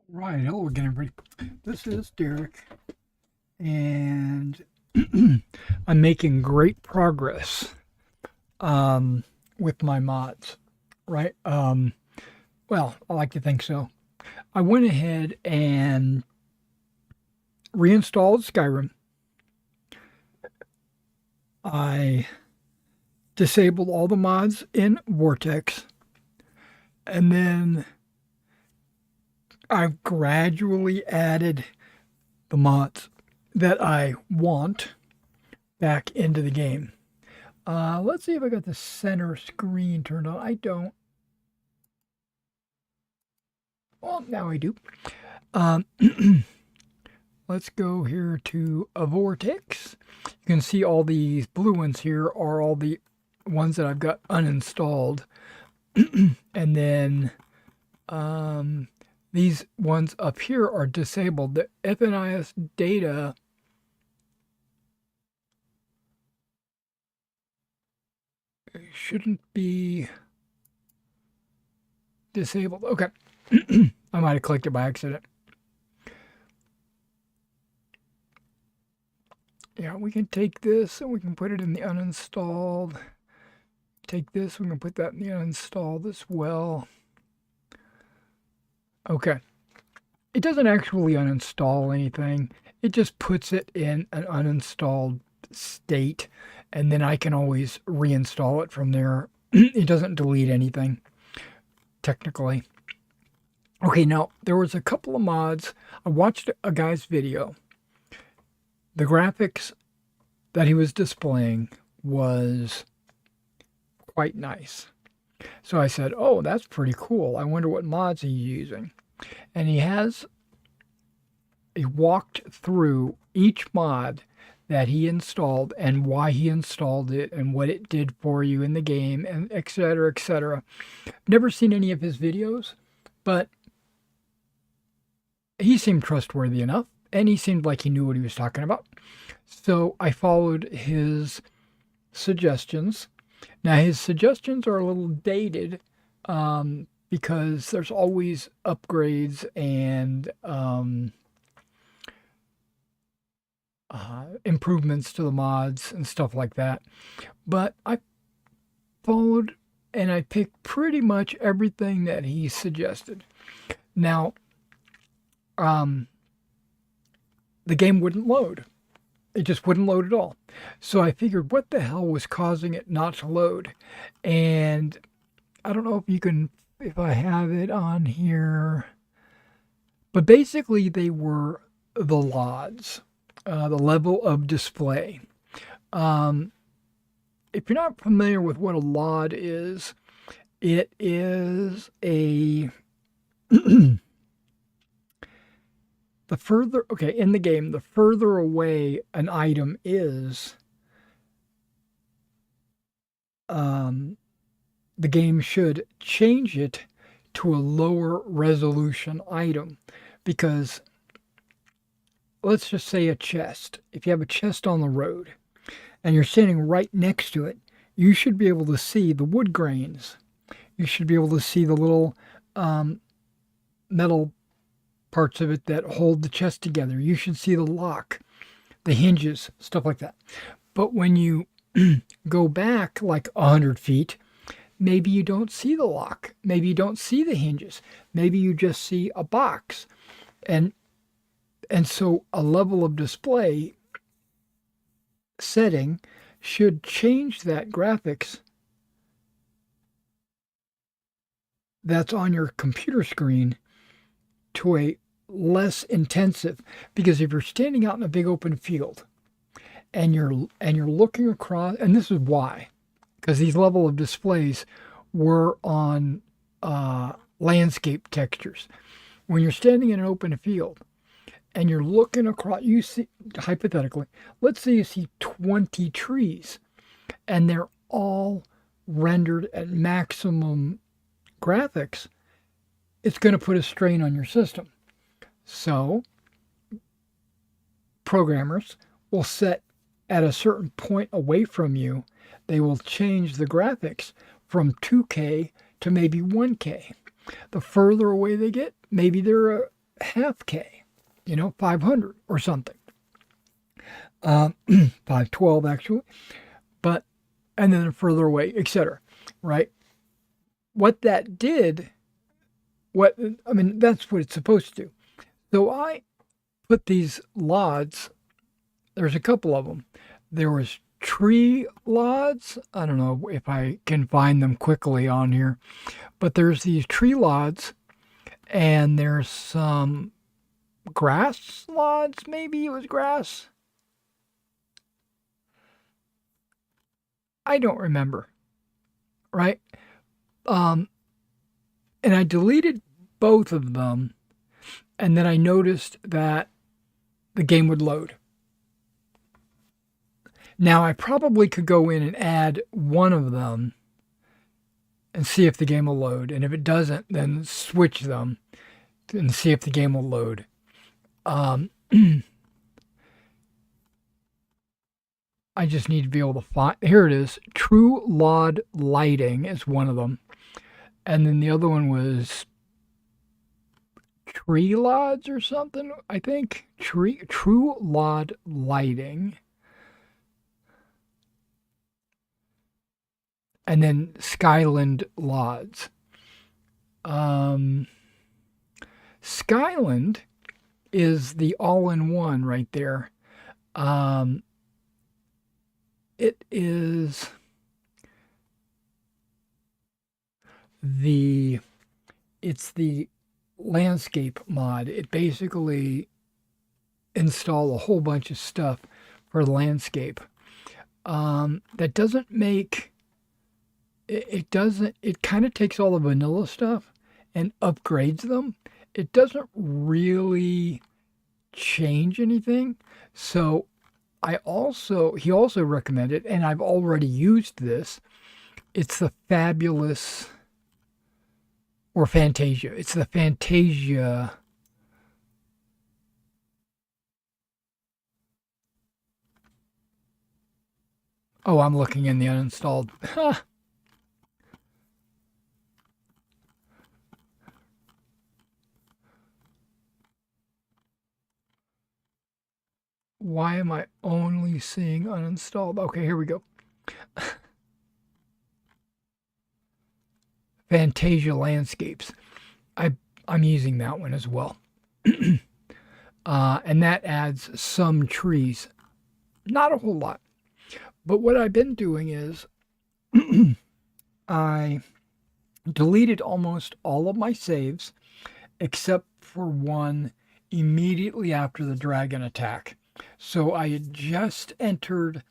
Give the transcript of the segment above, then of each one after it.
Right, hello again, everybody. This is Derek, and I'm making great progress with my mods. Right? Well, I like to think so. I went ahead and reinstalled Skyrim. I disabled all the mods in Vortex, and then I've gradually added the mods that I want back into the game. Let's see if I got the center screen turned on. I don't. Well, now I do. Let's go here to a Vortex. You can see all these blue ones here are all the ones that I've got uninstalled. And then these ones up here are disabled. The FNIS data shouldn't be disabled. Okay. I might have clicked it by accident. Yeah, we can take this and we can put it in the uninstalled. Take this, we can put that in the uninstalled as well. Okay. It doesn't actually uninstall anything. It just puts it in an uninstalled state, and then I can always reinstall it from there. It doesn't delete anything, technically. Okay, now, there was a couple of mods. I watched a guy's video. The graphics that he was displaying was quite nice. So I said, oh, that's pretty cool. I wonder what mods he's using. And he walked through each mod that he installed and why he installed it and what it did for you in the game, and et cetera, et cetera. Never seen any of his videos, but he seemed trustworthy enough, and he seemed like he knew what he was talking about. So I followed his suggestions. Now, his suggestions are a little dated because there's always upgrades and improvements to the mods and stuff like that. But I followed and I picked pretty much everything that he suggested. Now, the game wouldn't load. It just wouldn't load at all. So I figured, what the hell was causing it not to load? And I don't know if I have it on here. But basically, they were the LODs, the level of display. If you're not familiar with what a LOD is, it is a in the game, the further away an item is, the game should change it to a lower resolution item. Because let's just say a chest. If you have a chest on the road and you're standing right next to it, you should be able to see the wood grains. You should be able to see the little metal parts of it that hold the chest together. You should see the lock, the hinges, stuff like that. But when you go back like 100 feet, maybe you don't see the lock. Maybe you don't see the hinges. Maybe you just see a box. And so a level of display setting should change that graphics that's on your computer screen to a less intensive. Because if you're standing out in a big open field and you're looking across, and this is why, because these level of displays were on landscape textures. When you're standing in an open field and you're looking across, you see, hypothetically, let's say you see 20 trees and they're all rendered at maximum graphics, it's going to put a strain on your system. So programmers will set at a certain point away from you, they will change the graphics from 2K to maybe 1K. The further away they get, maybe they're half K, 500 or something. 512 actually, but and then further away, etc. Right? What that did, that's what it's supposed to do. So I put these LODs. There's a couple of them. There was tree LODs. I don't know if I can find them quickly on here, but there's these tree LODs, and there's some grass LODs. Maybe it was grass. I don't remember. Right? And I deleted both of them, and then I noticed that the game would load. Now, I probably could go in and add one of them and see if the game will load. And if it doesn't, then switch them and see if the game will load. I just need to be able to find. Here it is. True LOD Lighting is one of them. And then the other one was Tree LODs or something, I think. True LOD Lighting. And then Skyland LODs. Skyland is the all-in-one right there. It is it's the landscape mod. It basically install a whole bunch of stuff for the landscape. That doesn't make it doesn't it kind of takes all the vanilla stuff and upgrades them. It doesn't really change anything. So he also recommended, and I've already used this. It's the Fabulous or Fantasia. It's the Fantasia. Oh, I'm looking in the uninstalled. Why am I only seeing uninstalled? Okay, here we go. Fantasia Landscaoes. I'm using that one as well. And that adds some trees. Not a whole lot. But what I've been doing is I deleted almost all of my saves except for one immediately after the dragon attack. So I had just entered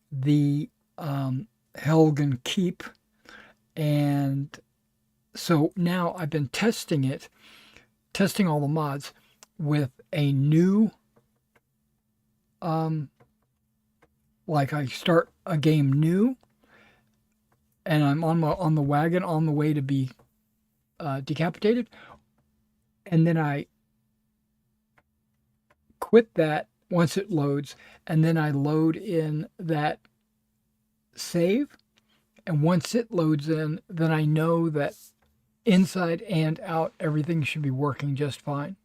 the Helgen Keep, and so now I've been testing all the mods with a new, like I start a game new, and I'm on the wagon on the way to be decapitated, and then I quit that once it loads, and then I load in that save, and once it loads in, then I know that inside and out everything should be working just fine.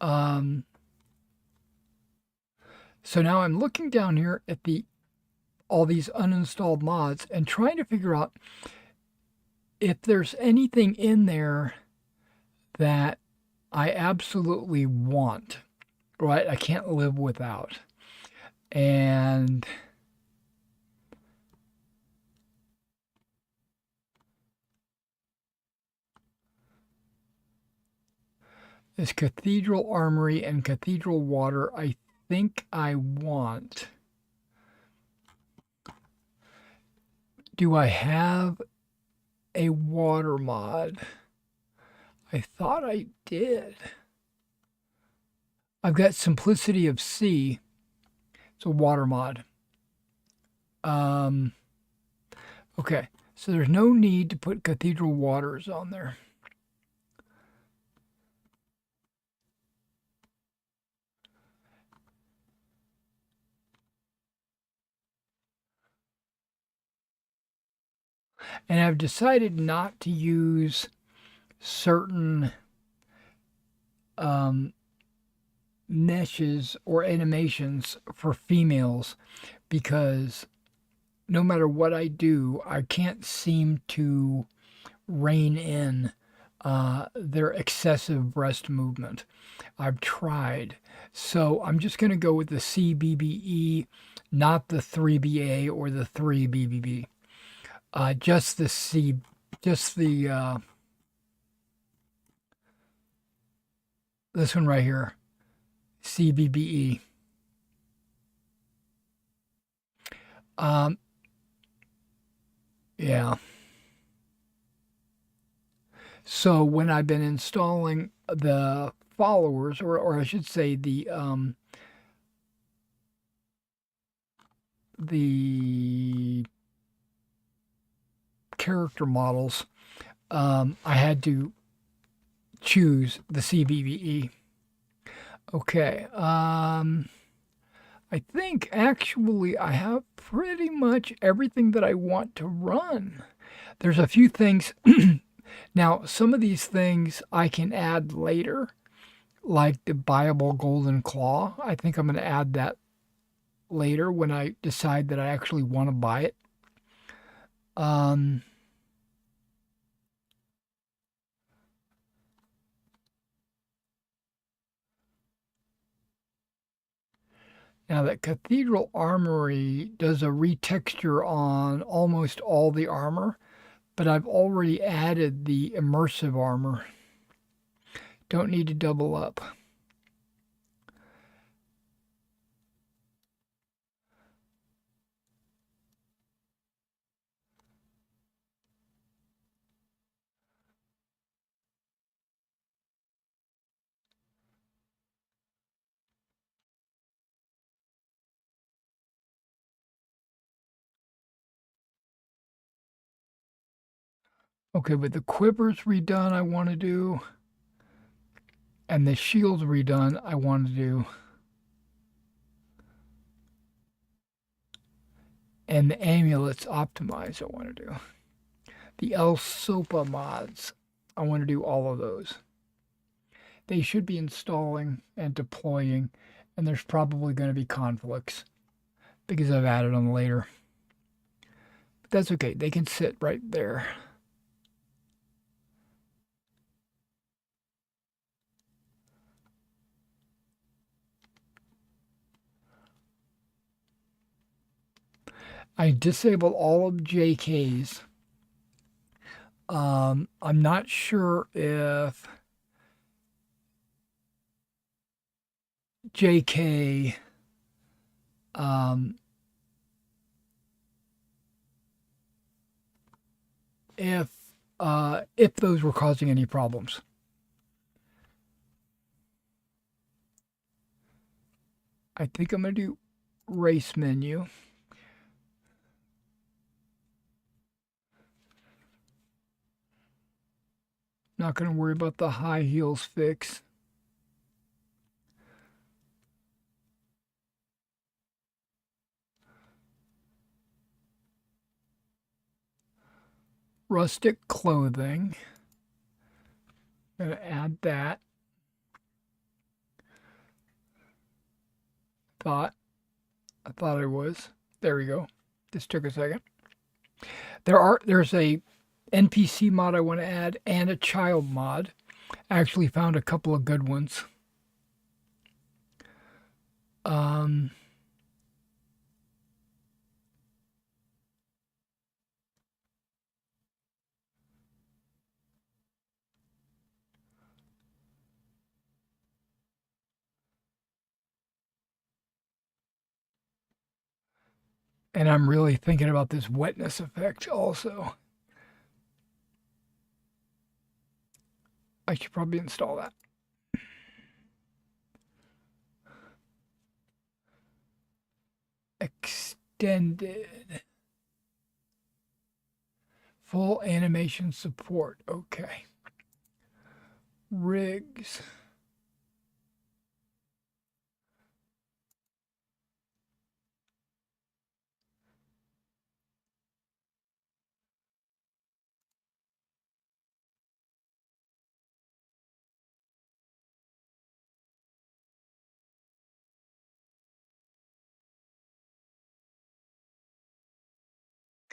So now I'm looking down here at all these uninstalled mods and trying to figure out if there's anything in there that I absolutely want, right? I can't live without. And this Cathedral Armory and Cathedral Water, I think I want. Do I have a water mod? I thought I did. I've got Simplicity of Sea. It's a water mod. Okay, so there's no need to put Cathedral Waters on there. And I've decided not to use certain meshes or animations for females because no matter what I do, I can't seem to rein in their excessive breast movement. I've tried. So I'm just going to go with the CBBE, not the 3BA or the 3BBB. Just the C, just the, this one right here, CBBE. Um, yeah. So when I've been installing the followers, or I should say the character models, I had to choose the CBBE. Okay. I think actually I have pretty much everything that I want to run. There's a few things. Now, some of these things I can add later, like the buyable golden claw. I think I'm going to add that later when I decide that I actually want to buy it. Um, Now, that Cathedral Armory does a retexture on almost all the armor, but I've already added the immersive armor. Don't need to double up. Okay, but the quiver's redone, I want to do, and the shield's redone, I want to do, and the amulets optimized, I want to do. The El Sopa mods, I want to do all of those. They should be installing and deploying, and there's probably going to be conflicts because I've added them later. But that's okay, they can sit right there. I disabled all of JK's. I'm not sure if JK um, if those were causing any problems. I think I'm gonna do race menu. Not gonna worry about the high heels fix. Rustic clothing. Gonna add that. I thought I was. There we go. This took a second. There's a NPC mod I want to add and a child mod. I actually found a couple of good ones. Um, and I'm really thinking about this wetness effect also. I should probably install that. Extended. Full animation support. Okay. Rigs.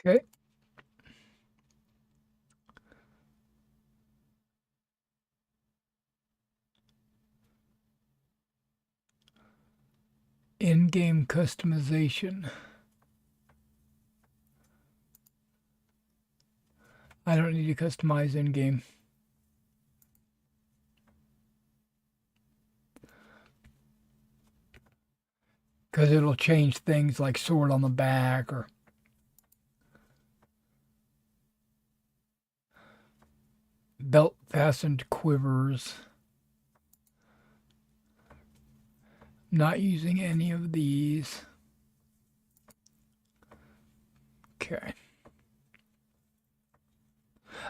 Okay. In-game customization. I don't need to customize in-game. Because it'll change things like sword on the back or belt fastened quivers. Not using any of these. Okay.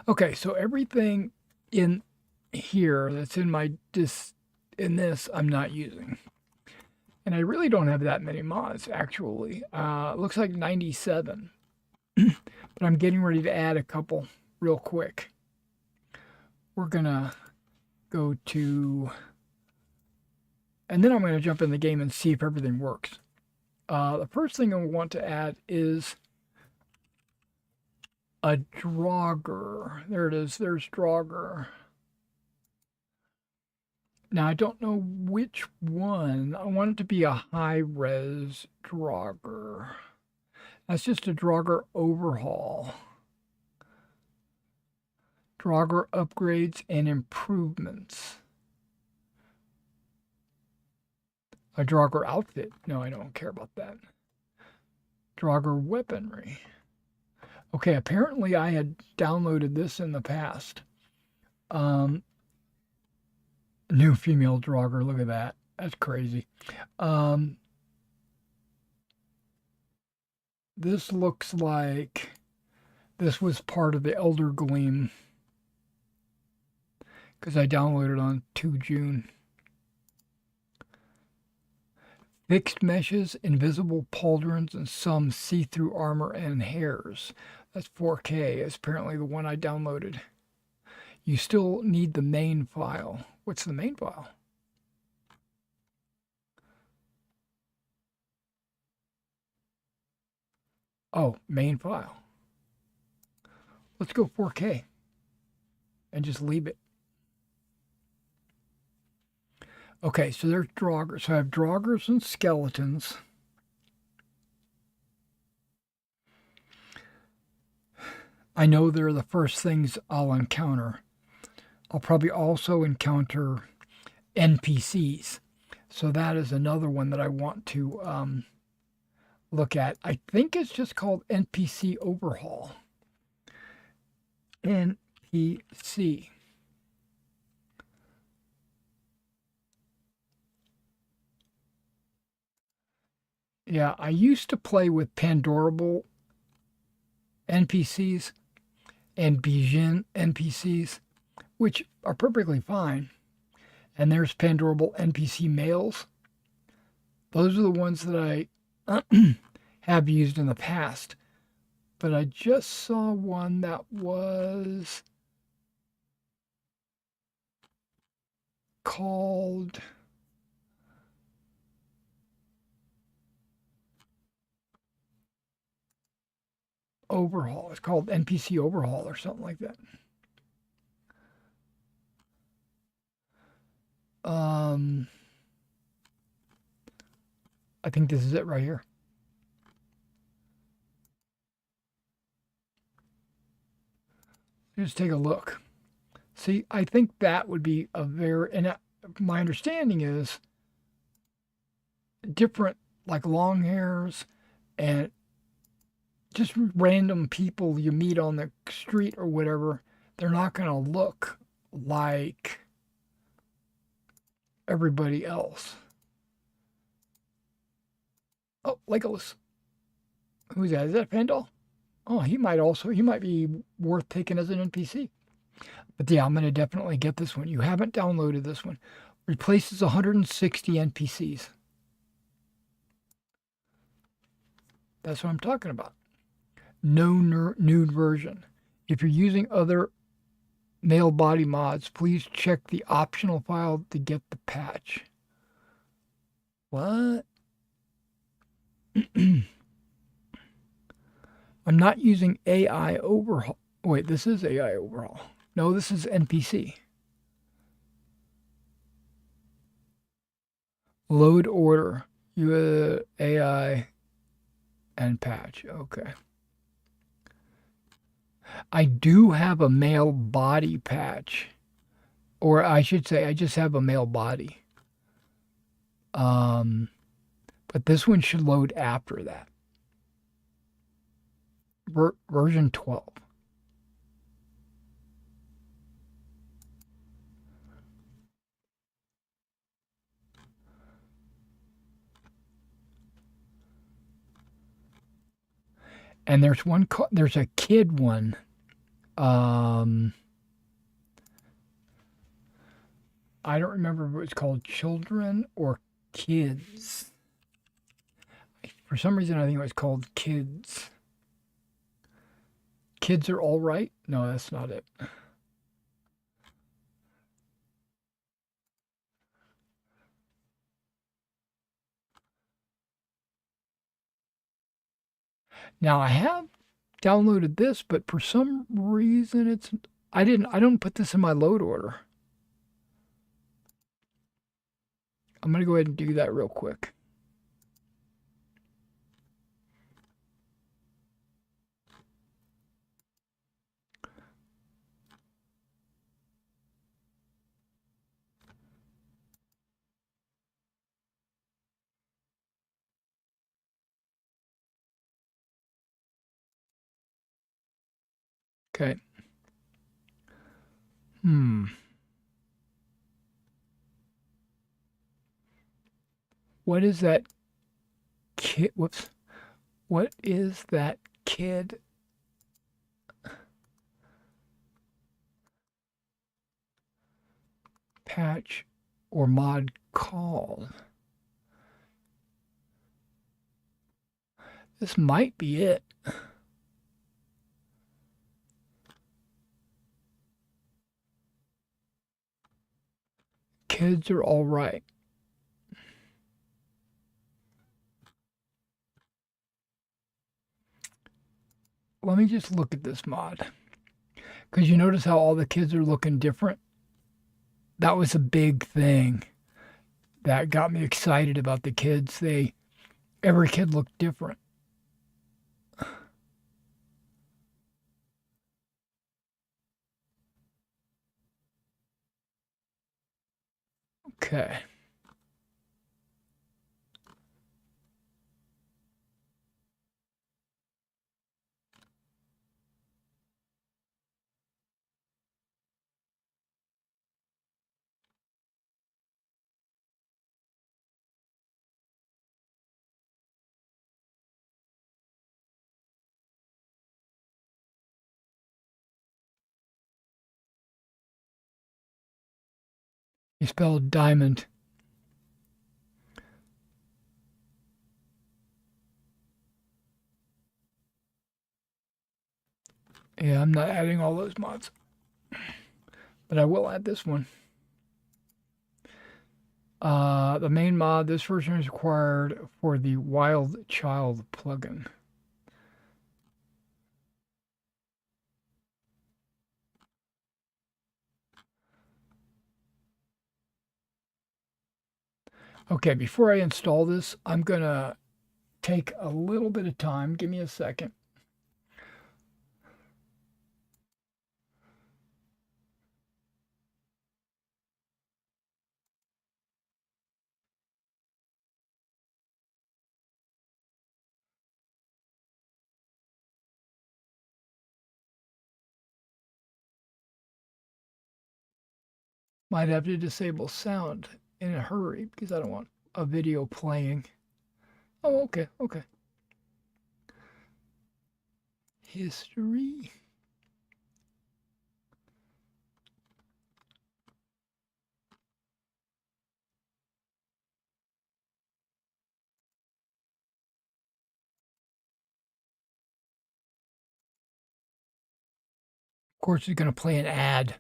Okay, so everything in here that's in my in this I'm not using. And I really don't have that many mods, actually. It looks like 97. But I'm getting ready to add a couple real quick. We're going to go to... And then I'm going to jump in the game and see if everything works. The first thing I want to add is a Draugr. There it is. There's Draugr. Now, I don't know which one. I want it to be a high-res Draugr. That's just a Draugr overhaul. Draugr upgrades and improvements. A Draugr outfit. No, I don't care about that. Draugr weaponry. Okay, apparently I had downloaded this in the past. New female Draugr, look at that. That's crazy. This looks like this was part of the Elder Gleam because I downloaded on 2 June. Fixed meshes, invisible pauldrons, and some see-through armor and hairs. That's 4K. It's apparently the one I downloaded. You still need the main file. What's the main file? Oh, main file. Let's go 4K and just leave it. Okay, so there's Draugrs. So I have Draugrs and skeletons. I know they're the first things I'll encounter. I'll probably also encounter NPCs. So that is another one that I want to look at. I think it's just called NPC Overhaul. NPC. Yeah, I used to play with Pandorable NPCs and Bijin NPCs, which are perfectly fine. And there's Pandorable NPC males. Those are the ones that I have used in the past. But I just saw one that was called Overhaul. It's called NPC Overhaul or something like that. I think this is it right here. Just take a look. See, I think that would be a very, and my understanding is different, like long hairs and just random people you meet on the street or whatever, they're not going to look like everybody else. Oh, Legolas. Who's that? Is that Fandal? Oh, he might be worth taking as an NPC. But yeah, I'm going to definitely get this one. You haven't downloaded this one. Replaces 160 NPCs. That's what I'm talking about. No nude version. If you're using other male body mods, please check the optional file to get the patch. What? I'm not using AI overhaul. Wait, this is AI overhaul. No, this is NPC. Load order. You AI and patch. Okay. I do have a male body patch. Or I should say I just have a male body. But this one should load after that. Version 12. And there's one. There's a kid one. I don't remember if it was called Children or Kids. For some reason, I think it was called Kids. Kids are all right? No, that's not it. Now I have downloaded this, but for some reason I don't put this in my load order. I'm gonna go ahead and do that real quick. Okay. What is that kid? Whoops. What is that kid? Patch or mod called? This might be it. Kids are all right. Let me just look at this mod. Because you notice how all the kids are looking different? That was a big thing that got me excited about the kids. Every kid looked different. Okay. You spelled diamond. Yeah, I'm not adding all those mods. But I will add this one. The main mod, this version is required for the Wild Child plugin. Okay, before I install this, I'm going to take a little bit of time. Give me a second. Might have to disable sound in a hurry because I don't want a video playing. Oh, okay, okay. History. Of course, it's going to play an ad.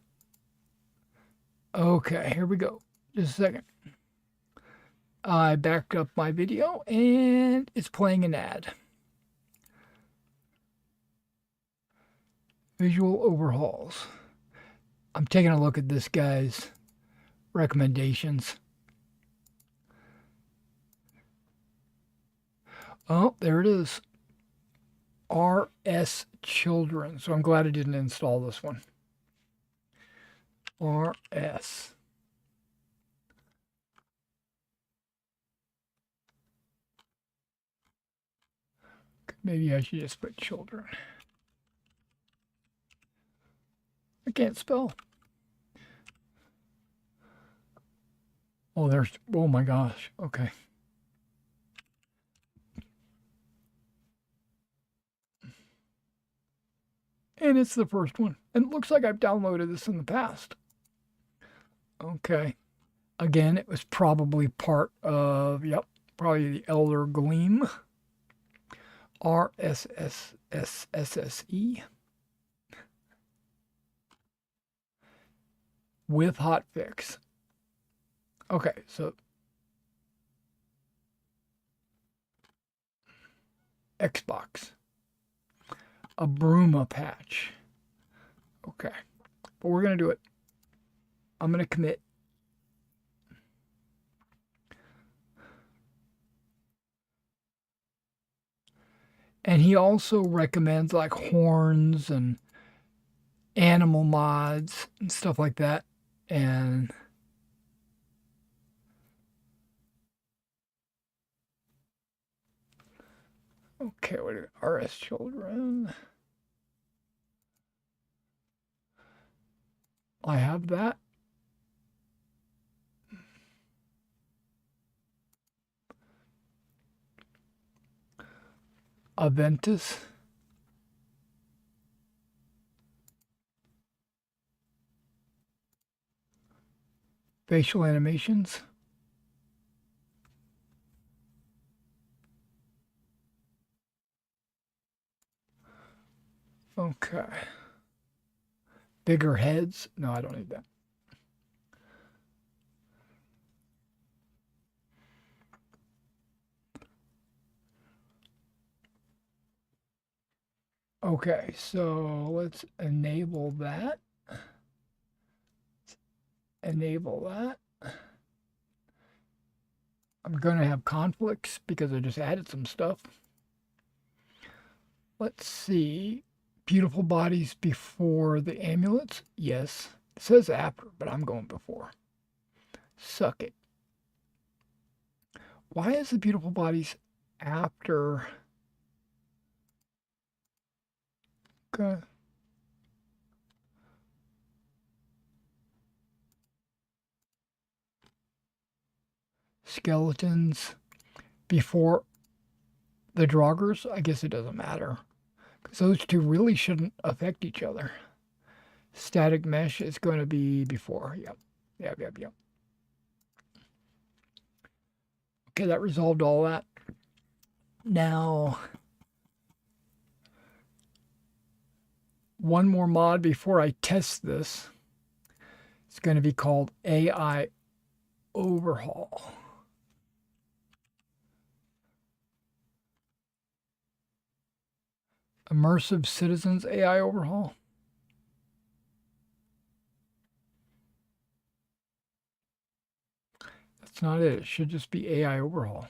Okay, here we go. Just a second. I backed up my video and it's playing an ad. Visual overhauls. I'm taking a look at this guy's recommendations. Oh, there it is. RS Children. So I'm glad I didn't install this one. RS. Maybe I should just put children. I can't spell. Oh, there's, oh my gosh. Okay. And it's the first one. And it looks like I've downloaded this in the past. Okay. Again, it was probably part of, yep, probably the Elder Gleam. RSSSSE. With hotfix. Okay, so Xbox. A Bruma patch. Okay. But we're going to do it. I'm going to commit. And he also recommends like horns and animal mods and stuff like that. And okay, what are RS Children? I have that. Aventus. Facial animations. Okay. Bigger heads. No, I don't need that. Okay, so let's enable that. Enable that. I'm going to have conflicts because I just added some stuff. Let's see. Beautiful bodies before the amulets? Yes. It says after, but I'm going before. Suck it. Why is the beautiful bodies after? Okay. Skeletons before the Draugrs? I guess it doesn't matter. Because those two really shouldn't affect each other. Static mesh is going to be before. Yep. Yep. Okay, that resolved all that. Now, one more mod before I test this. It's going to be called AI Overhaul. Immersive Citizens AI Overhaul. That's not it. It should just be AI Overhaul.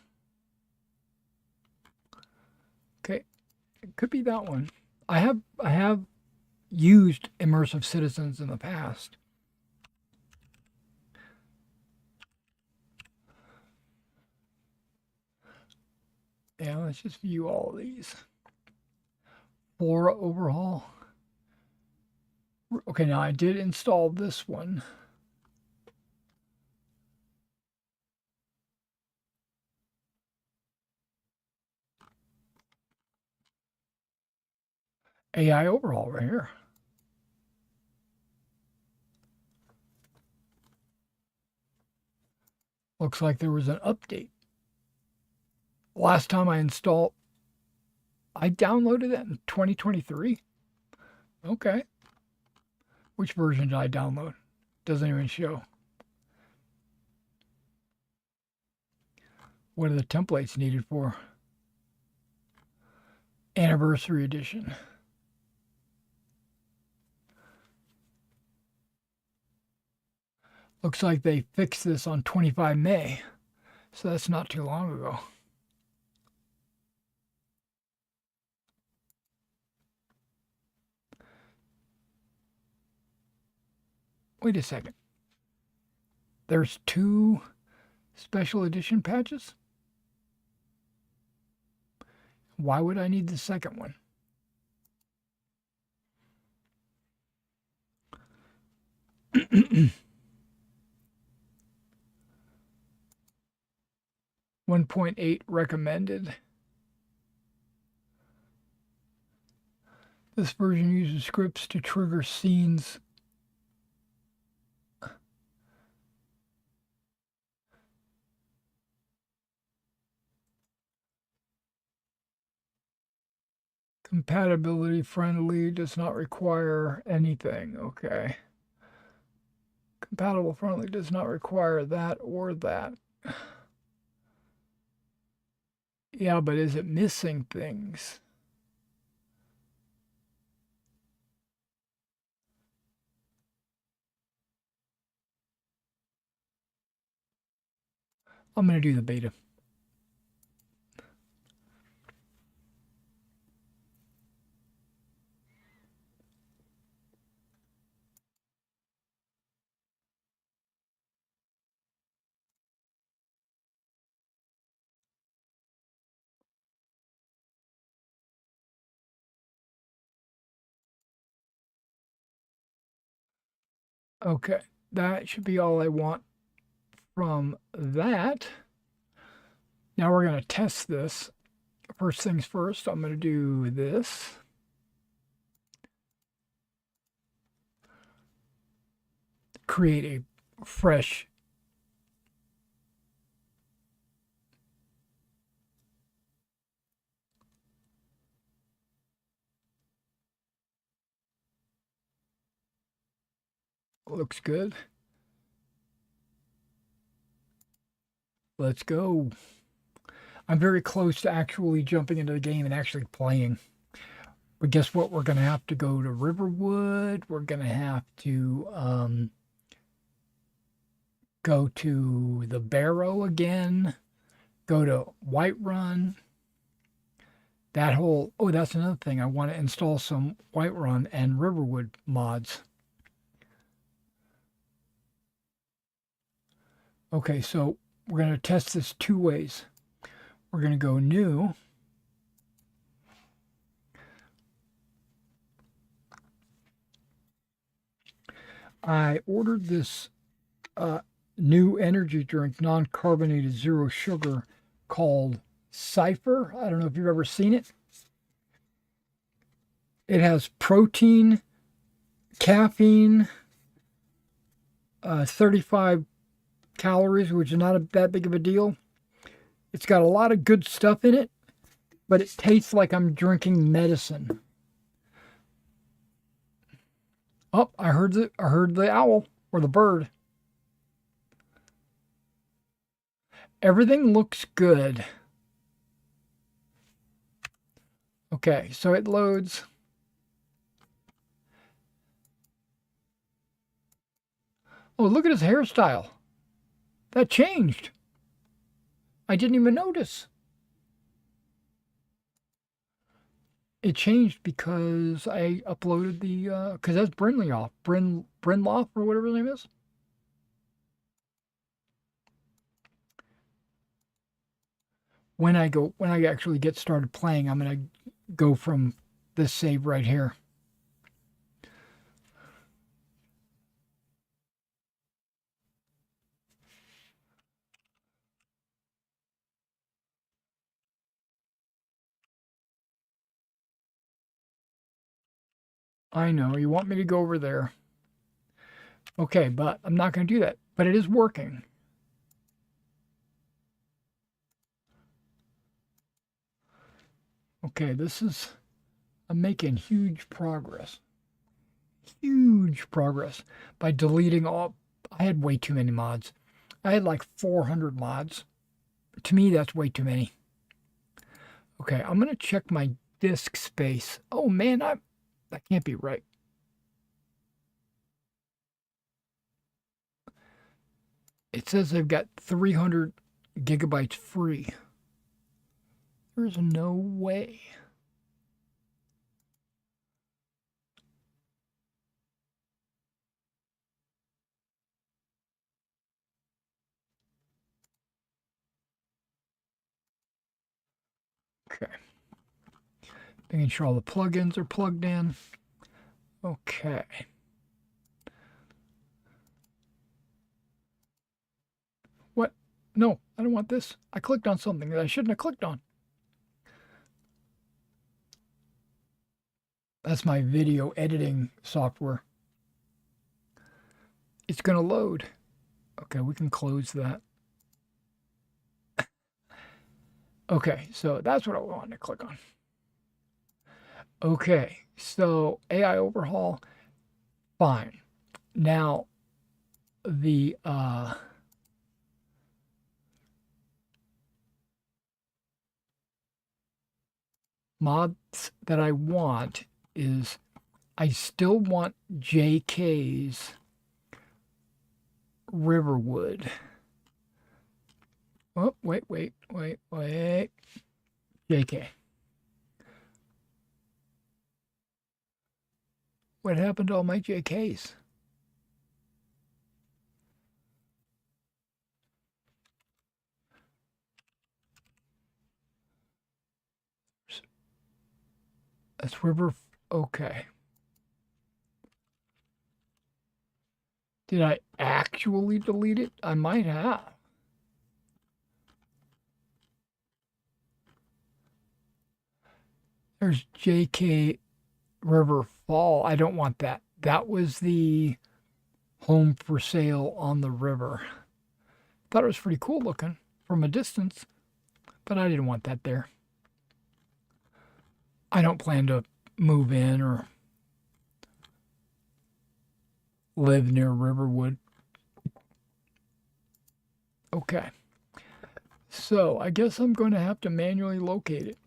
Okay, it could be that one. I have used Immersive Citizens in the past. Yeah, let's just view all of these. Flora Overhaul. Okay, now I did install this one. AI Overhaul right here. Looks like there was an update. Last time I installed, I downloaded that in 2023. Okay. Which version did I download? Doesn't even show. What are the templates needed for? Anniversary edition. Looks like they fixed this on 25 May, so that's not too long ago. Wait a second. There's 2 special edition patches? Why would I need the second one? .8 recommended. This version uses scripts to trigger scenes. Compatibility friendly, does not require anything. Okay. Compatible friendly does not require that or that. Yeah, but is it missing things? I'm going to do the beta. Okay, that should be all I want from that. Now we're going to test this. First things first, I'm going to do this. Create a fresh looks good. Let's go. I'm very close to actually jumping into the game and actually playing. But guess what? We're going to have to go to Riverwood. We're going to have to go to the Barrow again. Go to Whiterun. That whole... Oh, that's another thing. I want to install some Whiterun and Riverwood mods. Okay, so we're going to test this 2 ways. We're going to go new. I ordered this new energy drink, non-carbonated, zero sugar, called Sci-Fi. I don't know if you've ever seen it. It has protein, caffeine, 35 calories, which is not that big of a deal. It's got a lot of good stuff in it, but it tastes like I'm drinking medicine. Oh, I heard the owl or the bird. Everything looks good. Okay, so it loads. Oh, look at his hairstyle. That changed. I didn't even notice. It changed because I uploaded the, because that's Brinloff or whatever his name is. When I actually get started playing, I'm going to go from this save right here. I know, you want me to go over there. Okay, but I'm not going to do that. But it is working. Okay, I'm making huge progress. Huge progress by deleting all. I had way too many mods. I had like 400 mods. To me, that's way too many. Okay, I'm going to check my disk space. Oh man, that can't be right. It says they've got 300 gigabytes free. There's no way. Okay. Making sure all the plugins are plugged in. Okay. What? No, I don't want this. I clicked on something that I shouldn't have clicked on. That's my video editing software. It's going to load. Okay, we can close that. Okay, so that's what I wanted to click on. Okay, so AI overhaul, fine. Now, the mods that I want is I still want JK's Riverwood. Oh, wait. JK. What happened to all my JKs? That's River. Okay. Did I actually delete it? I might have. There's JK River Fall. I don't want that. That was the home for sale on the river. Thought it was pretty cool looking from a distance, but I didn't want that there. I don't plan to move in or live near Riverwood. Okay. So I guess I'm going to have to manually locate it.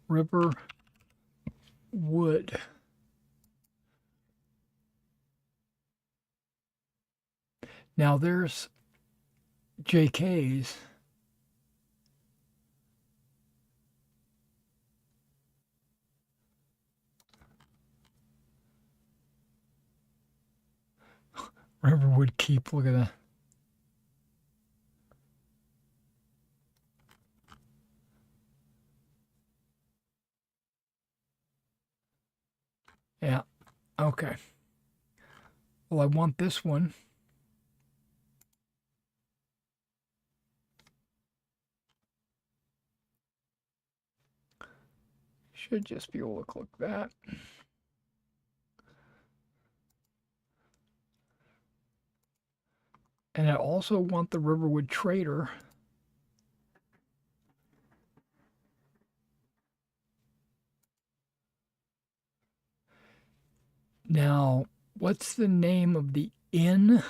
Riverwood. Now there's JK's. Riverwood Keep, look at that. Yeah, okay. Well, I want this one. Should just be able to click that. And I also want the Riverwood Trader. Now, what's the name of the inn?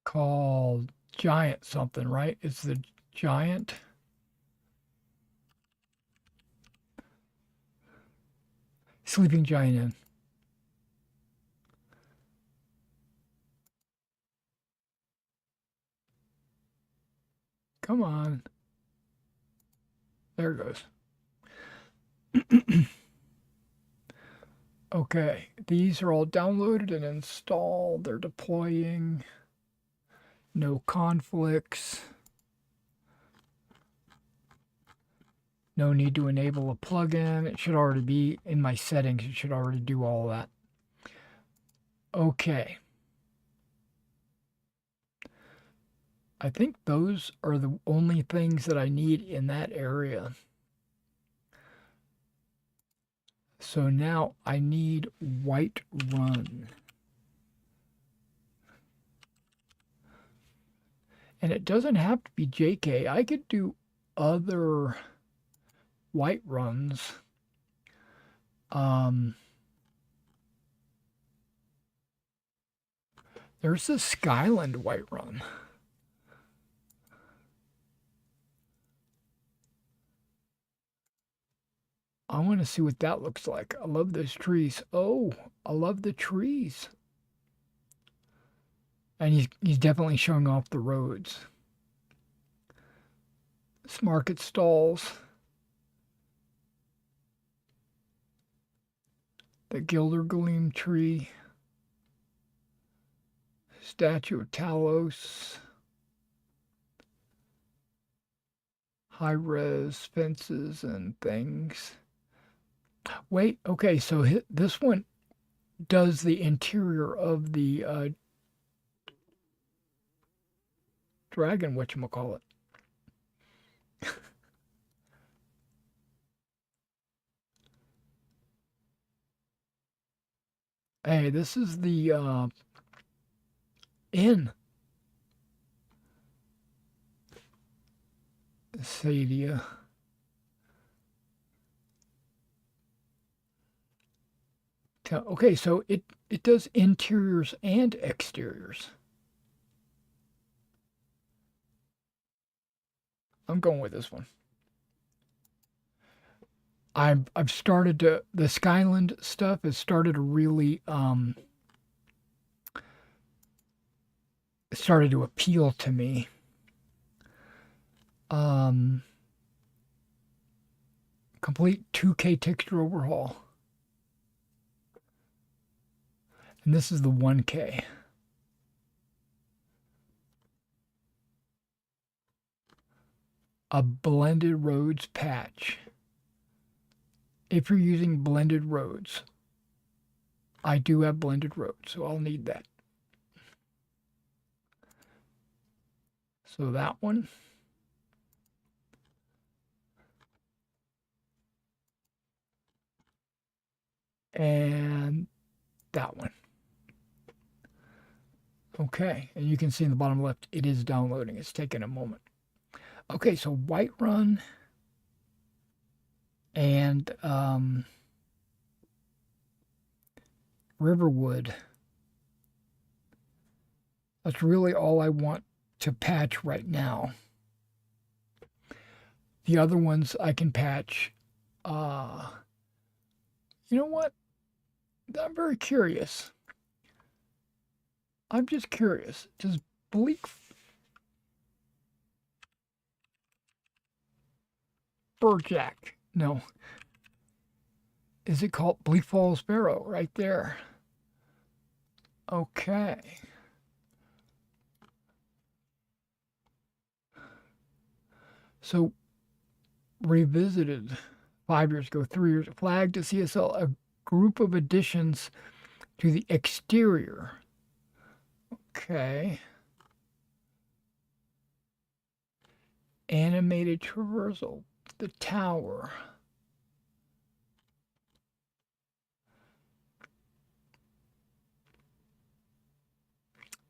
Called Giant something, right? It's the Giant. Sleeping Giant Inn. Come on. There it goes. Okay, these are all downloaded and installed. They're deploying. No conflicts. No need to enable a plugin. It should already be in my settings. It should already do all that. Okay. I think those are the only things that I need in that area. So now I need Whiterun. And it doesn't have to be JK. I could do other Whiteruns. Um, there's the Skyland Whiterun. I want to see what that looks like. I love those trees. Oh, I love the trees. And he's definitely showing off the roads. This market stalls. The Gildergleam tree. Statue of Talos. High-res fences and things. Wait, okay, so this one does the interior of the dragon, whatchamacallit. Hey, this is the inn. Sadia. Okay, so it does interiors and exteriors. I'm going with this one. I've started to the Skyland stuff has started to really started to appeal to me. Complete 2K texture overhaul. And this is the 1K. A blended roads patch. If you're using blended roads, I do have blended roads, so I'll need that. So that one. And that one. Okay, and you can see in the bottom left, it is downloading. It's taking a moment. Okay, so Whiterun and Riverwood. That's really all I want to patch right now. The other ones I can patch. You know what? I'm very curious. I'm just curious. Does Bleak Burjack? No. Is it called Bleak Falls Barrow right there? Okay. So, revisited 5 years ago, 3 years, flagged to CSL a group of additions to the exterior. Okay. Animated traversal, the tower.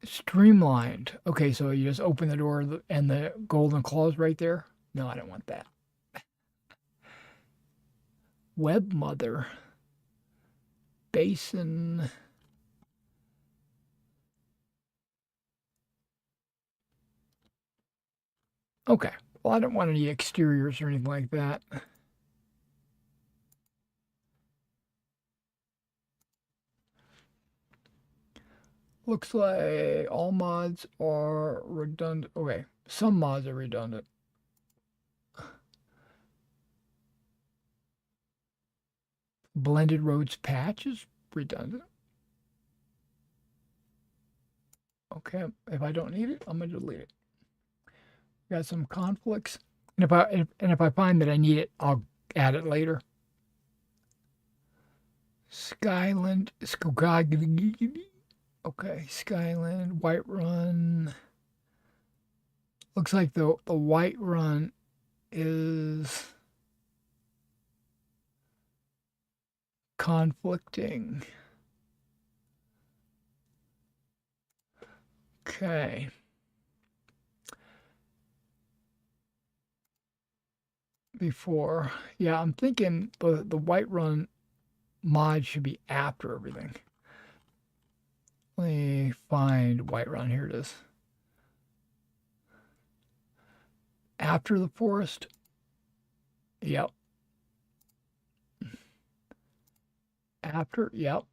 Streamlined. Okay, so you just open the door and the golden claws right there? No, I don't want that. Web Mother. Basin. Okay. Well, I don't want any exteriors or anything like that. Looks like all mods are redundant. Okay, some mods are redundant. Blended roads patch is redundant. Okay, if I don't need it, I'm gonna delete it. Got some conflicts, and if I find that I need it, I'll add it later. Skyland, okay, Skyland, Whiterun. Looks like the Whiterun is conflicting. Okay. Before, yeah, I'm thinking the Whiterun mod should be after everything. Let me find Whiterun. Here it is. After the forest. Yep. After. Yep.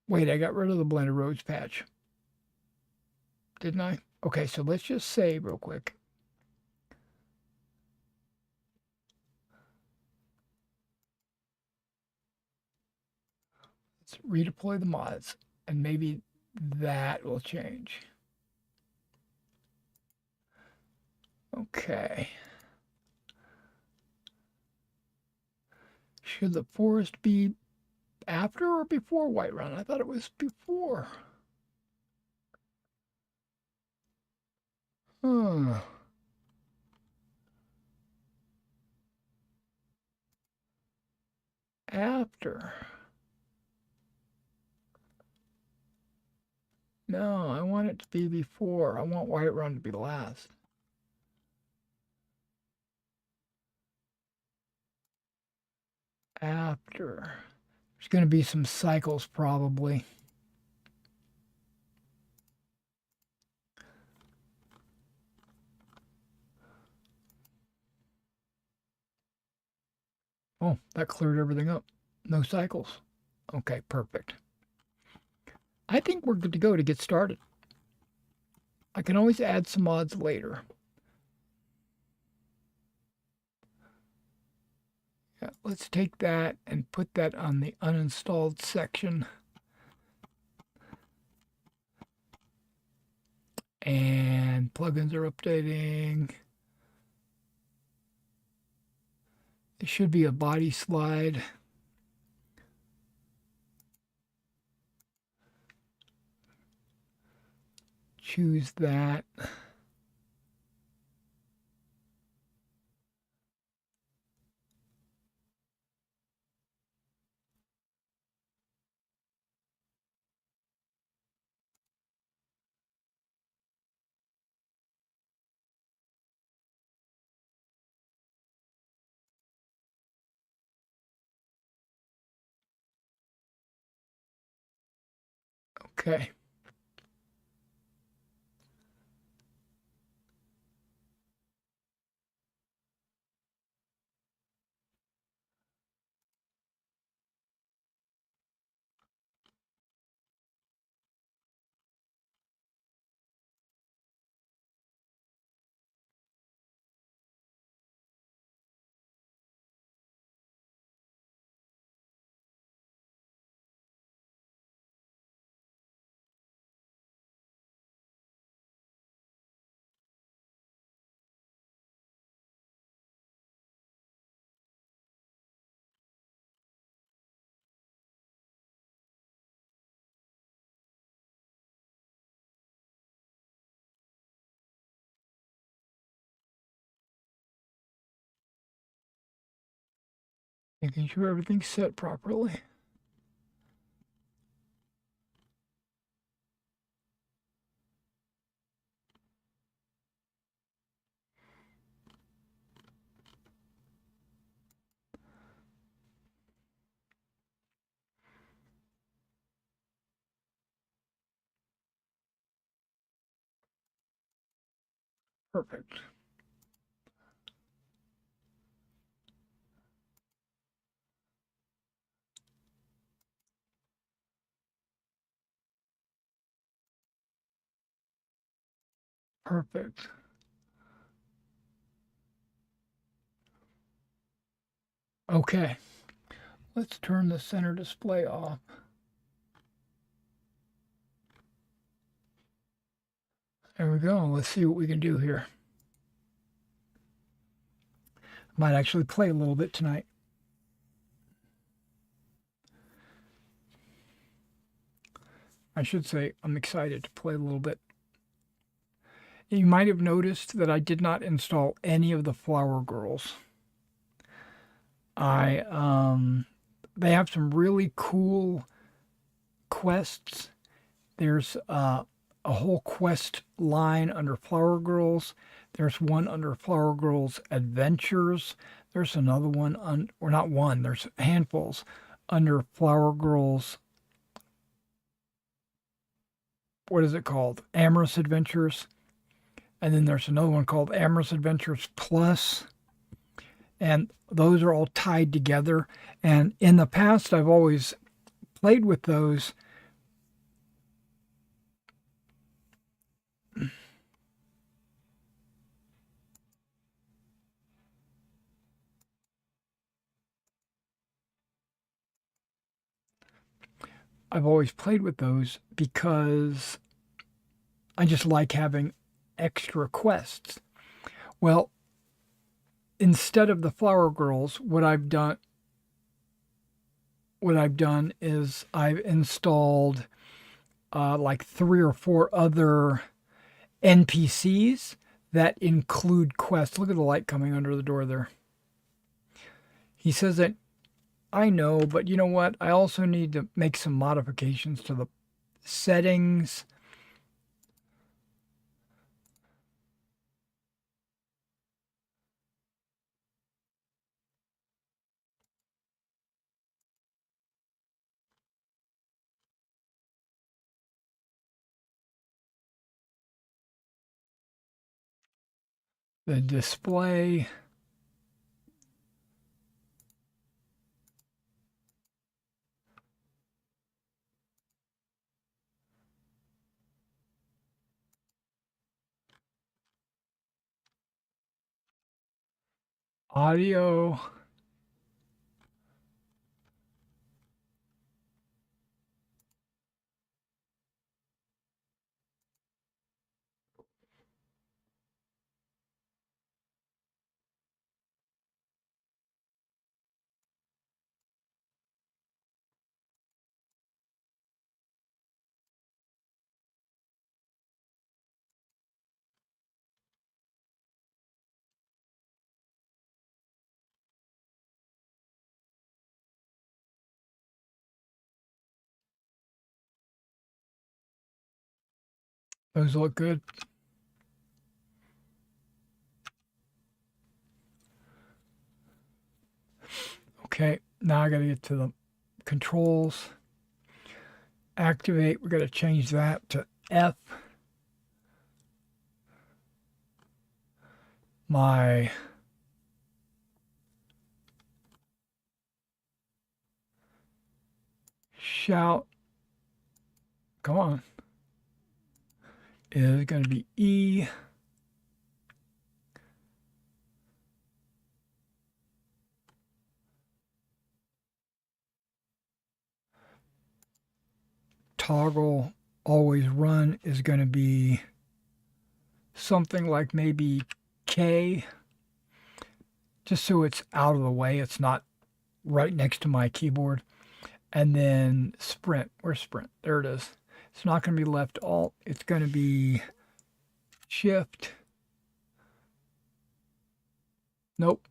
Wait, I got rid of the blended roads patch. Didn't I? Okay, so let's just save real quick. Let's redeploy the mods, and maybe that will change. Okay. Should the forest be after or before Whiterun? I thought it was before. Huh. After. No, I want it to be before. I want Whiterun to be last. After. There's going to be some cycles probably. Oh, that cleared everything up. No cycles. Okay, perfect. I think we're good to go to get started. I can always add some mods later. Yeah, let's take that and put that on the uninstalled section. And plugins are updating. It should be a body slide. Choose that. Okay. Making sure everything's set properly. Perfect. Perfect. Okay. Let's turn the center display off. There we go. Let's see what we can do here. Might actually play a little bit tonight. I should say I'm excited to play a little bit. You might have noticed that I did not install any of the Flower Girls. They have some really cool quests. There's a whole quest line under Flower Girls There's one under Flower Girls Adventures. There's another one, or not one, there's handfuls under Flower Girls. What is it called? Amorous Adventures. And then there's another one called Amorous Adventures Plus. And those are all tied together. And in the past, I've always played with those. I've always played with those because I just like having extra quests. Well, instead of the Flower Girls, what I've done is I've installed like 3 or 4 other NPCs that include quests. Look at the light coming under the door there. He says that I know, but you know what? I also need to make some modifications to the settings. The display. Audio. Those look good. Okay, now I got to get to the controls. Activate, we got to change that to F. My shout, come on, is going to be E. Toggle always run is going to be something like maybe K, just so it's out of the way. It's not right next to my keyboard. And then sprint. Where's sprint? There it is. It's not going to be left alt. It's going to be shift. Nope.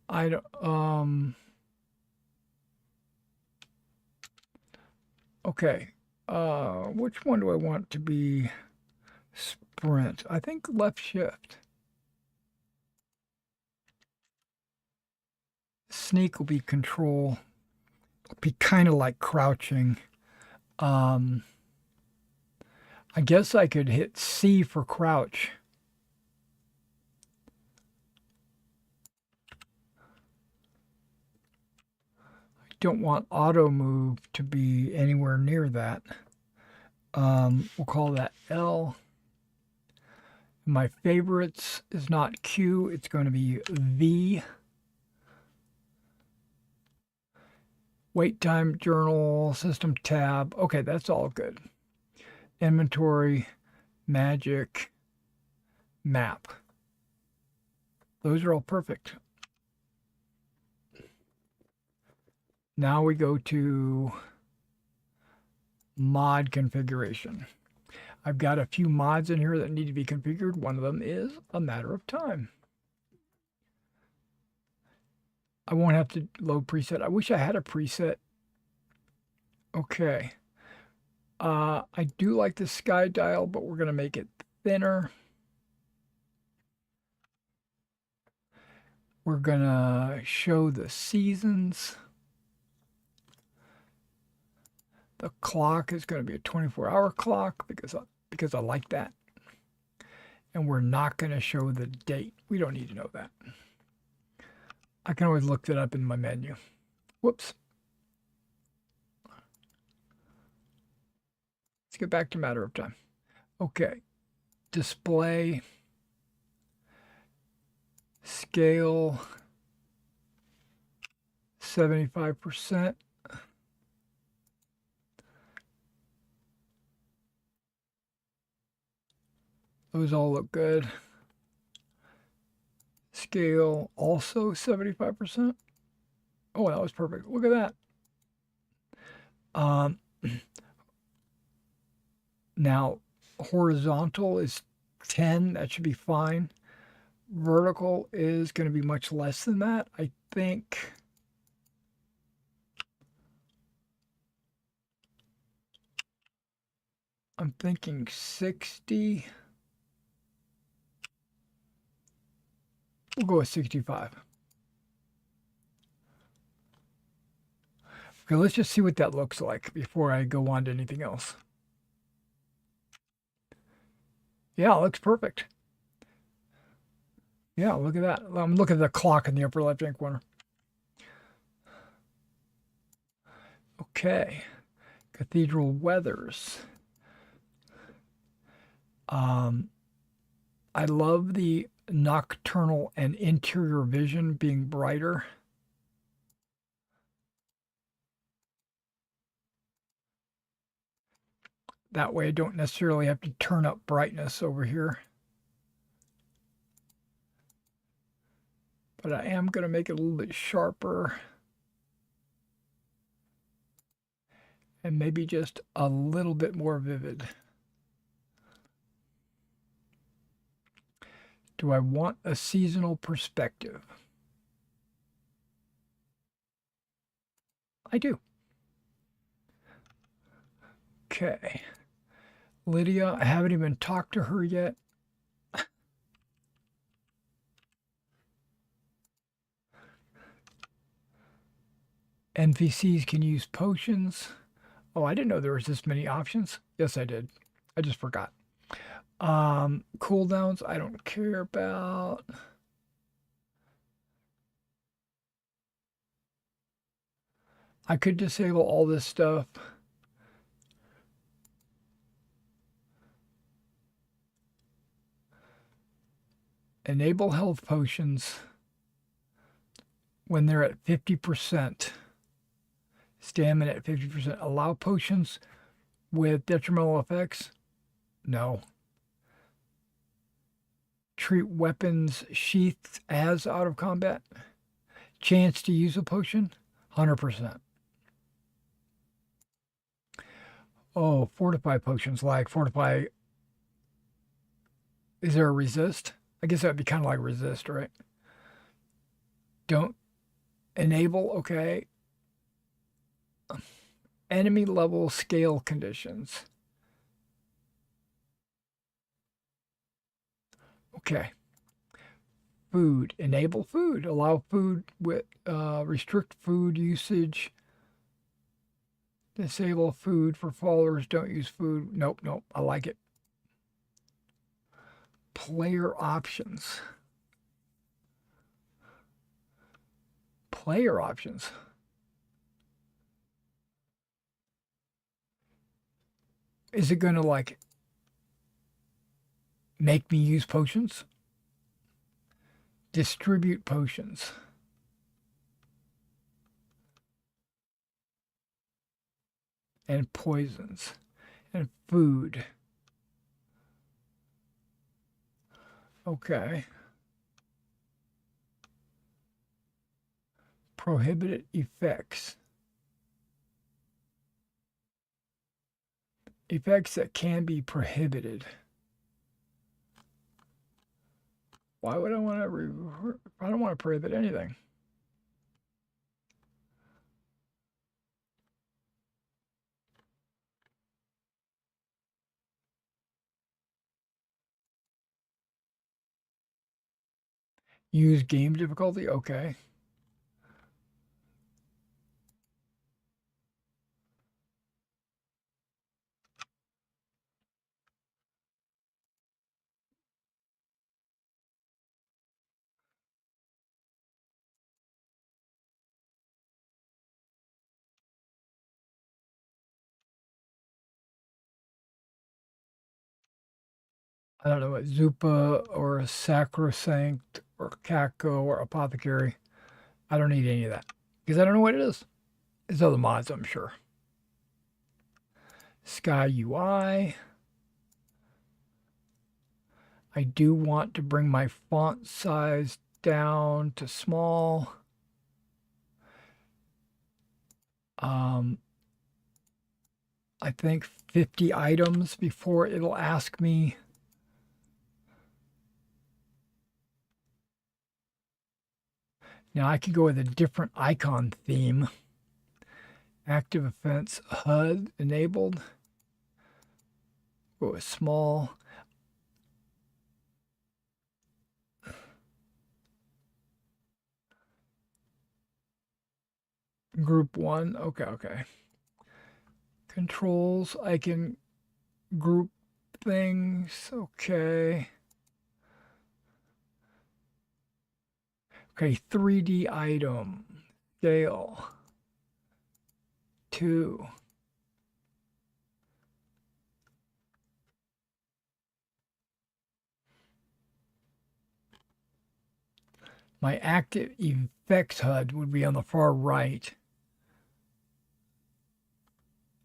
I don't, okay. Which one do I want to be sprint? I think left shift. Sneak will be control. It'll be kind of like crouching. I guess I could hit C for crouch. I don't want auto move to be anywhere near that. We'll call that L. My favorites is not Q, it's going to be V. Wait time, journal, system tab. Okay, that's all good. Inventory, magic, map. Those are all perfect. Now we go to mod configuration. I've got a few mods in here that need to be configured. One of them is a matter of time. I won't have to load preset. I wish I had a preset. Okay. I do like the sky dial, but we're going to make it thinner. We're going to show the seasons. The clock is going to be a 24-hour clock because I like that. And we're not going to show the date. We don't need to know that. I can always look that up in my menu. Whoops. Let's get back to matter of time. Okay. Display. Scale. 75%. Those all look good. Scale also 75%. Oh, that was perfect. Look at that. Now, horizontal is 10. That should be fine. Vertical is going to be much less than that. I think I'm thinking 60. We'll go with 65. Okay, let's just see what that looks like before I go on to anything else. Yeah, it looks perfect. Yeah, look at that. Look at the clock in the upper left-hand corner. Okay. Cathedral weathers. I love the nocturnal and interior vision being brighter. That way I don't necessarily have to turn up brightness over here. But I am going to make it a little bit sharper. And maybe just a little bit more vivid. Do I want a seasonal perspective? I do. Okay. Lydia, I haven't even talked to her yet. NPCs can use potions. Oh, I didn't know there was this many options. Yes, I did. I just forgot. Cooldowns, I don't care about. I could disable all this stuff. Enable health potions when they're at 50%. Stamina at 50%. Allow potions with detrimental effects? No. Treat weapons sheathed as out of combat? Chance to use a potion? 100%. Oh, fortify potions like fortify. Is there a resist? I guess that would be kind of like resist, right? Don't enable, okay. Enemy level scale conditions. Okay. Food. Enable food. Allow food with restrict food usage. Disable food for followers. Don't use food. Nope, nope. I like it. Player options. Player options. Is it going to like make me use potions? Distribute potions. And poisons. And food. Okay. Prohibited effects. Effects that can be prohibited. Why would I want to? I don't want to prohibit anything. Use game difficulty? Okay. I don't know what Zupa or a Sacrosanct or Kako or Apothecary. I don't need any of that because I don't know what it is. There's other mods, I'm sure. Sky UI. I do want to bring my font size down to small. I think 50 items before it'll ask me. Now I could go with a different icon theme. Active offense HUD enabled. Go with small. Group 1. Okay. Controls. I can group things. Okay. Okay, 3D item. Scale. 2. My active effects HUD would be on the far right.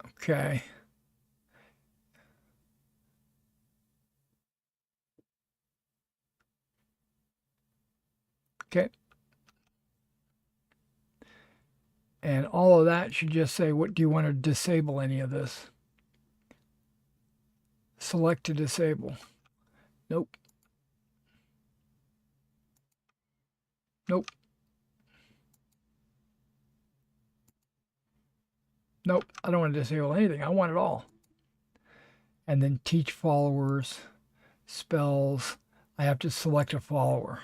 Okay. Okay. And all of that should just say, what do you want to disable any of this? Select to disable. Nope. Nope. Nope. I don't want to disable anything. I want it all. And then teach followers, spells. I have to select a follower.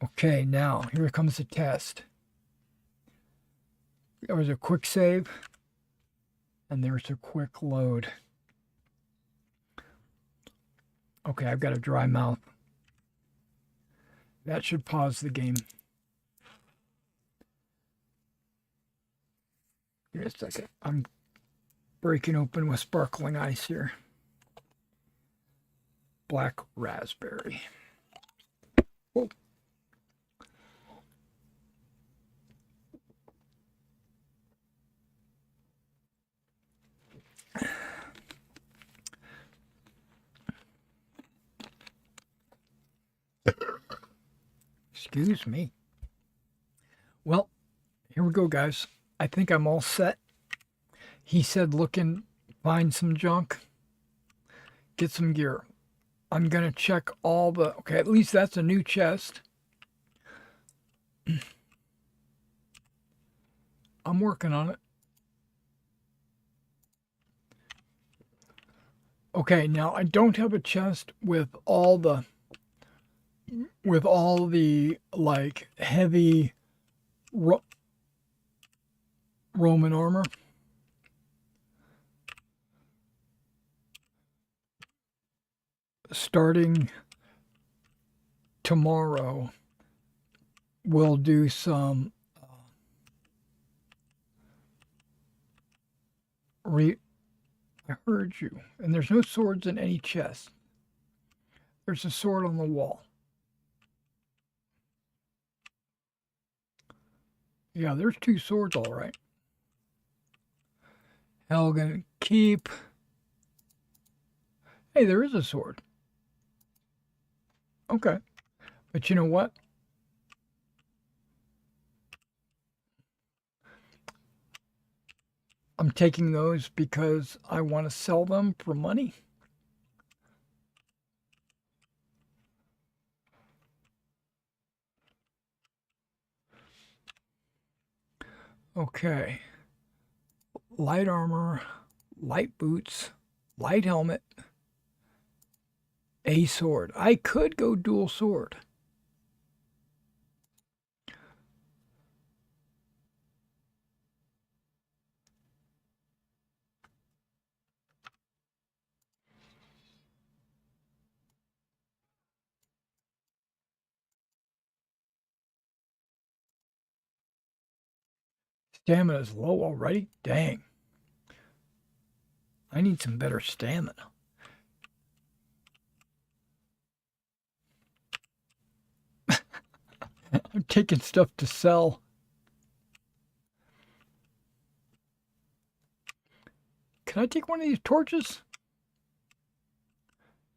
Okay, now here comes the test. There was a quick save, and there's a quick load. Okay, I've got a dry mouth. That should pause the game. Give me a second. I'm breaking open with sparkling ice here. Black raspberry. Whoa. Excuse me. Well, here we go, guys. I think I'm all set. He said, look and find some junk, get some gear. I'm going to check all the... Okay, at least that's a new chest. I'm working on it. Okay, now I don't have a chest with all the like heavy Roman armor. Starting tomorrow, we'll do some I heard you. And there's no swords in any chest. There's a sword on the wall. Yeah, there's 2 swords, all right. Helgen Keep. Hey, there is a sword. Okay. But you know what? I'm taking those because I want to sell them for money. Okay. Light armor. light boots, light helmet, a sword. I could go dual sword. Stamina is low already? Dang. I need some better stamina. I'm taking stuff to sell. Can I take one of these torches?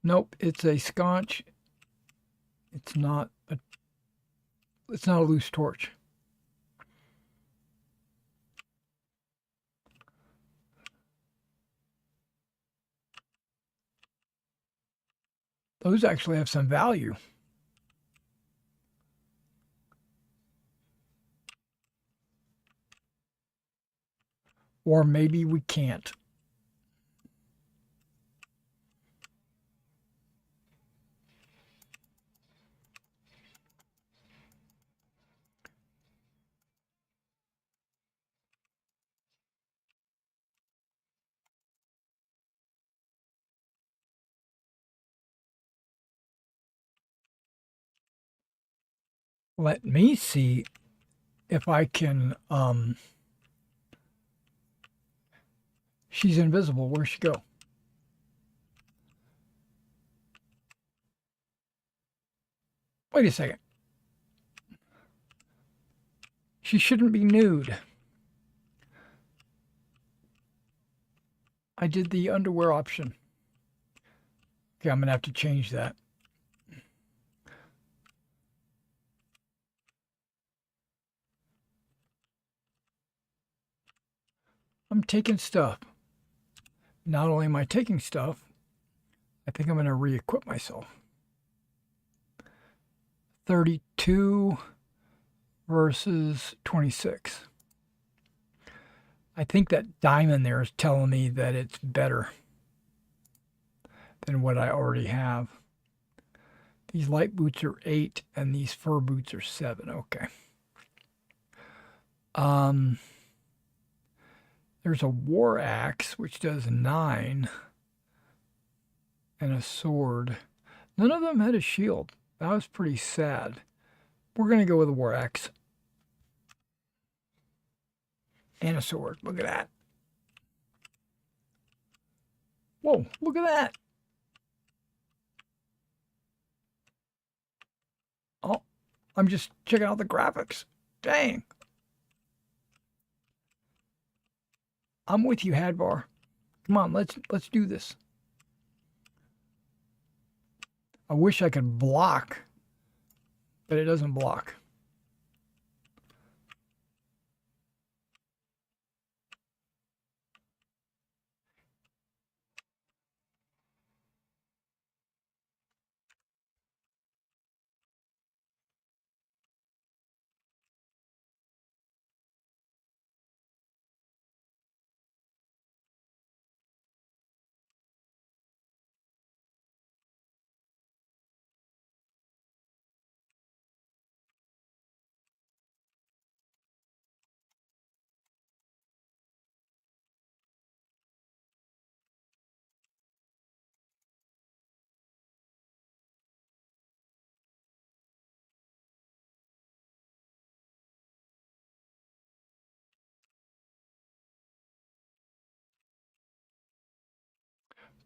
Nope, it's a sconch. It's not a loose torch. Those actually have some value. Or maybe we can't. Let me see if I can, she's invisible. Where'd she go? Wait a second. She shouldn't be nude. I did the underwear option. Okay, I'm going to have to change that. I'm taking stuff. Not only am I taking stuff, I think I'm going to re-equip myself. 32 versus 26. I think that diamond there is telling me that it's better than what I already have. These light boots are 8 and these fur boots are 7. Okay. There's a war axe which does 9 and a sword. None of them had a shield. That was pretty sad. We're going to go with a war axe. And a sword. Look at that. Whoa, look at that. Oh, I'm just checking out the graphics. Dang. I'm with you, Hadvar. Come on, let's do this. I wish I could block, but it doesn't block.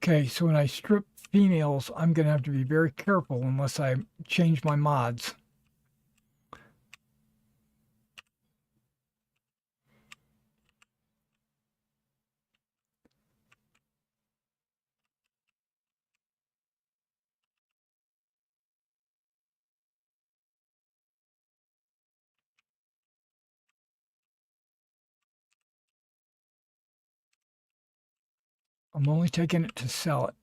Okay, so when I strip females, I'm going to have to be very careful unless I change my mods. I'm only taking it to sell it.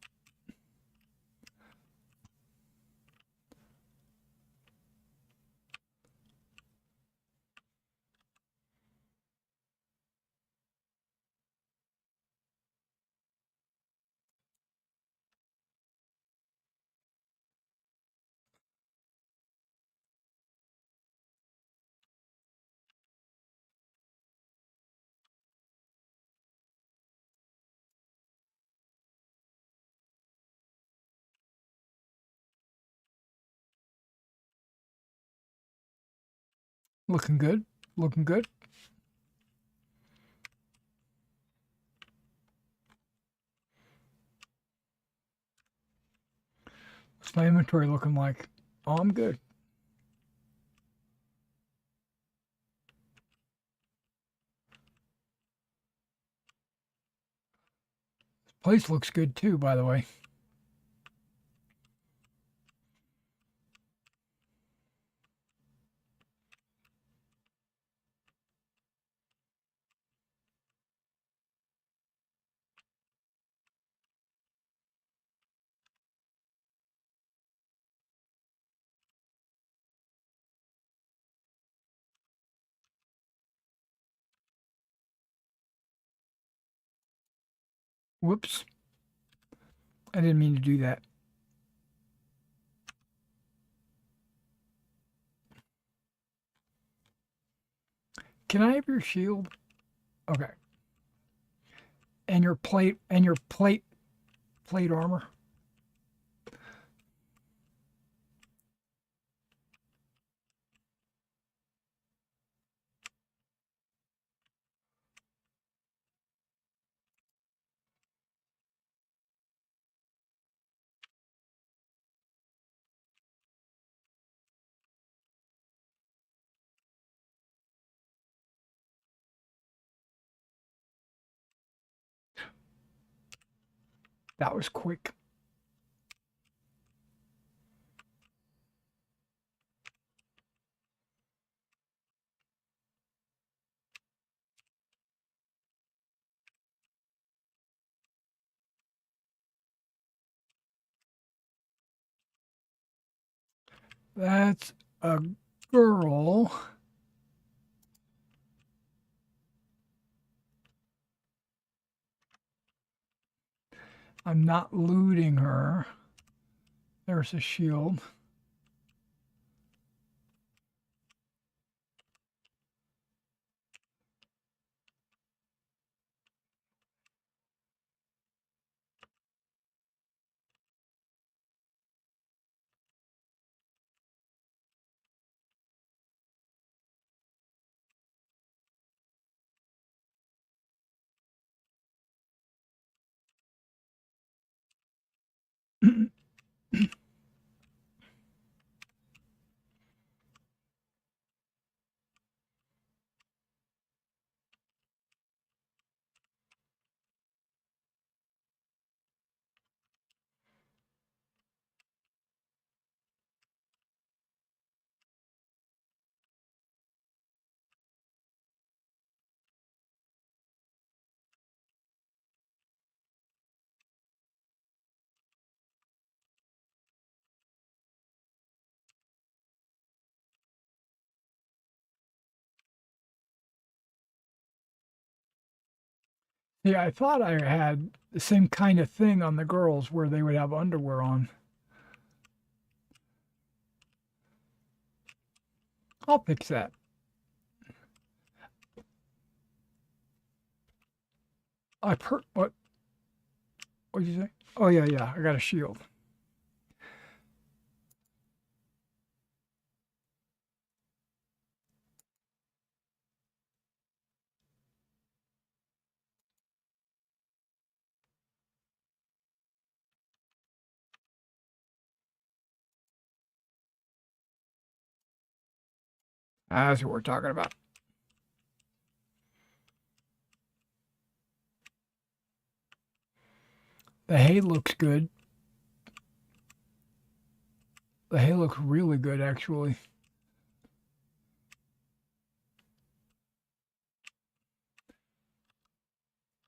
Looking good. Looking good. What's my inventory looking like? Oh, I'm good. This place looks good too, by the way. Whoops. I didn't mean to do that. Can I have your shield? Okay. And your plate armor. That was quick. That's a girl. I'm not looting her. There's a shield. Yeah, I thought I had the same kind of thing on the girls where they would have underwear on. I'll fix that. What? What'd you say? Oh yeah, yeah. I got a shield. That's what we're talking about. The hay looks good. The hay looks really good, actually.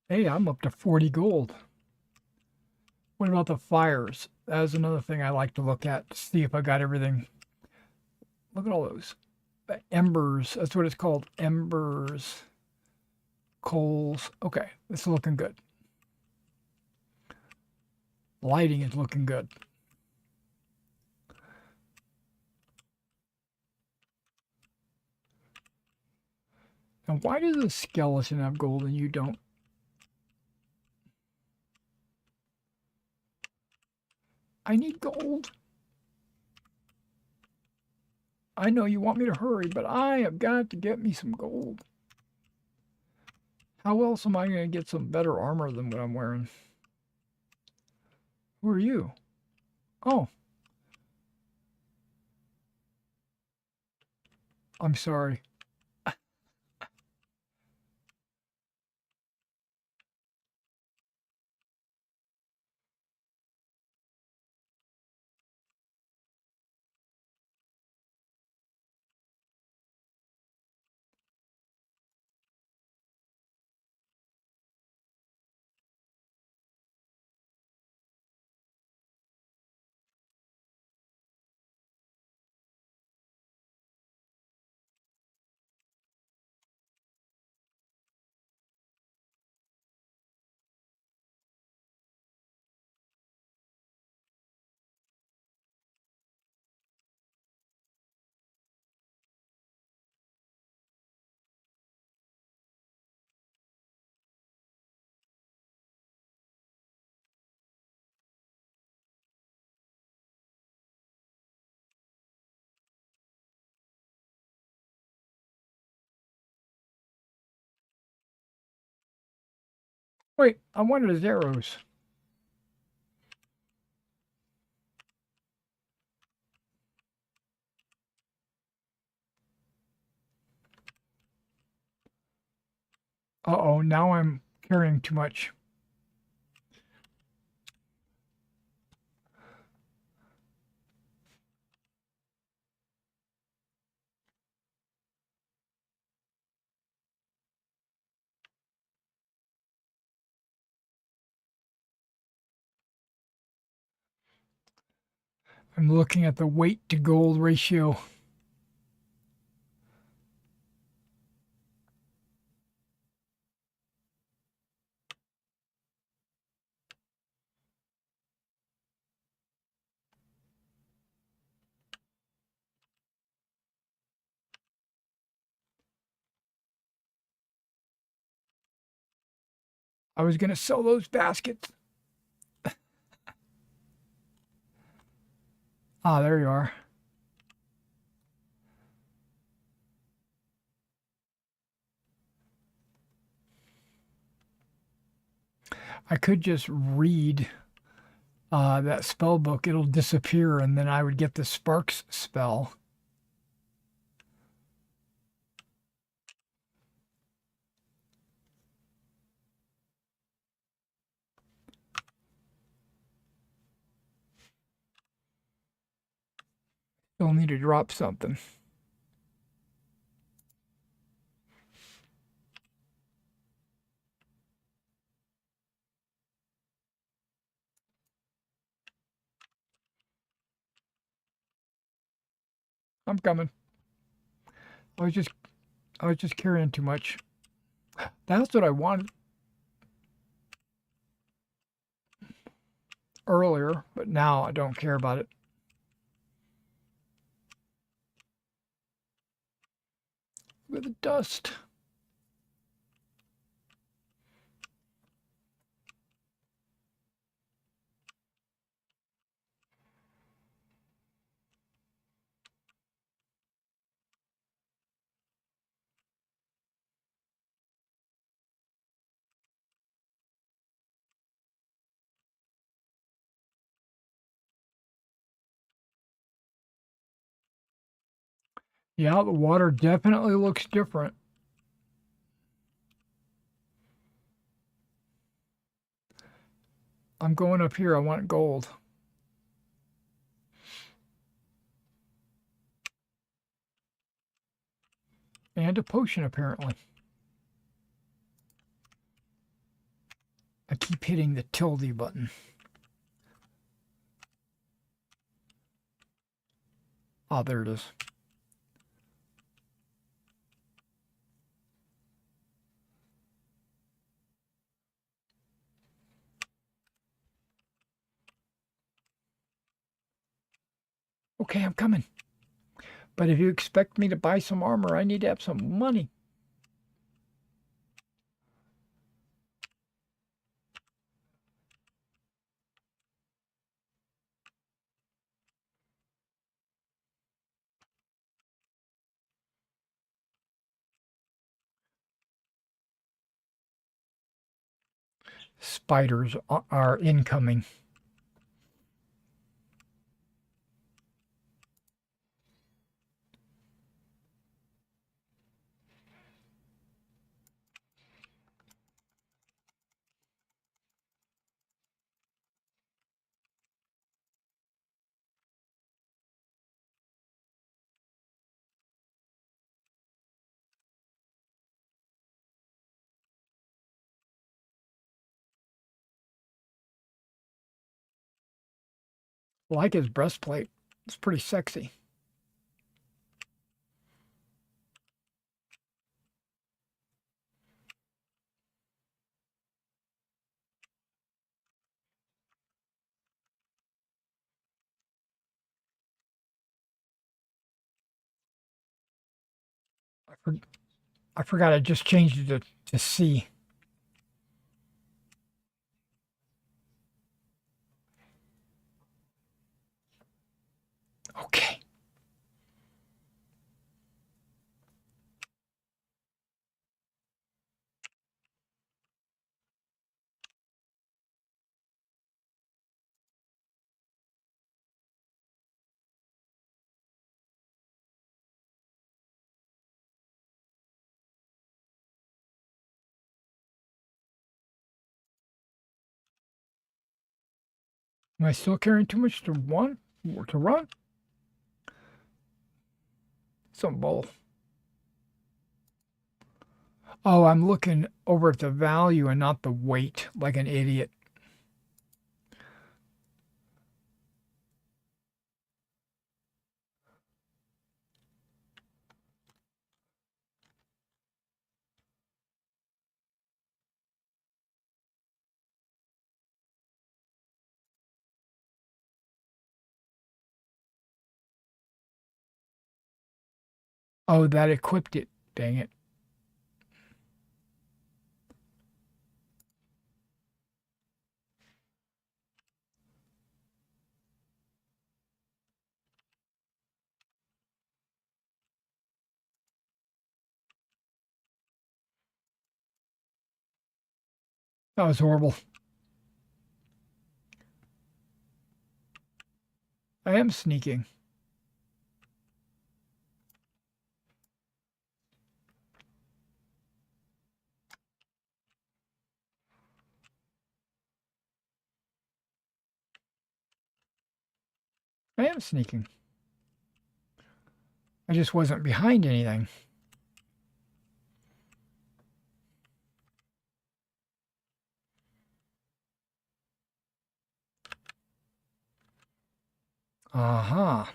Hey, I'm up to 40 gold. What about the fires? That is another thing I like to look at to see if I got everything. Look at all those. Embers, that's what it's called. Embers. Coals. Okay, this is looking good. Lighting is looking good. Now, why does the skeleton have gold and you don't? I need gold. I know you want me to hurry, but I have got to get me some gold. How else am I going to get some better armor than what I'm wearing? Who are you? Oh, I'm sorry. Wait, I wanted his arrows. Uh-oh, now I'm carrying too much. I'm looking at the weight to gold ratio. I was going to sell those baskets. Ah, there you are. I could just read that spell book. It'll disappear, and then I would get the Sparks spell. You'll need to drop something. I'm coming. I was just carrying too much. That's what I wanted earlier, but now I don't care about it. Look at the dust. Yeah, the water definitely looks different. I'm going up here. I want gold. And a potion, apparently. I keep hitting the tilde button. Ah, there it is. Okay, I'm coming. But if you expect me to buy some armor, I need to have some money. spiders are incoming. I like his breastplate. It's pretty sexy. I, for, I forgot I just changed it to C. Okay. Am I still carrying too much to run? Some bull. Oh, I'm looking over at the value and not the weight, like an idiot. Oh, that equipped it. Dang it. That was horrible. I am sneaking. I am sneaking. I just wasn't behind anything. Uh-huh.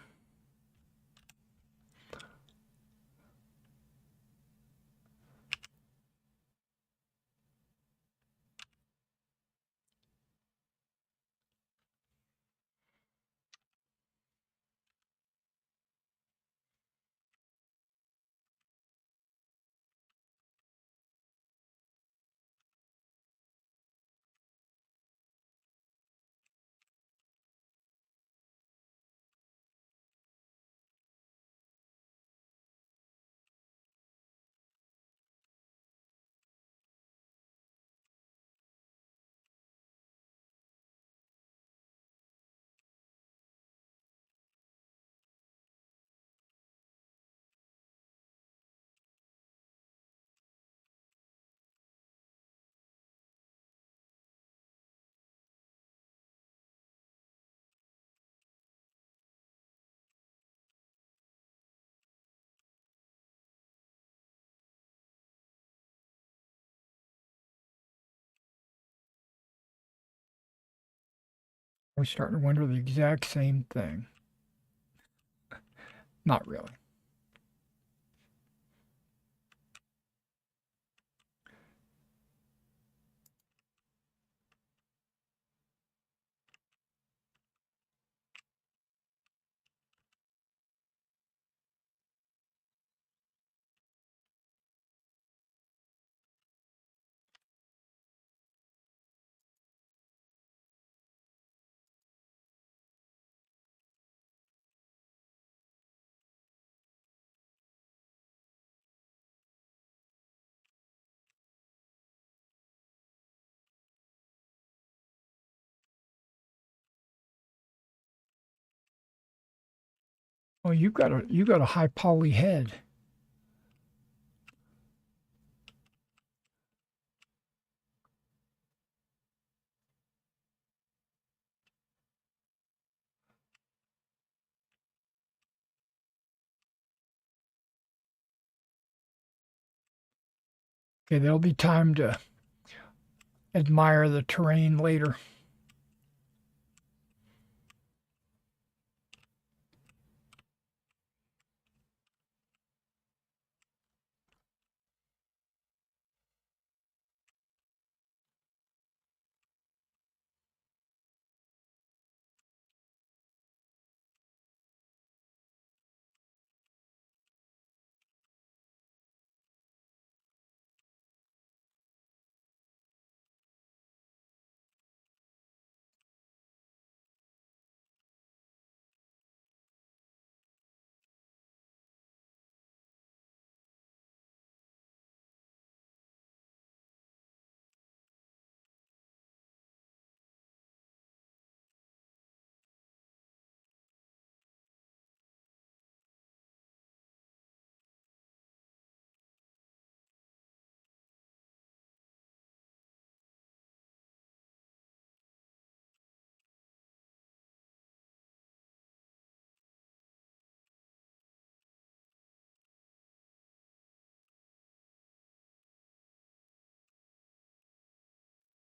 We're starting to wonder the exact same thing. Not really. Oh, you got a high poly head. Okay, there'll be time to admire the terrain later.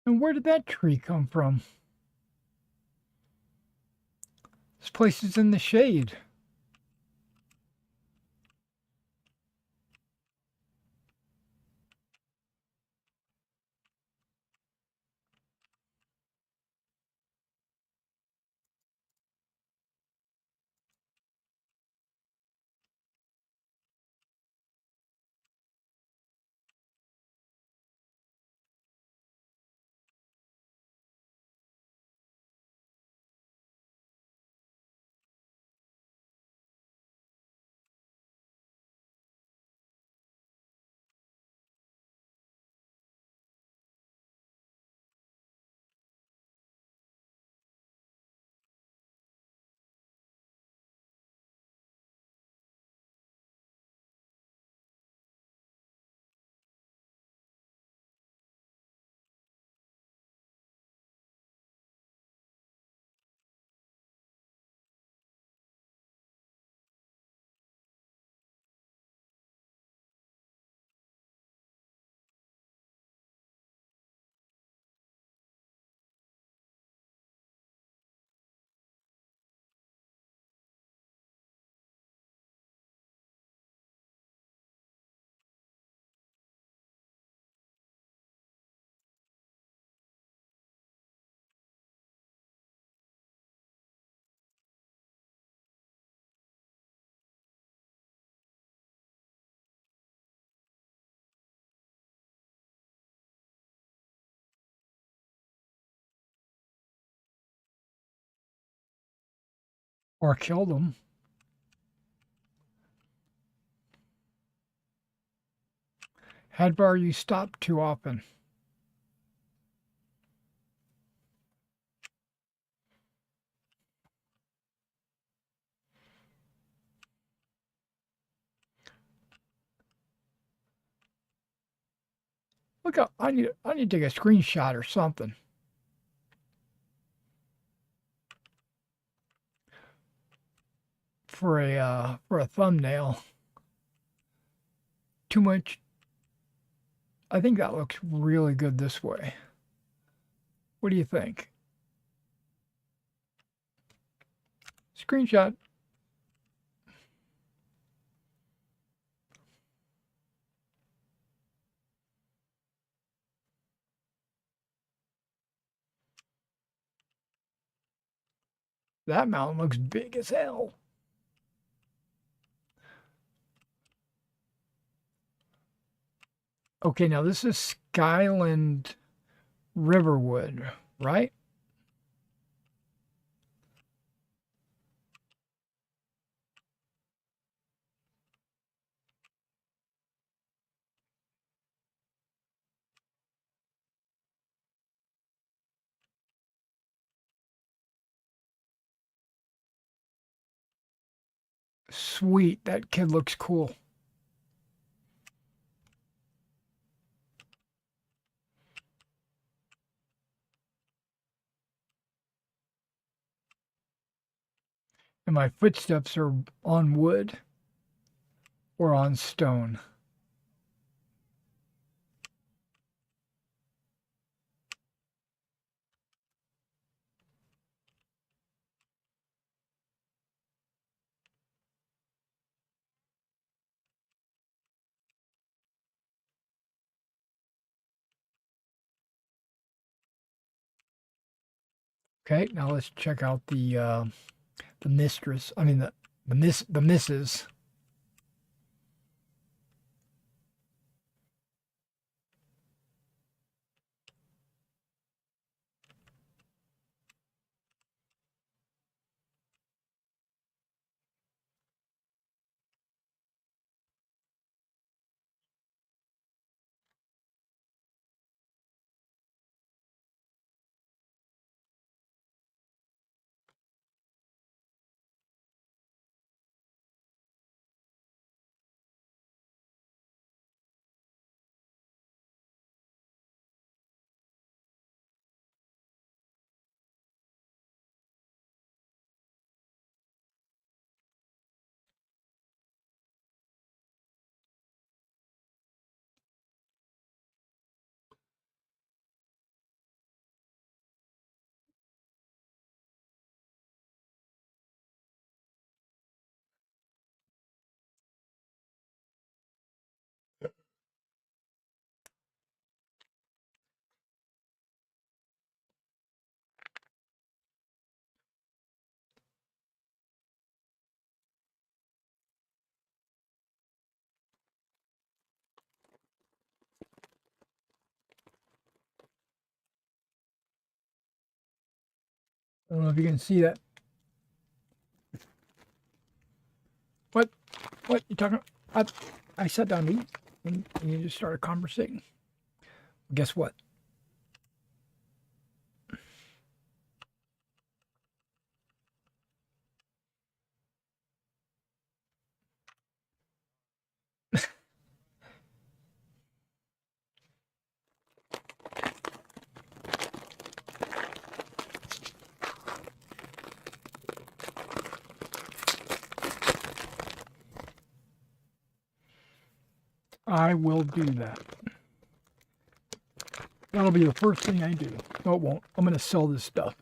And where did that tree come from? This place is in the shade. Or killed them. Hadvar, you stop too often. Look up, I need to take a screenshot or something for a thumbnail. Too much. I think that looks really good this way. What do you think? Screenshot. That mountain looks big as hell. Okay, now this is Skyland Riverwood, right? Sweet, that kid looks cool. And my footsteps are on wood or on stone. Okay, now let's check out the mistress. I mean the missus. I don't know if you can see that. What? What you talking about? I sat down to eat, and you just started conversating. Guess what? I will do that. That'll be the first thing I do. No, it won't. I'm going to sell this stuff.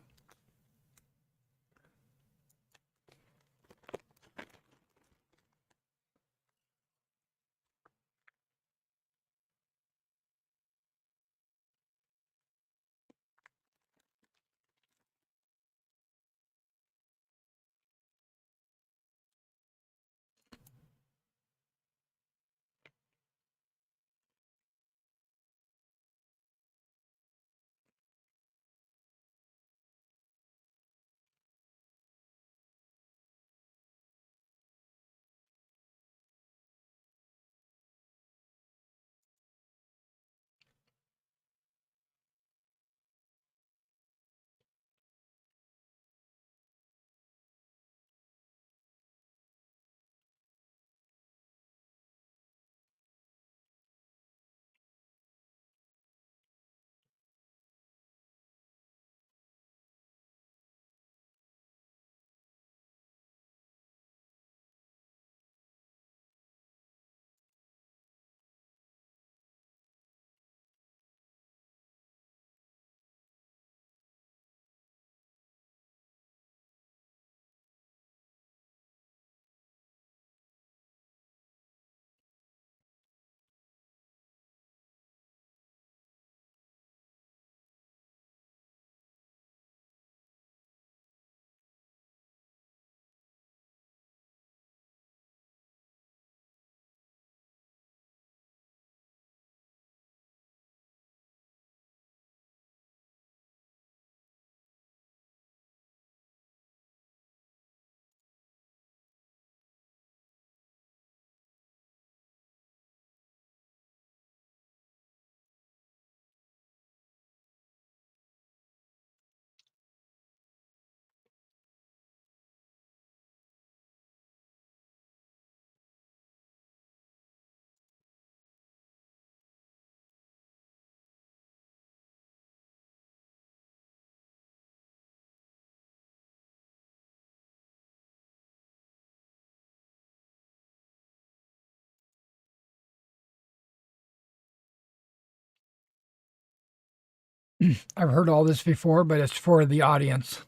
I've heard all this before, but it's for the audience.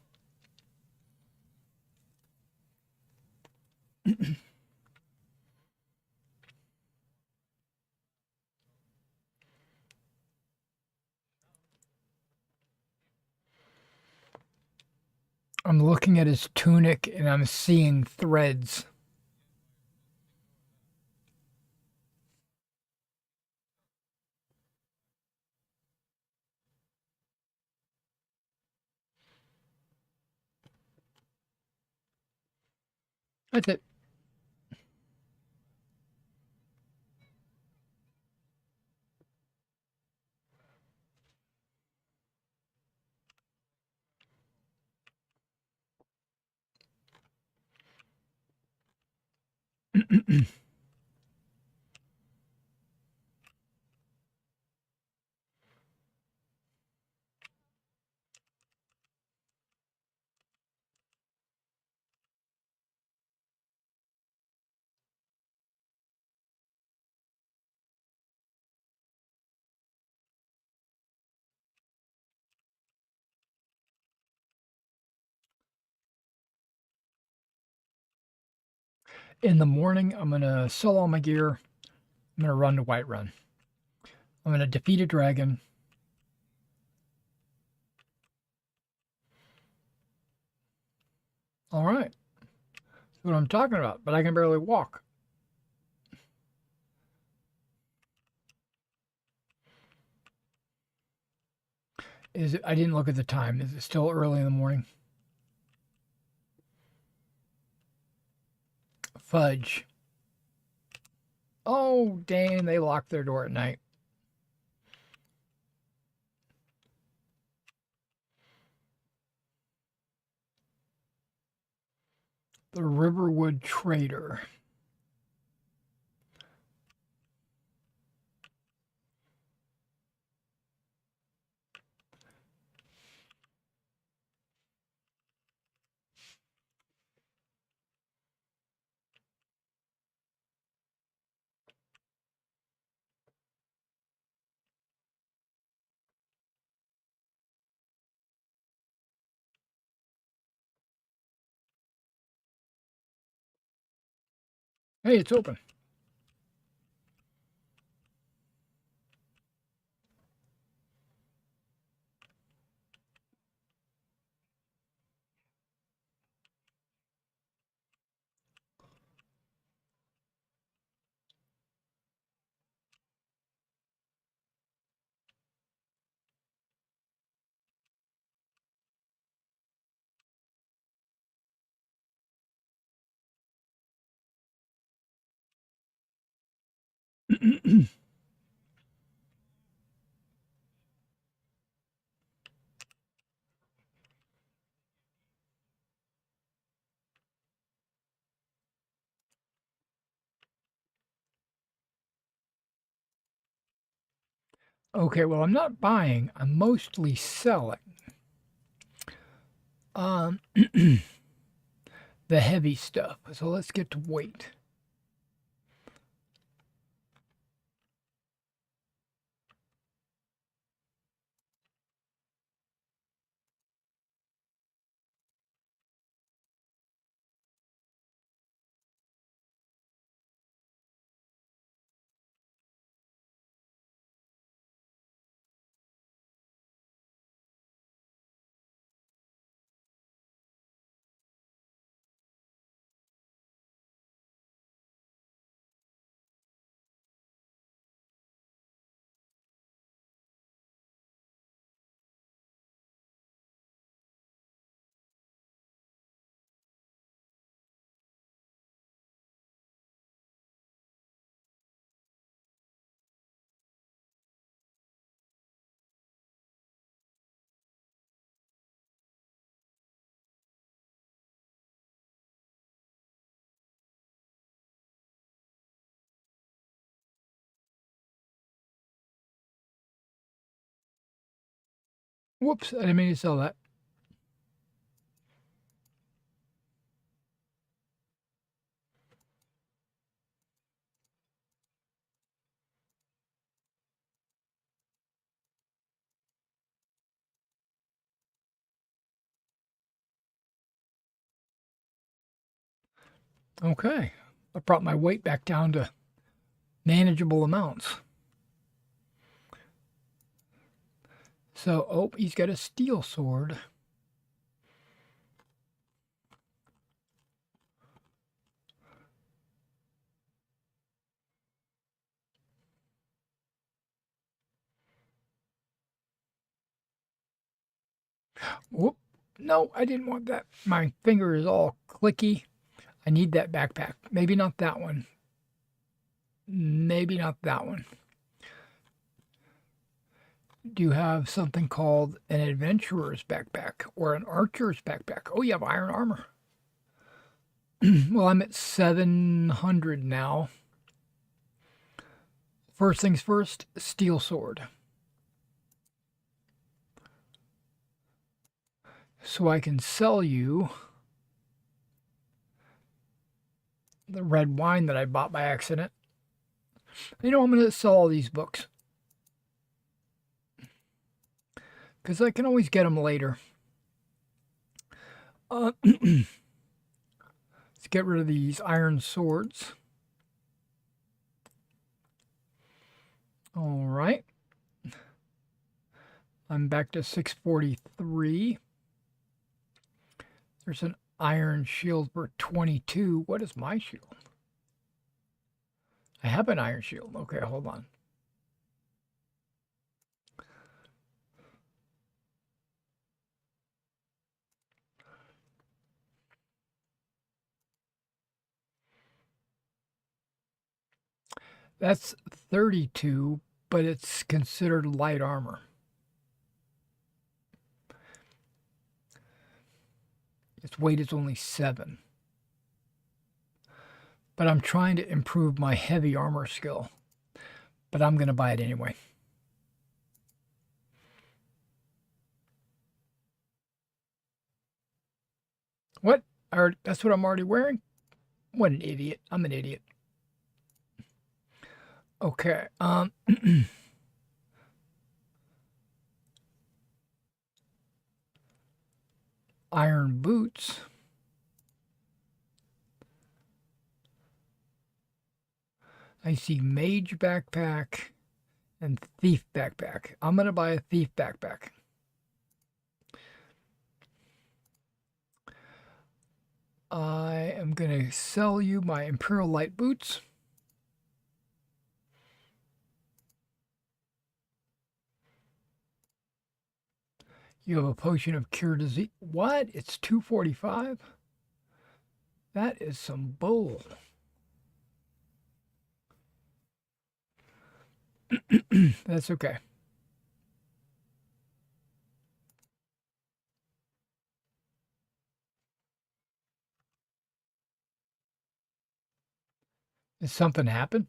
I'm looking at his tunic and I'm seeing threads. That's it. In the morning, I'm going to sell all my gear. I'm going to run to Whiterun. I'm going to defeat a dragon. All right. That's what I'm talking about, but I can barely walk. Is it? I didn't look at the time. Is it still early in the morning? Fudge. Oh, dang, they locked their door at night. The Riverwood Trader. Hey, it's open. Okay, well, I'm not buying. I'm mostly selling. Um, the heavy stuff. So let's get to weight. Whoops, I didn't mean to sell that. Okay. I brought my weight back down to manageable amounts. So, oh, he's got a steel sword. Whoop. No, I didn't want that. My finger is all clicky. I need that backpack. Maybe not that one. Maybe not that one. Do you have something called an adventurer's backpack or an archer's backpack? Oh, you have iron armor. Well, I'm at 700 now. First things first, steel sword. So I can sell you the red wine that I bought by accident. You know, I'm going to sell all these books. Because I can always get them later. Let's get rid of these iron swords. All right. I'm back to 643. There's an iron shield for 22. What is my shield? I have an iron shield. Okay, hold on. That's 32, but it's considered light armor. Its weight is only 7. But I'm trying to improve my heavy armor skill. But I'm going to buy it anyway. What? That's what I'm already wearing? What an idiot. I'm an idiot. Okay. Iron boots. I see mage backpack and thief backpack. I'm going to buy a thief backpack. I am going to sell you my Imperial Light boots. You have a potion of cure disease. What? It's 245? That is some bull. That's okay. Did something happen?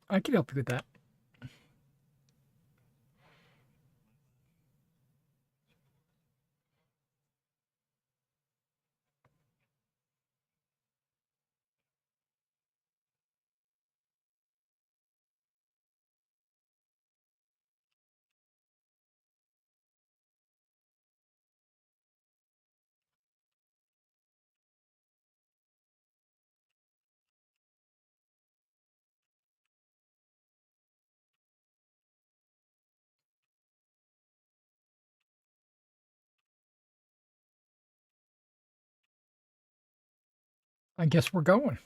I can help you with that. I guess we're going.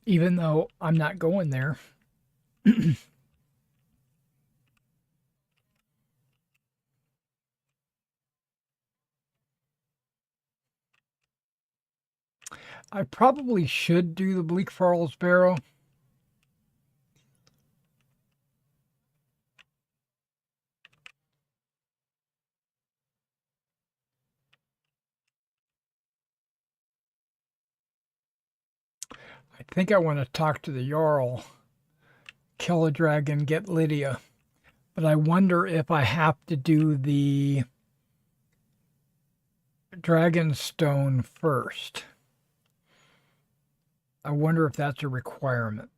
Even though I'm not going there. I probably should do the Bleak Falls Barrow. I think I want to talk to the Jarl, kill a dragon, get Lydia. But I wonder if I have to do the Dragonstone first. I wonder if that's a requirement.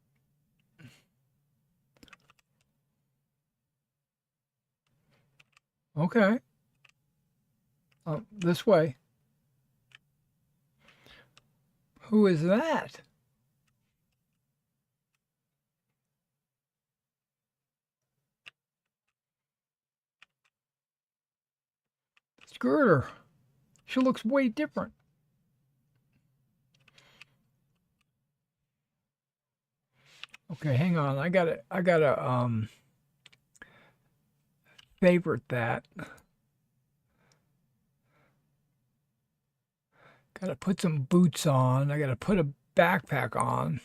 Okay. This way. Who is that? Skirter. She looks way different. Okay, hang on. I gotta favorite that. Gotta put some boots on. I gotta put a backpack on.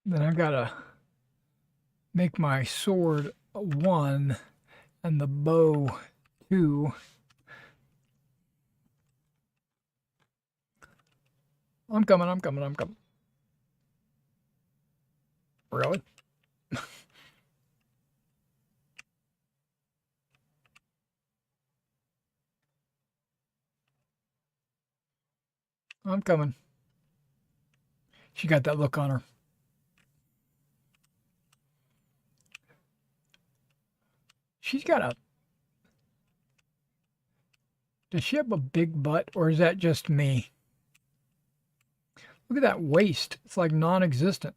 Then I gotta make my sword a 1 and the bow 2. I'm coming. Really? I'm coming. She got that look on her. She's got a... Does she have a big butt, or is that just me? Look at that waist. It's like non-existent.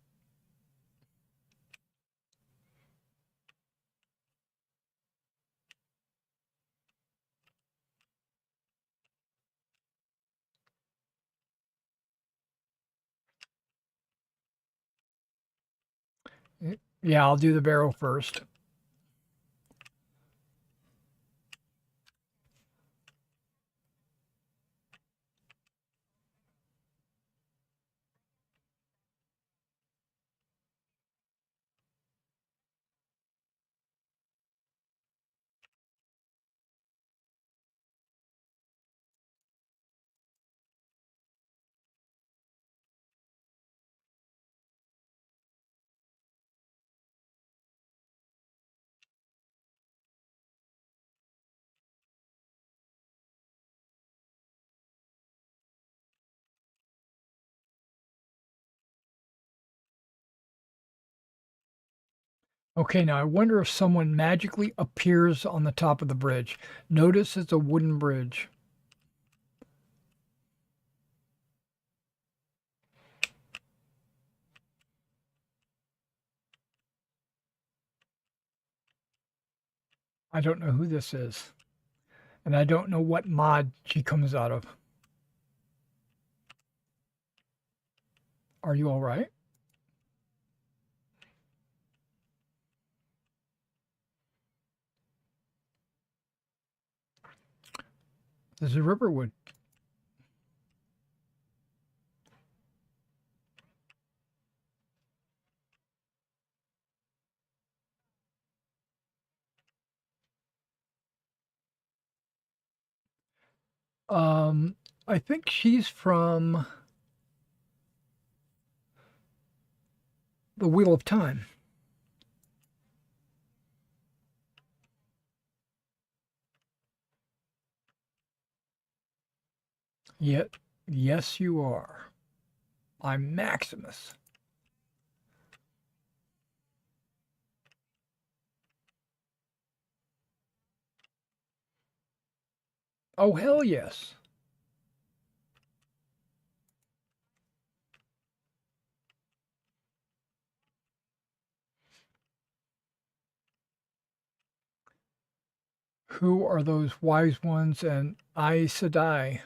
Yeah, I'll do the barrel first. Okay, now I wonder if someone magically appears on the top of the bridge. Notice it's a wooden bridge. I don't know who this is. And I don't know what mod she comes out of. Are you all right? This is Riverwood. I think she's from the Wheel of Time. Yet, yes, you are. I'm Maximus. Oh, hell yes. Who are those wise ones and Aes Sedai?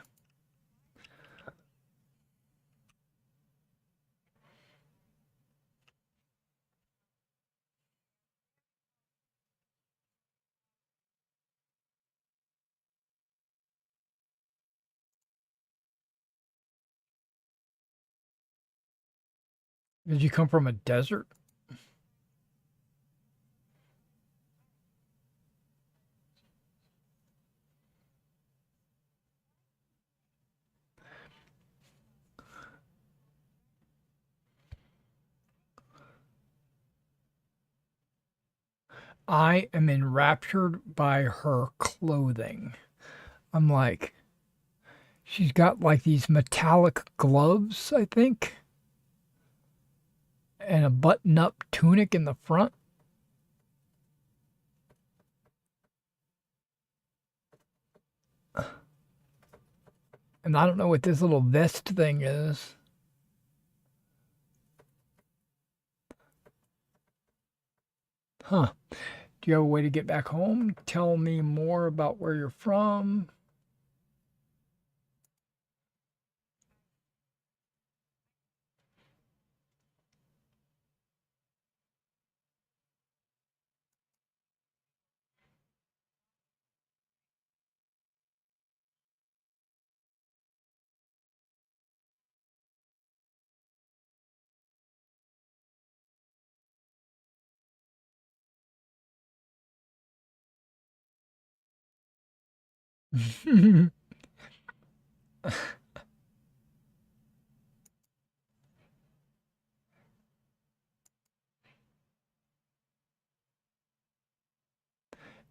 Did you come from a desert? I am enraptured by her clothing. I'm like, she's got like these metallic gloves, I think, and a button up tunic in the front. And I don't know what this little vest thing is. Huh. Do you have a way to get back home? Tell me more about where you're from.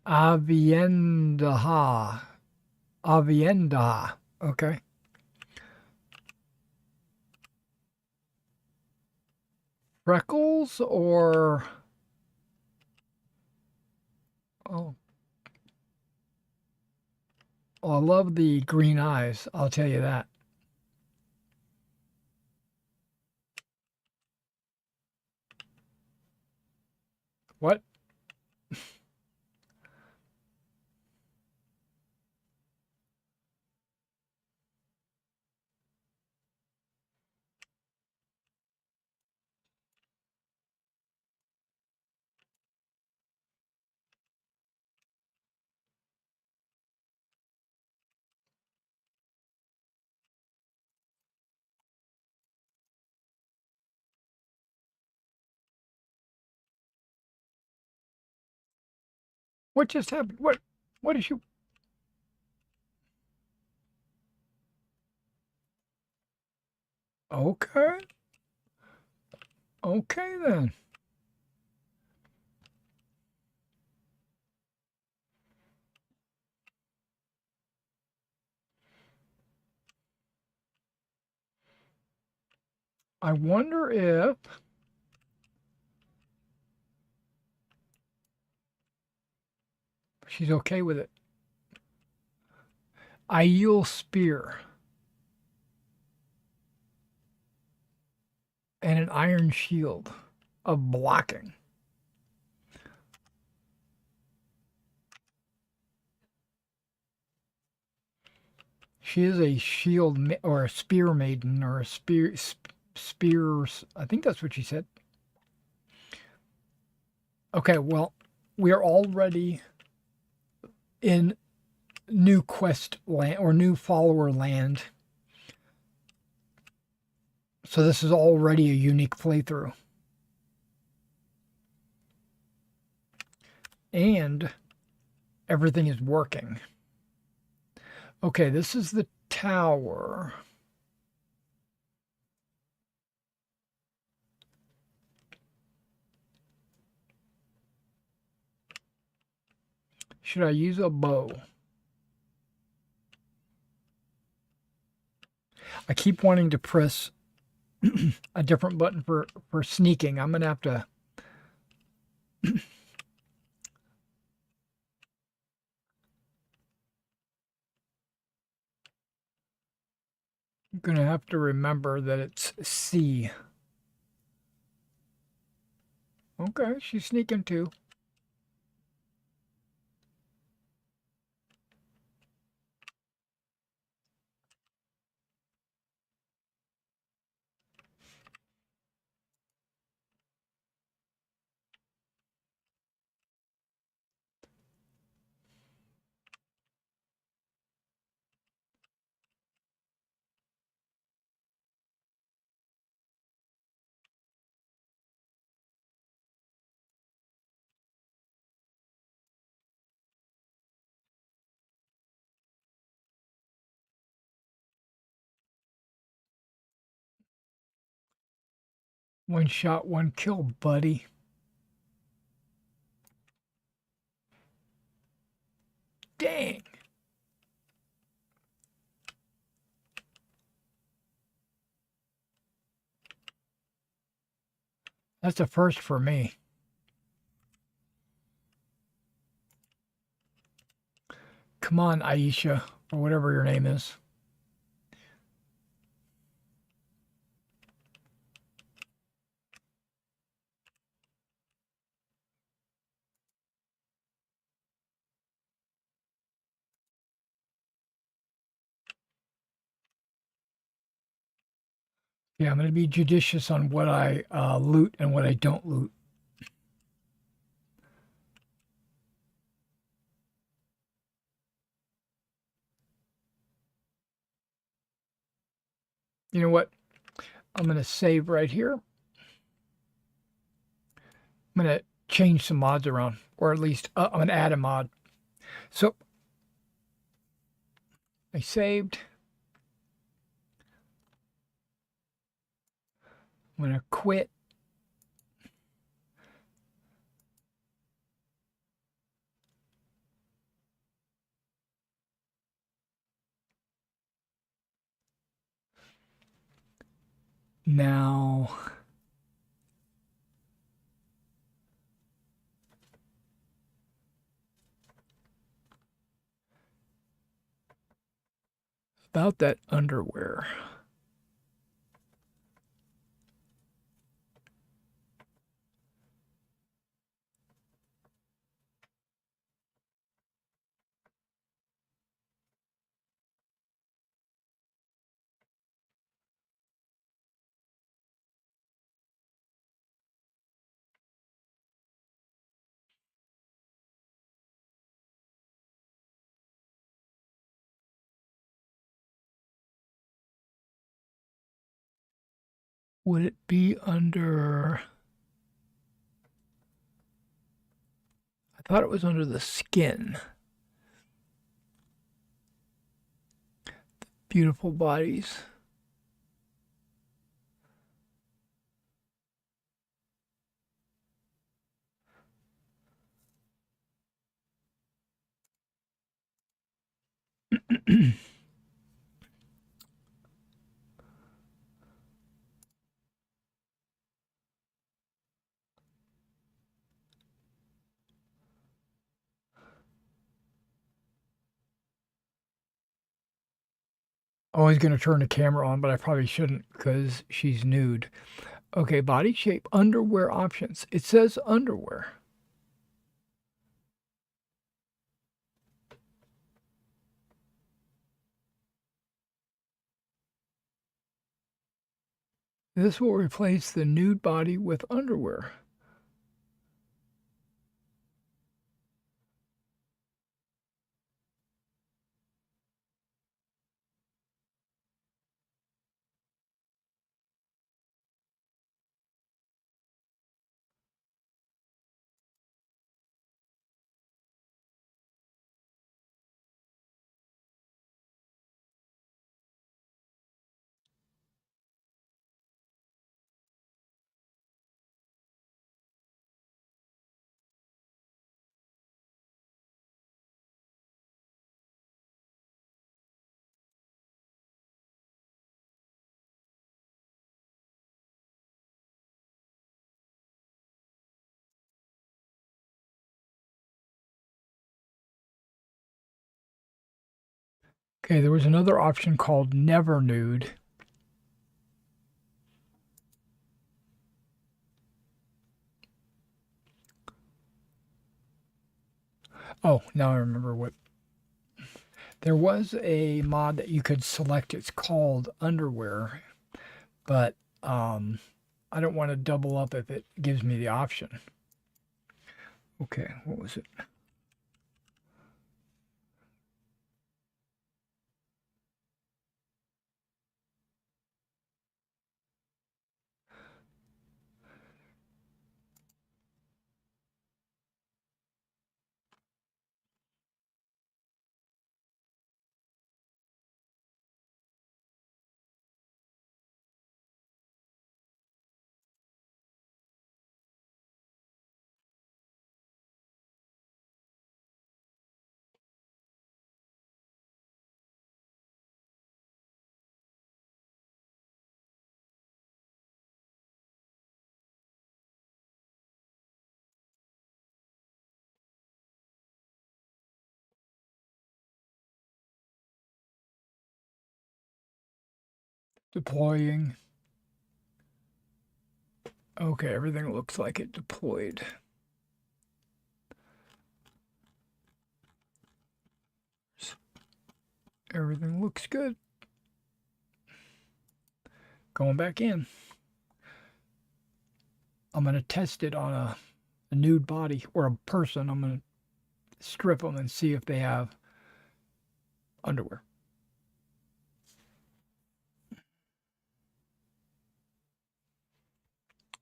Aviendaha. Avienda. Okay. Freckles or. Oh. Oh, I love the green eyes. I'll tell you that. What? What just happened? What? What is you? Okay. Okay then. I wonder if she's okay with it. Aiel spear and an iron shield of blocking. She is a shield or a spear maiden or a spears. I think that's what she said. Okay, well, we are already in new quest land or new follower land. So this is already a unique playthrough. And everything is working. Okay, this is the tower. Should I use a bow? I keep wanting to press a different button for sneaking. I'm going to have to remember that it's C. Okay, she's sneaking too. One shot, one kill, buddy. Dang. That's a first for me. Come on, Aisha, or whatever your name is. Yeah, I'm going to be judicious on what I loot and what I don't loot. You know what? I'm going to save right here. I'm going to change some mods around, or at least I'm going to add a mod. So I saved. I'm going to quit. Now, about that underwear. Would it be under... I thought it was under the skin. Beautiful bodies. Always going to turn the camera on, but I probably shouldn't because she's nude. Okay, body shape, underwear options. It says underwear. This will replace the nude body with underwear. Okay, there was another option called never nude. Oh, now I remember what. There was a mod that you could select. It's called underwear, but I don't want to double up if it gives me the option. Okay, what was it? Deploying. Okay, everything looks like it deployed. Everything looks good. Going back in. I'm going to test it on a nude body or a person. I'm going to strip them and see if they have underwear.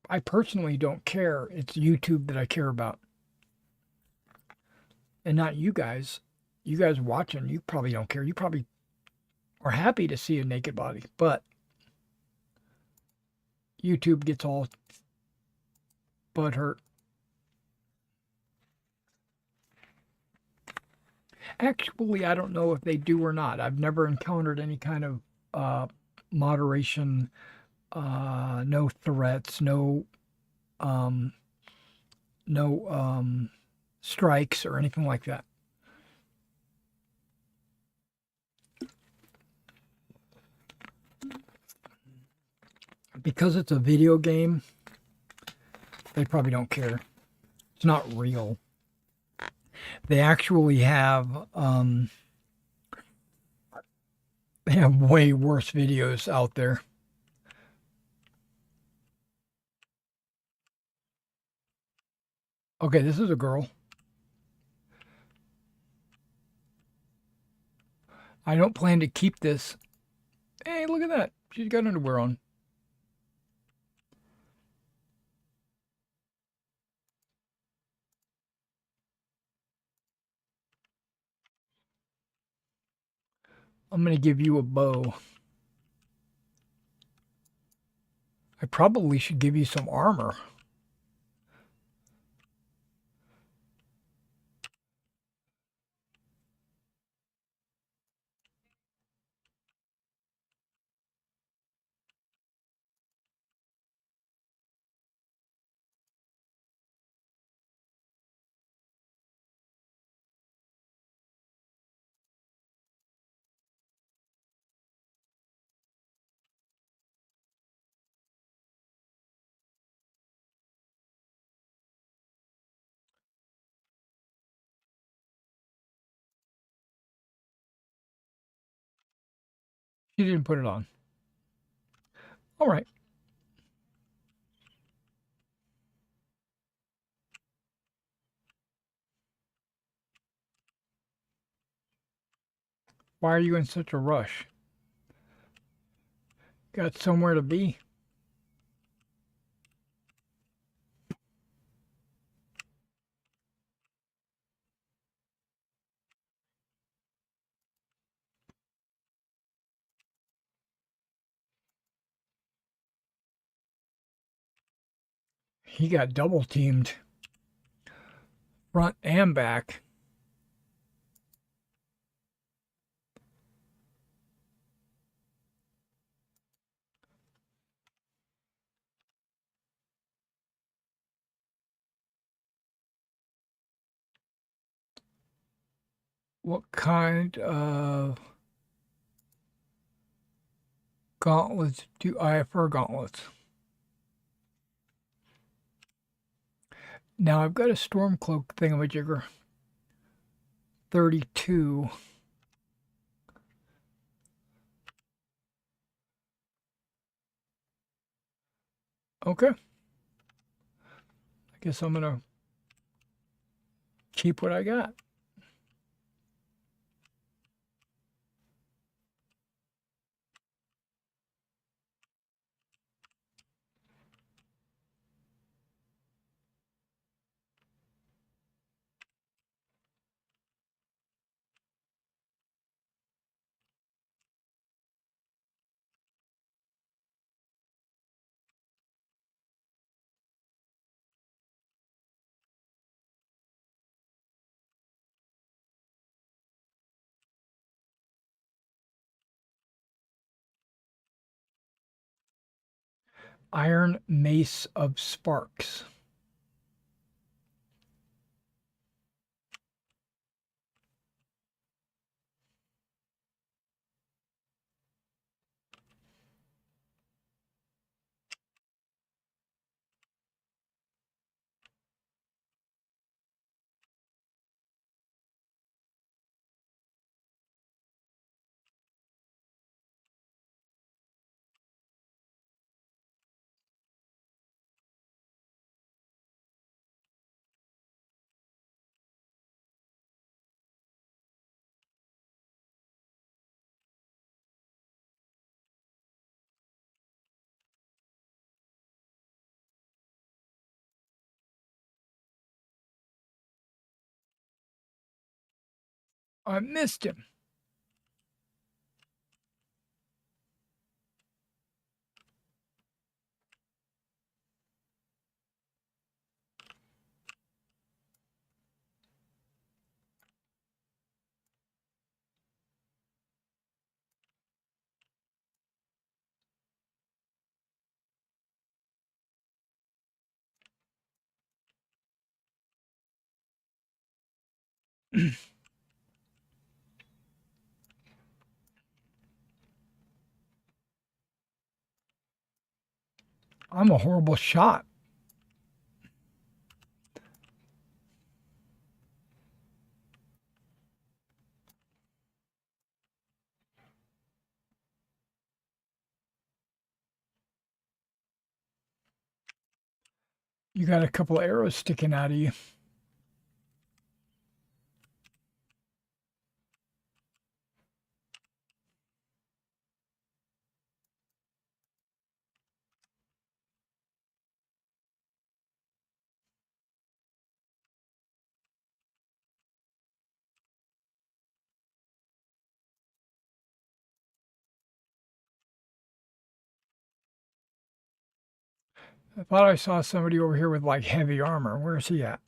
I personally don't care. It's YouTube that I care about. And not you guys. You guys watching, you probably don't care. You probably are happy to see a naked body. But YouTube gets all butthurt. Actually, I don't know if they do or not. I've never encountered any kind of moderation, no threats, um, no strikes or anything like that. Because it's a video game, they probably don't care. It's not real. They actually have way worse videos out there. Okay, this is a girl. I don't plan to keep this. Hey, look at that. She's got underwear on. I'm going to give you a bow. I probably should give you some armor. She didn't put it on. All right. Why are you in such a rush? Got somewhere to be? He got double teamed. Front and back. What kind of gauntlets do I have for gauntlets? Now I've got a Stormcloak thingamajigger. 32. Okay. I guess I'm going to keep what I got. Iron Mace of Sparks. I missed him. I'm a horrible shot. You got a couple of arrows sticking out of you. I thought I saw somebody over here with like heavy armor. Where's he at?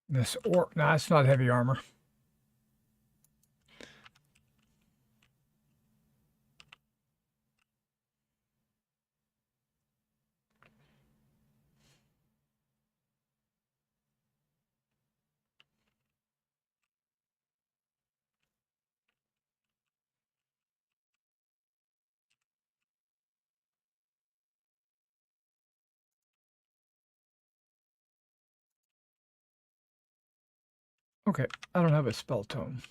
This orc. Nah, it's not heavy armor. Okay, I don't have a spell tome.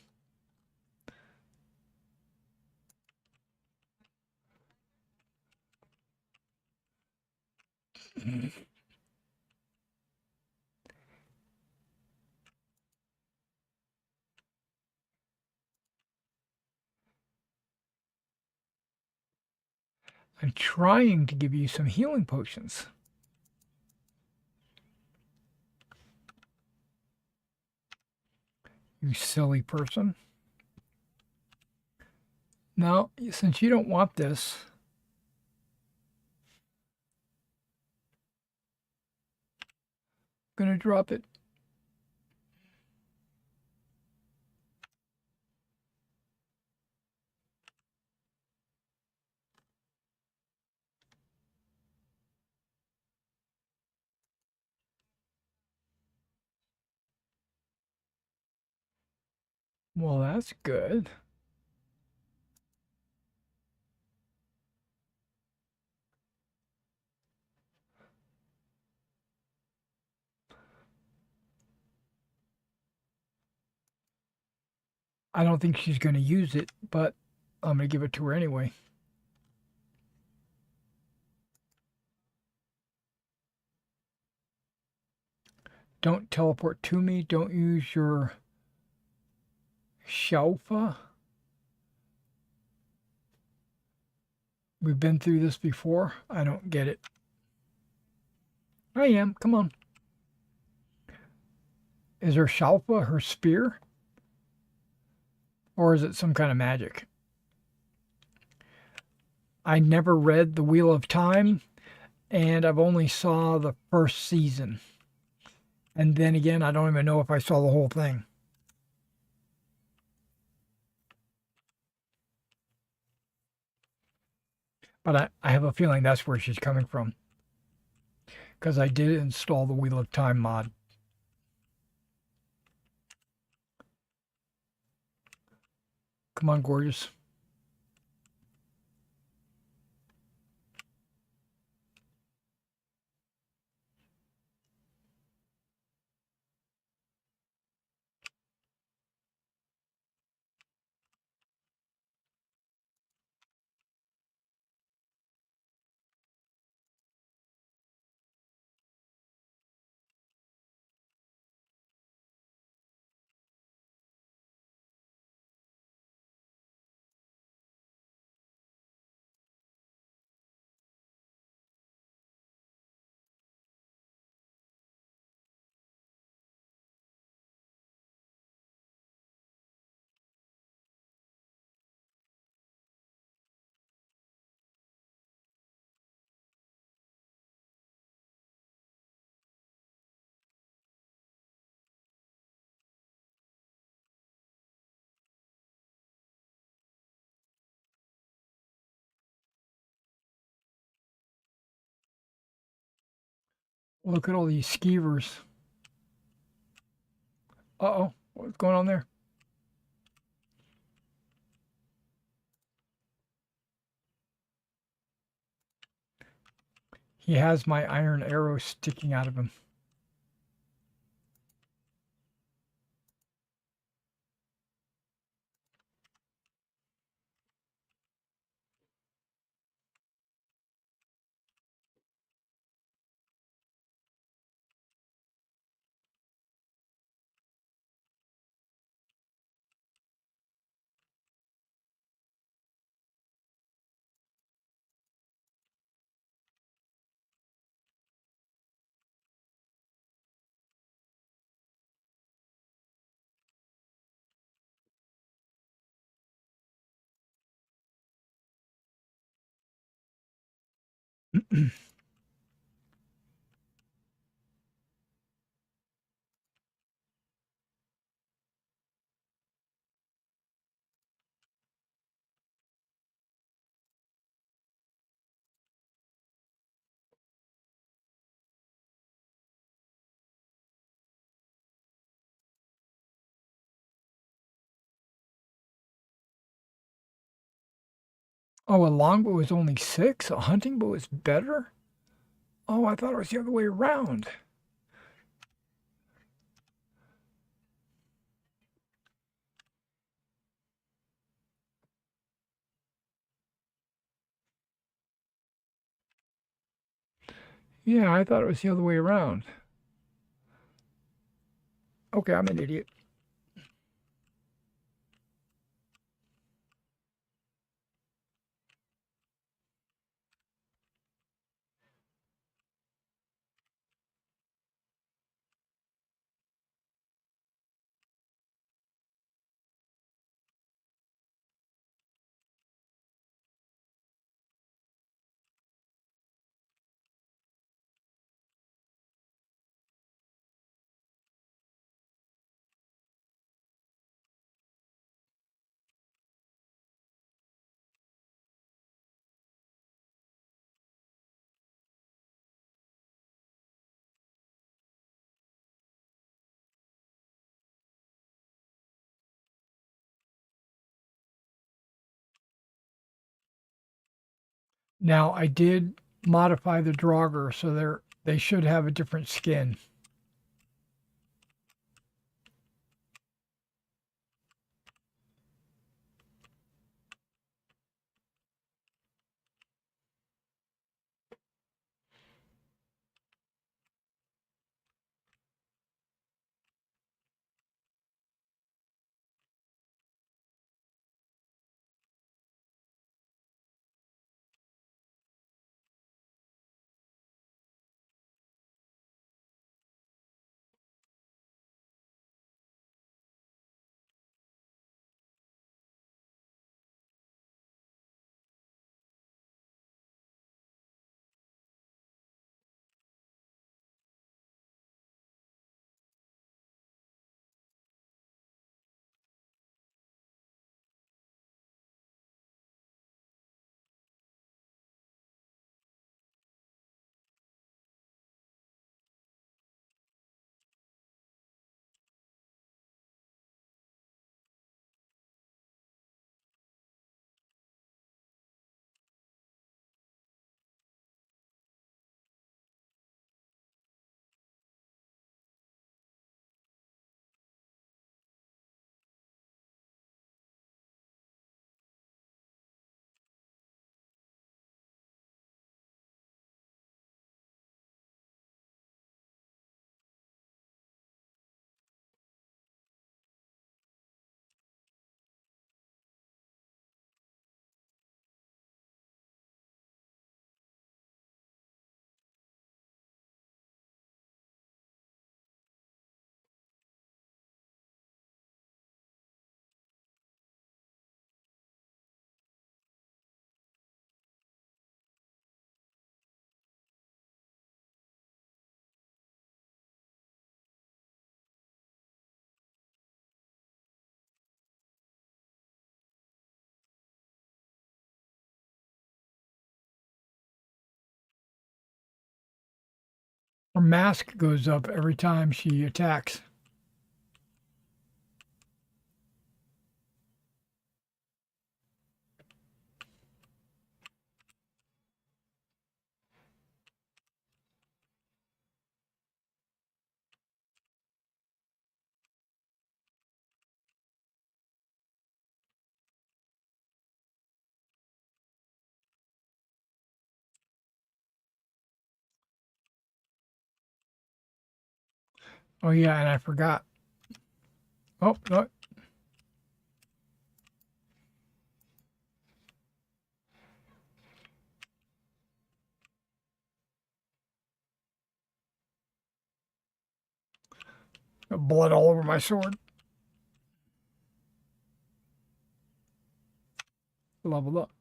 I'm trying to give you some healing potions. You silly person. Now, since you don't want this, I'm going to drop it. Well, that's good. I don't think she's going to use it, but I'm going to give it to her anyway. Don't teleport to me. Don't use your Shelfa. We've been through this before. I don't get it. I am. Come on. Is her Shalfa her spear? Or is it some kind of magic? I never read The Wheel of Time, and I've only saw the first season. And then again, I don't even know if I saw the whole thing. But I have a feeling that's where she's coming from. Because I did install the Wheel of Time mod. Come on, gorgeous. Look at all these skeevers. Uh-oh, what's going on there? He has my iron arrow sticking out of him. Oh, a longbow is only 6? A hunting bow is better? Oh, I thought it was the other way around. Yeah, I thought it was the other way around. Okay, I'm an idiot. Now, I did modify the Draugr, so they should have a different skin. Her mask goes up every time she attacks. Oh yeah, and I forgot. Oh, no. Got blood all over my sword. Leveled up.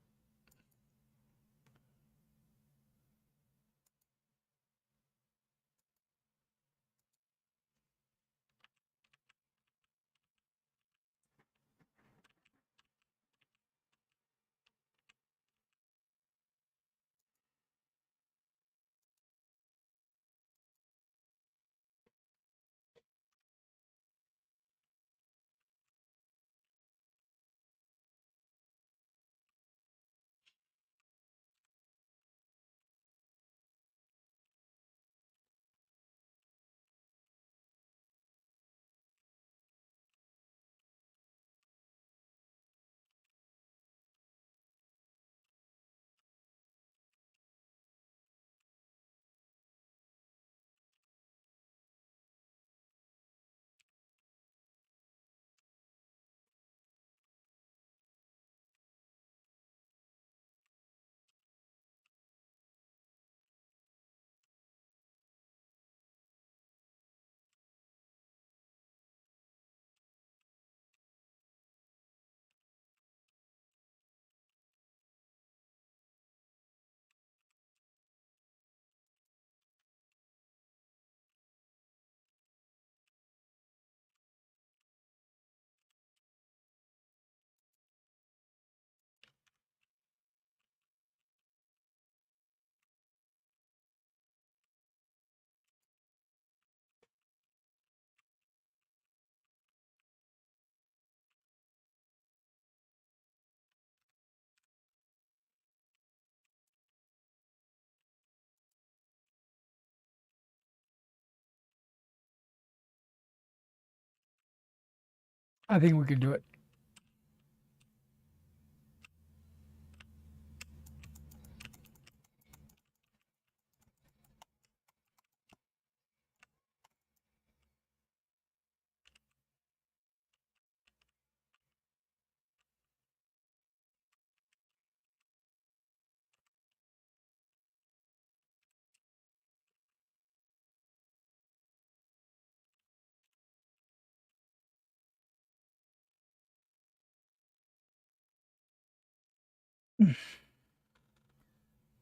I think we can do it.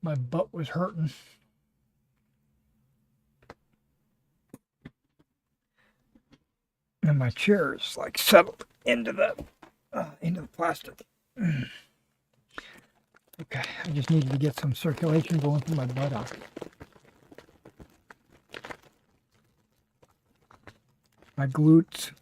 My butt was hurting. And my chair is like settled into the plastic. Okay, I just needed to get some circulation going through my buttock. My glutes.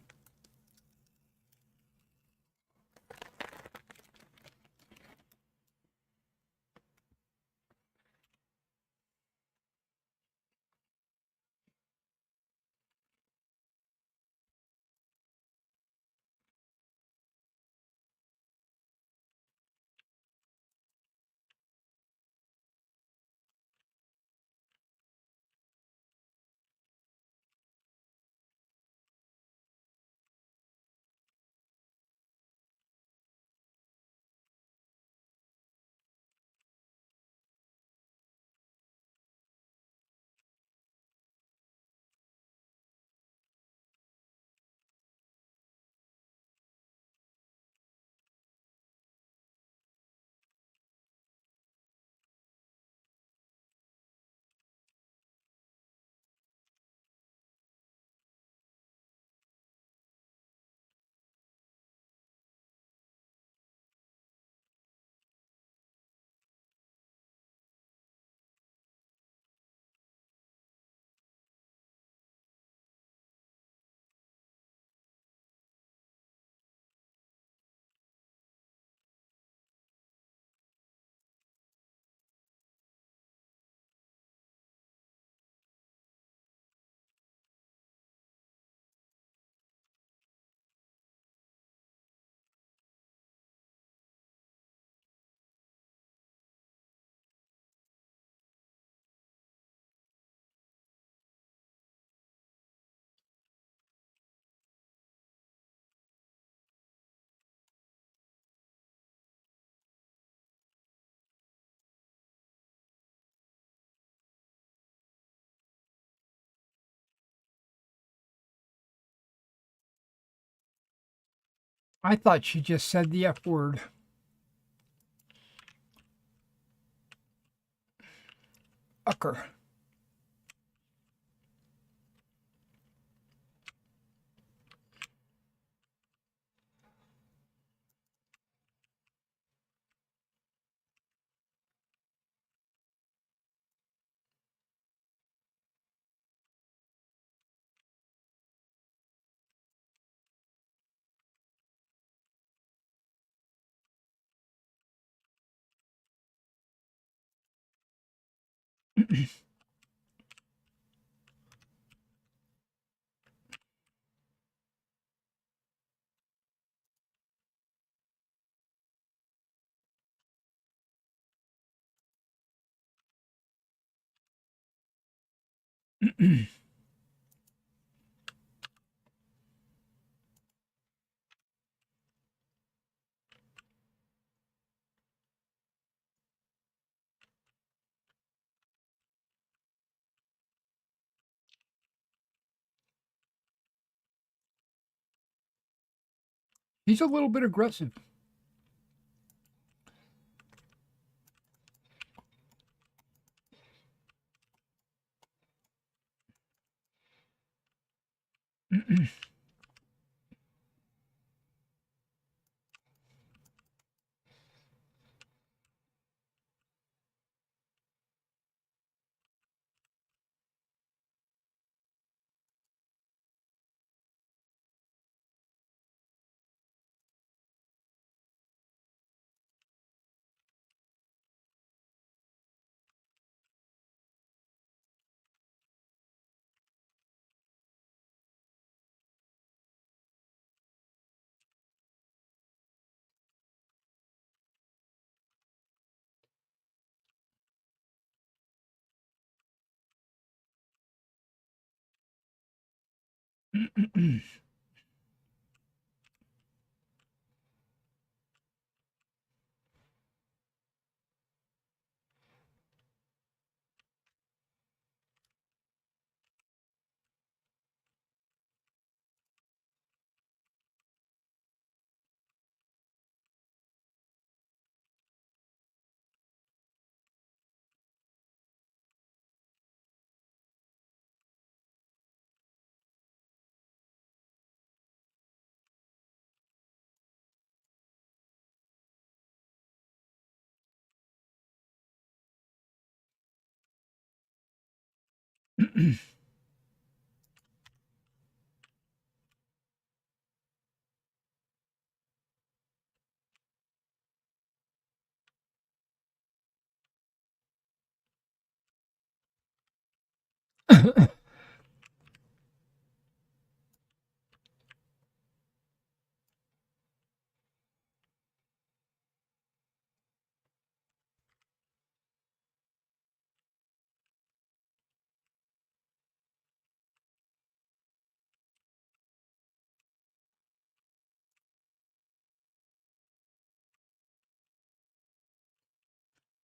I thought she just said the F word. Ucker. He's a little bit aggressive.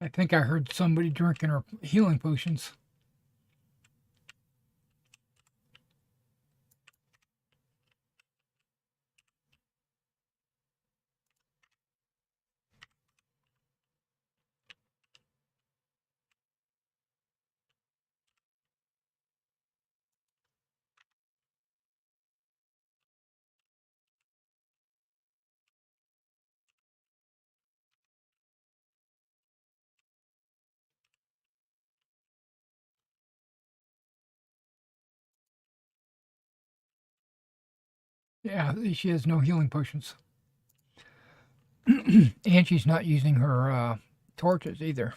I think I heard somebody drinking her healing potions. Yeah, she has no healing potions. And she's not using her torches either.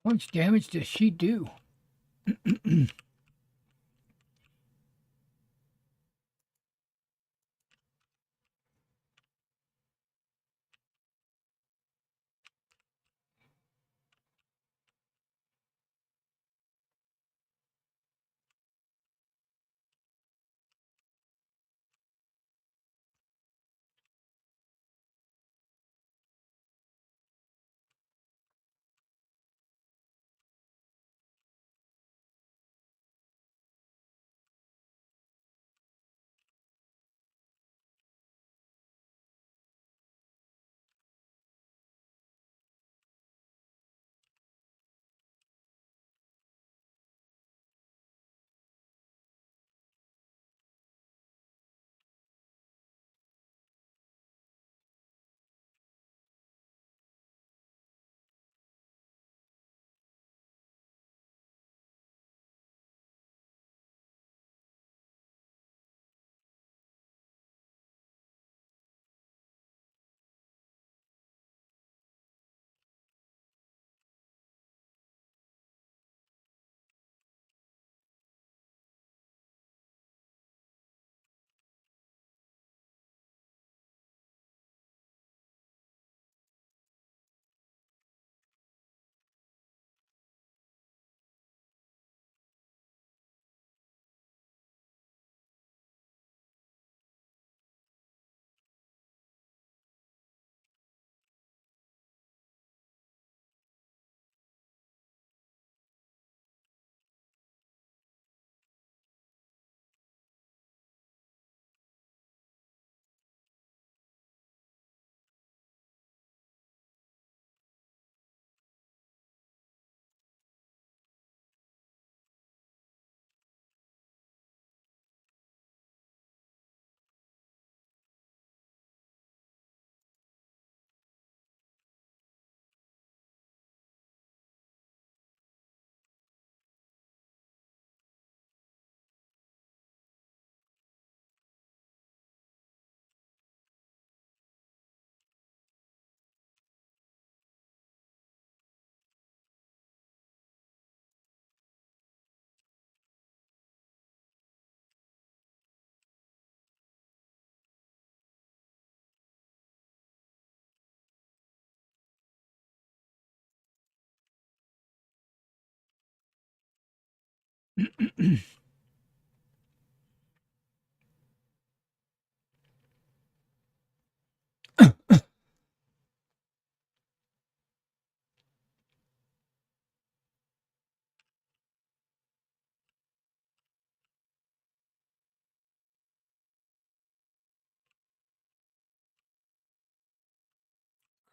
How much damage does she do?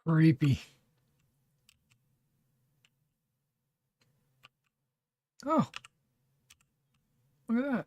Creepy. Oh, look at that.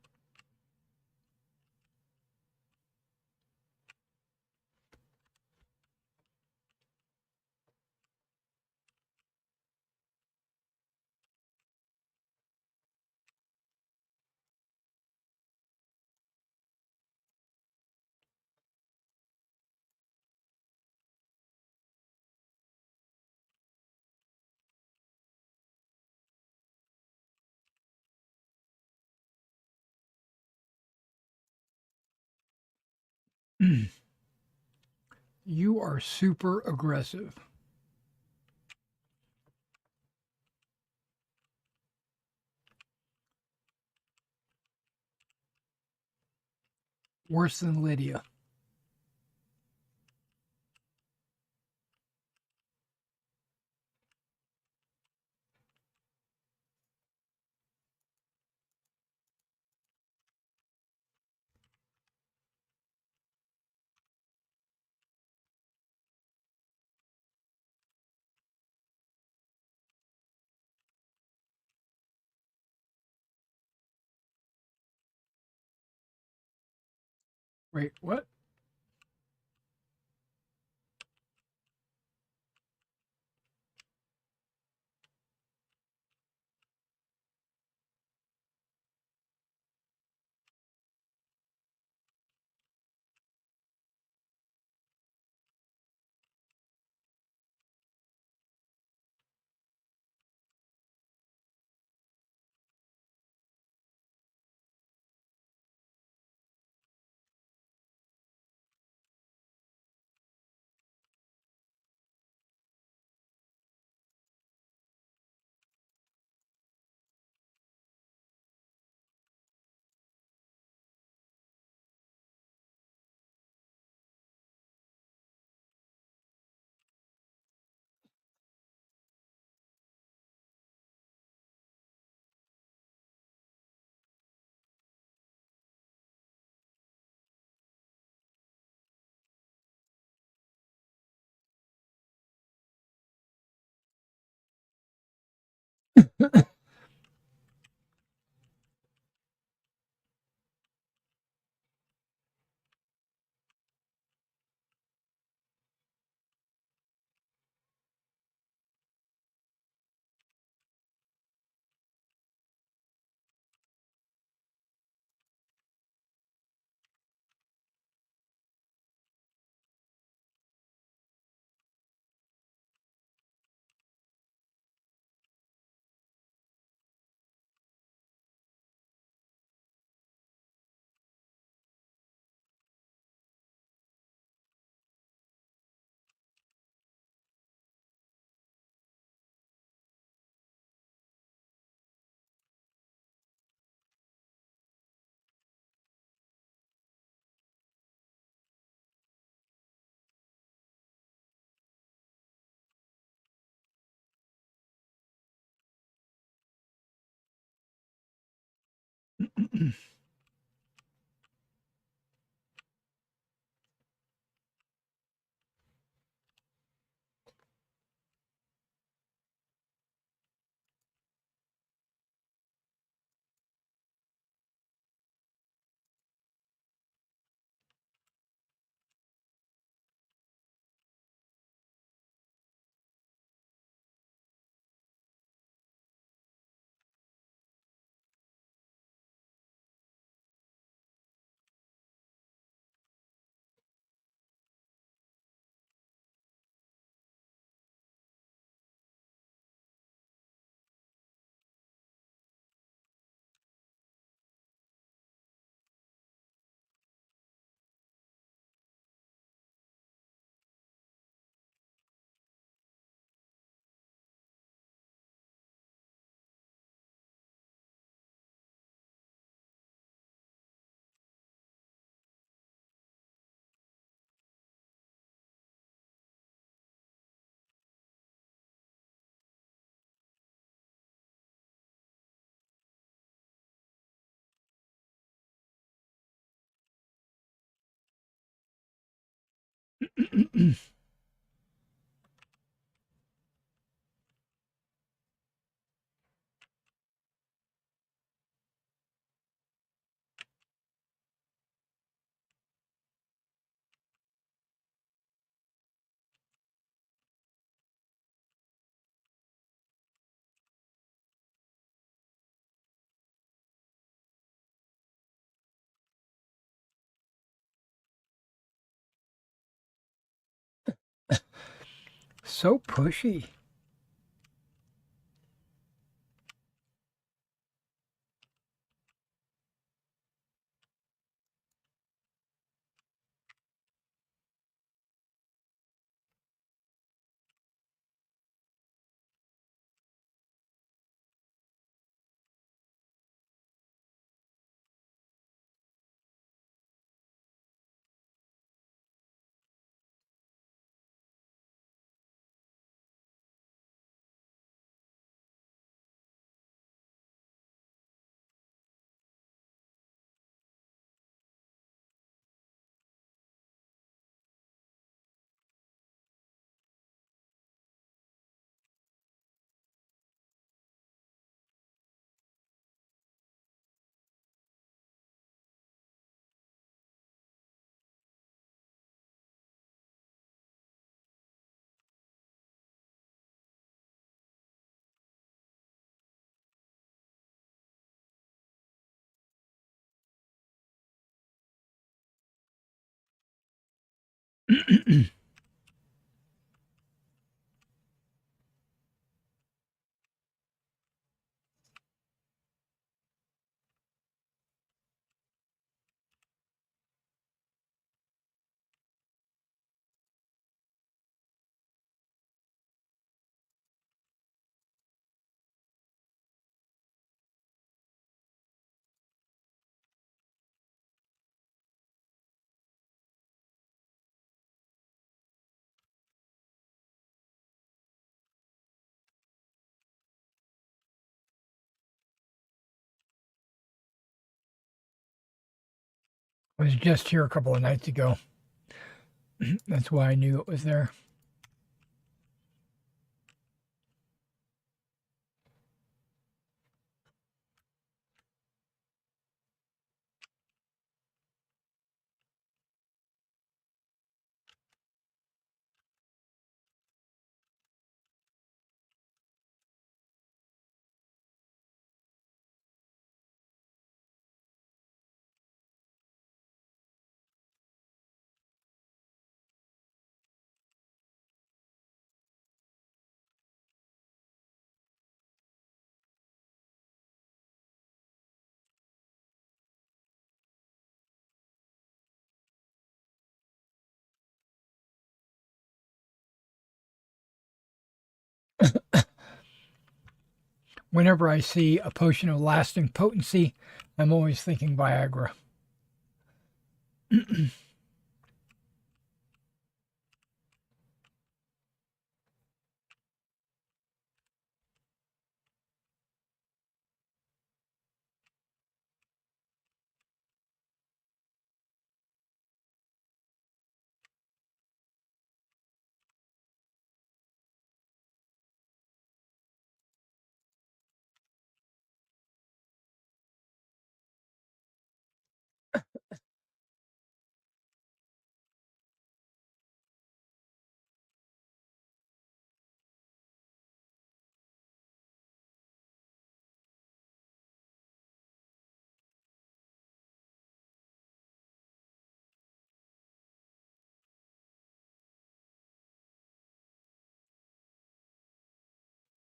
You are super aggressive. Worse than Lydia. Wait, what? So pushy. I was just here a couple of nights ago. That's why I knew it was there. Whenever I see a potion of lasting potency, I'm always thinking Viagra.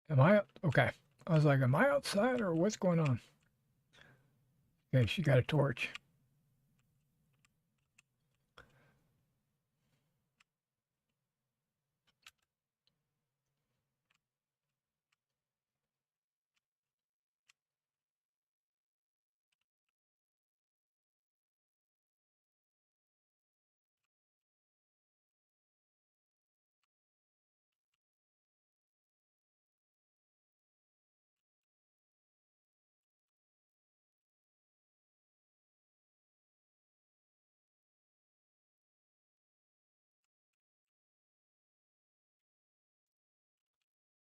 Am I okay? I was like, am I outside or what's going on? Okay, she got a torch.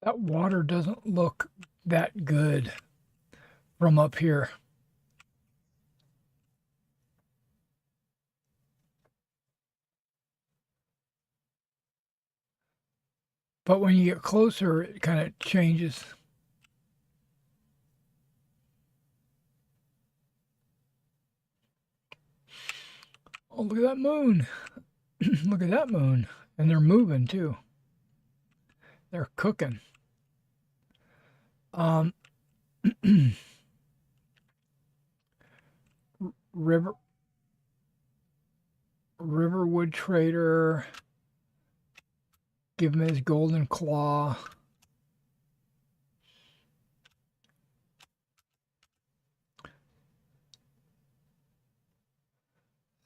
That water doesn't look that good from up here. But when you get closer, it kind of changes. Oh, look at that moon. Look at that moon. And they're moving too. They're cooking. Um, River Riverwood Trader. Give him his golden claw.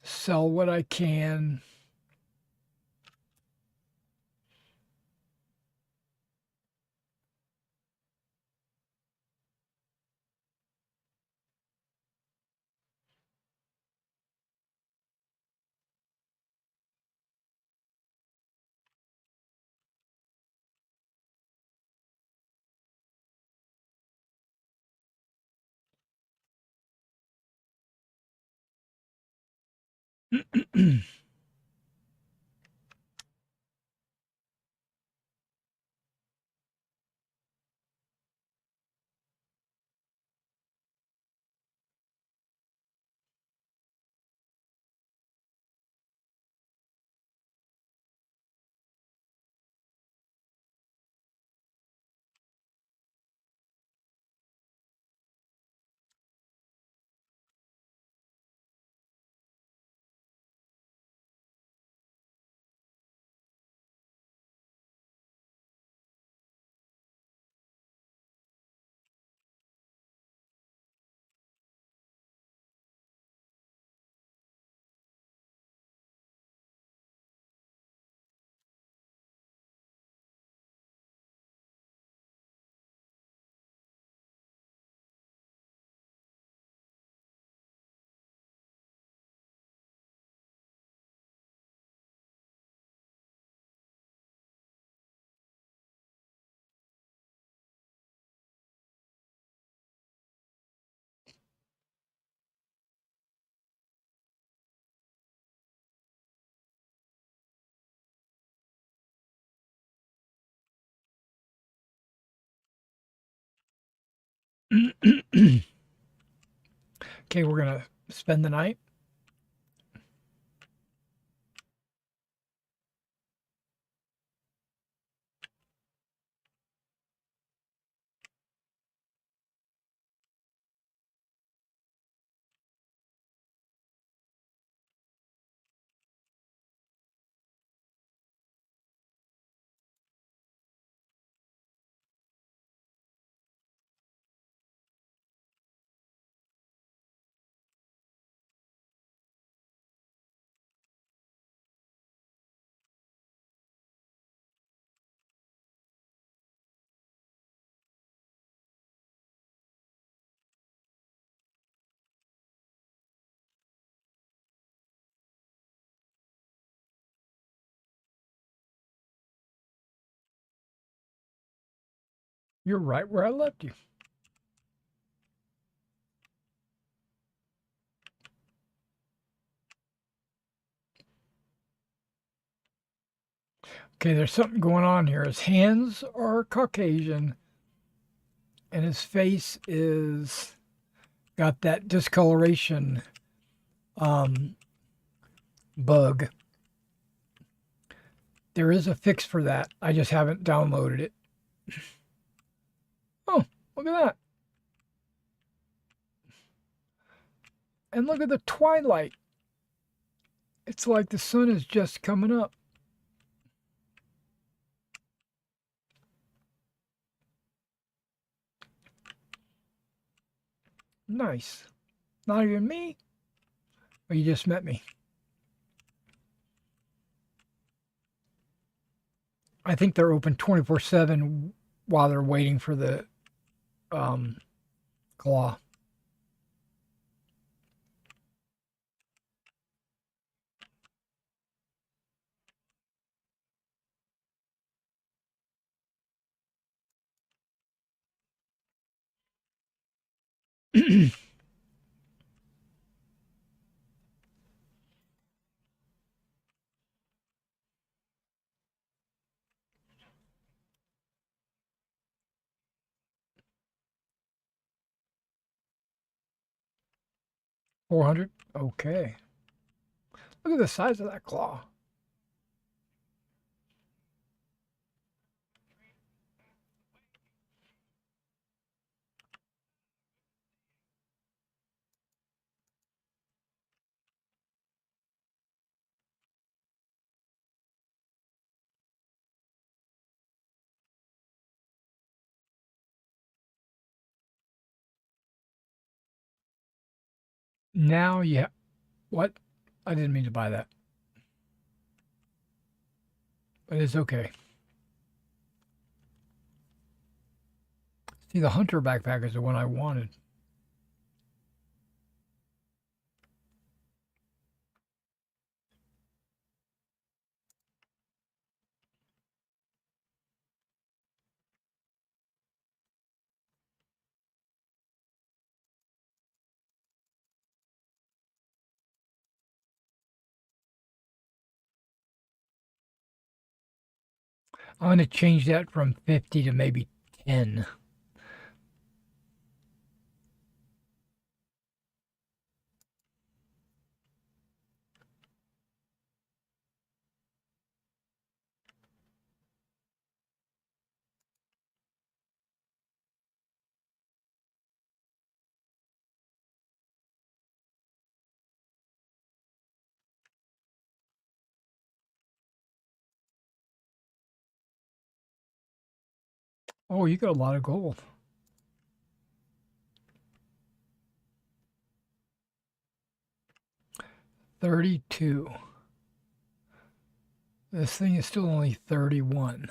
Sell what I can. Okay, we're going to spend the night. You're right where I left you. Okay, there's something going on here. His hands are Caucasian, and his face is got that discoloration bug. There is a fix for that. I just haven't downloaded it. Oh, look at that. And look at the twilight. It's like the sun is just coming up. Nice. Not even me? Or you just met me? I think they're open 24/7 while they're waiting for the claw. $400? Okay. Look at the size of that claw. Now, yeah. What? I didn't mean to buy that. But it's okay. See, the hunter backpack is the one I wanted. I'm going to change that from 50 to maybe 10. Oh, you got a lot of gold. 32. This thing is still only 31.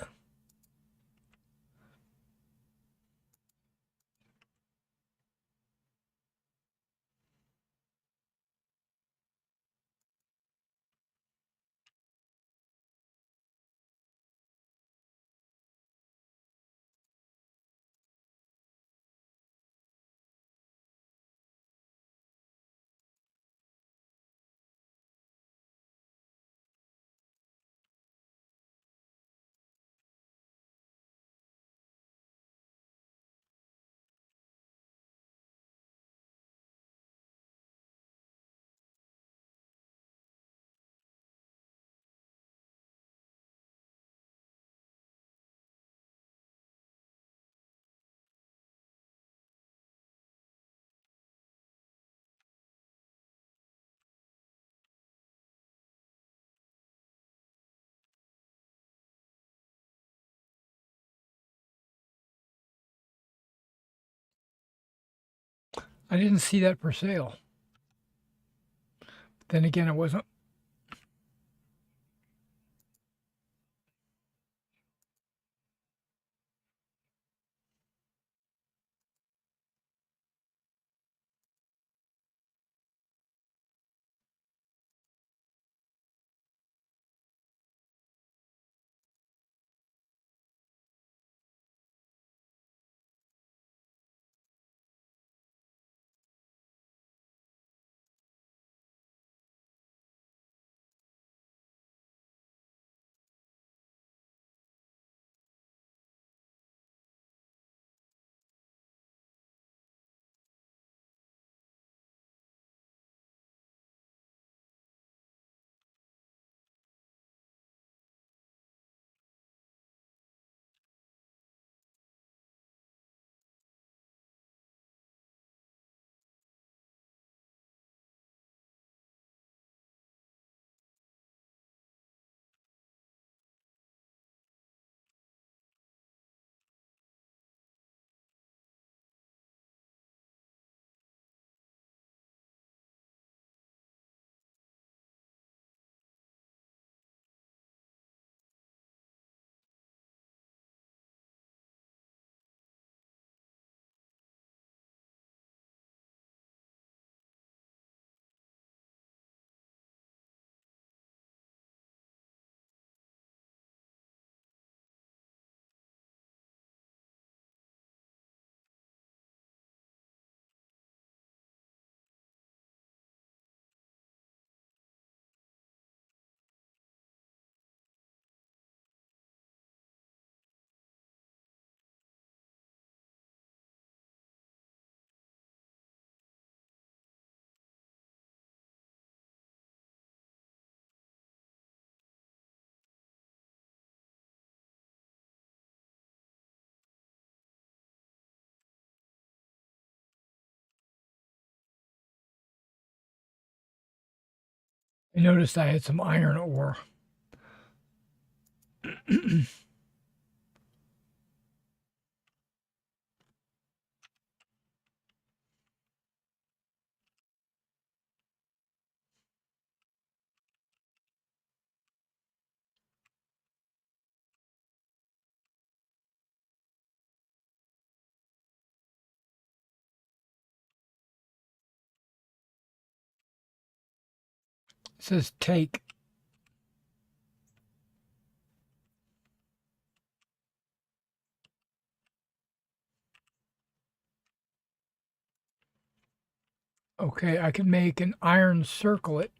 I didn't see that for sale. Then again, it wasn't. I noticed I had some iron ore. It says take. Okay, I can make an iron circlet.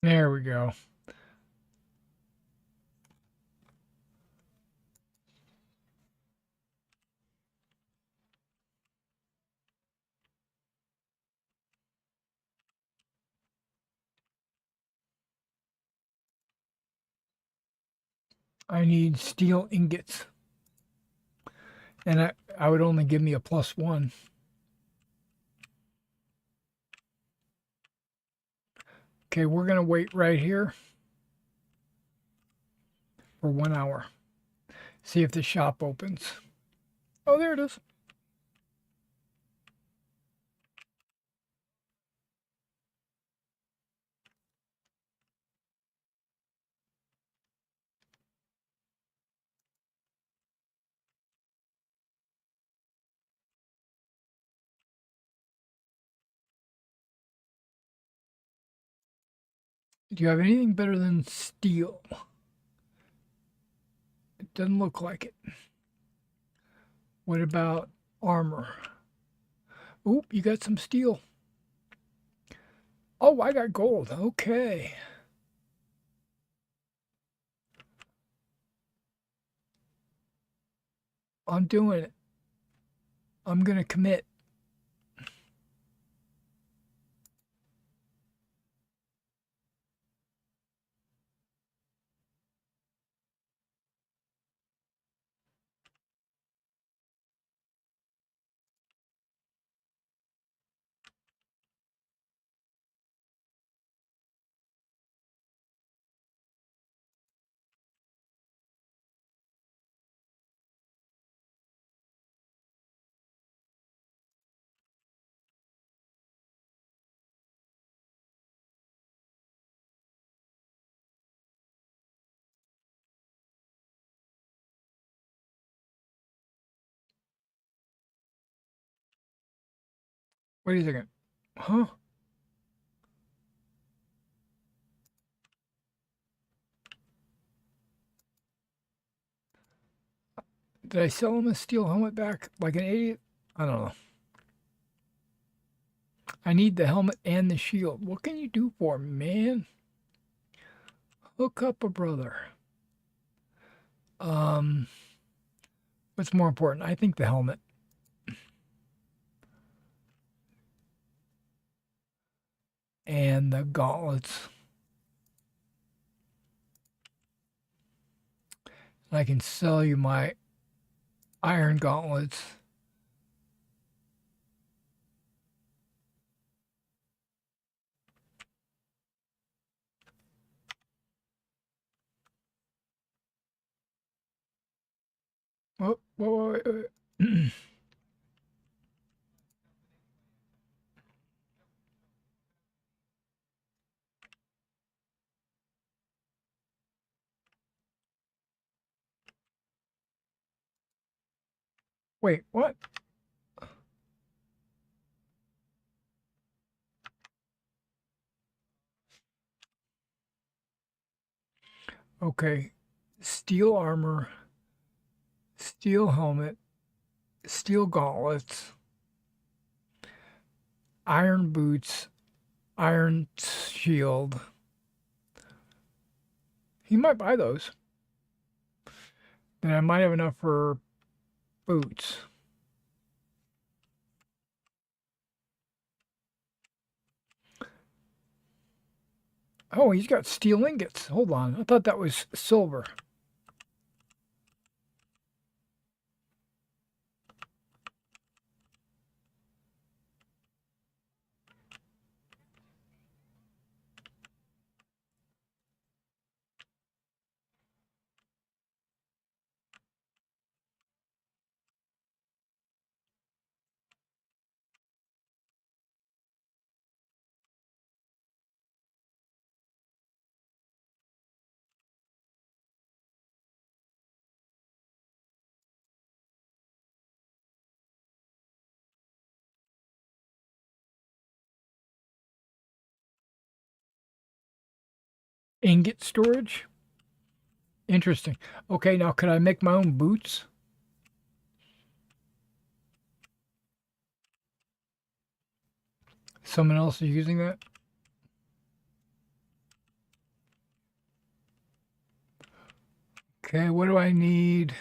There we go. I need steel ingots. And I would only give me a +1. Okay, we're going to wait right here for 1 hour. See if the shop opens. Oh, there it is. Do you have anything better than steel? It doesn't look like it. What about armor? Oop, you got some steel. Oh, I got gold. Okay. I'm doing it. I'm going to commit. Wait a second. Huh? Did I sell him a steel helmet back like an idiot? I don't know. I need the helmet and the shield. What can you do for me, man? Hook up a brother. Um, what's more important? I think the helmet and the gauntlets. I can sell you my iron gauntlets. Oh, whoa, wait, wait. Wait, what? Okay. Steel armor, steel helmet, steel gauntlets, iron boots, iron shield. He might buy those. Then I might have enough for boots. Oh, he's got steel ingots. Hold on. I thought that was silver. Ingot storage? Interesting. Okay, now can I make my own boots? Someone else is using that? Okay, what do I need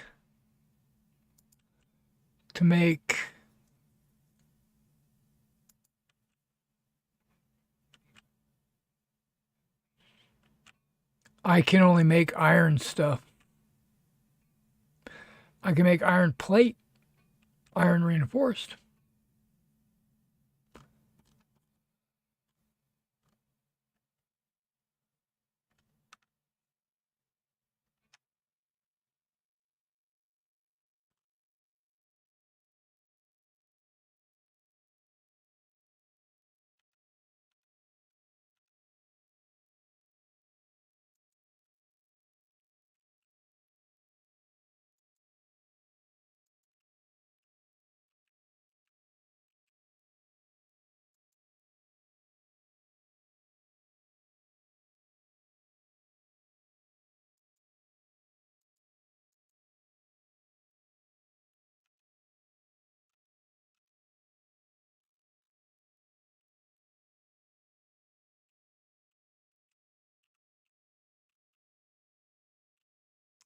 to make? I can only make iron stuff. I can make iron plate, iron reinforced.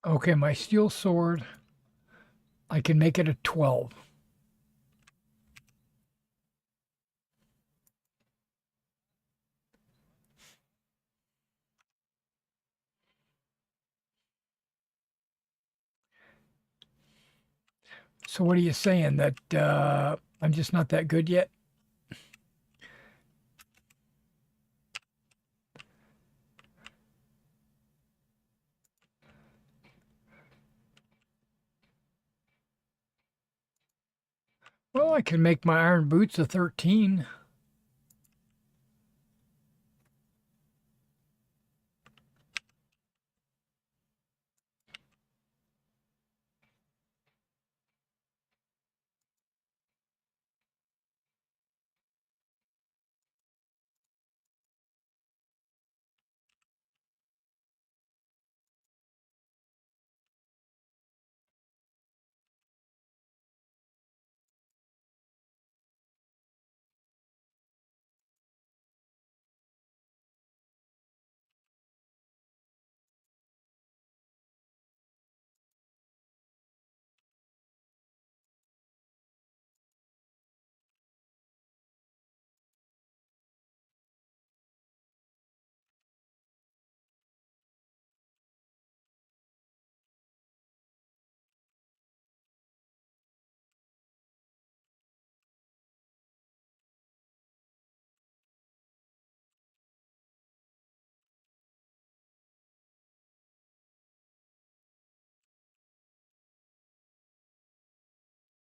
Okay, my steel sword, I can make it a 12. So what are you saying? That I'm just not that good yet? Well, I can make my iron boots a 13.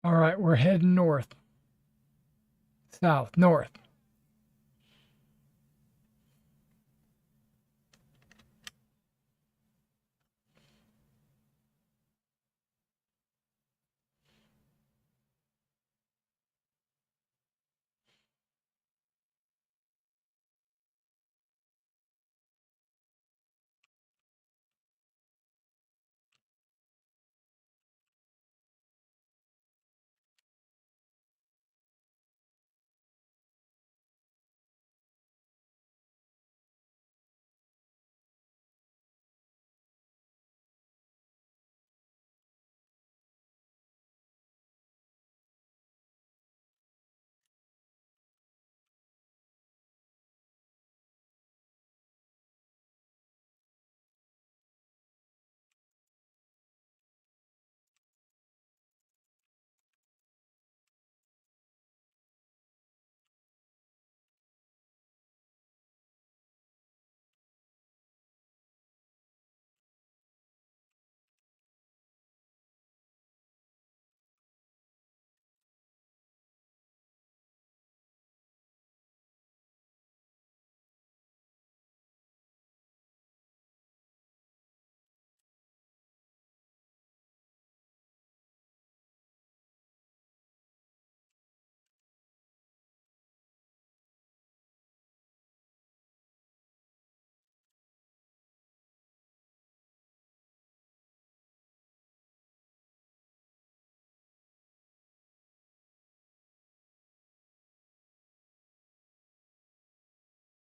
All right, we're heading north, south, north.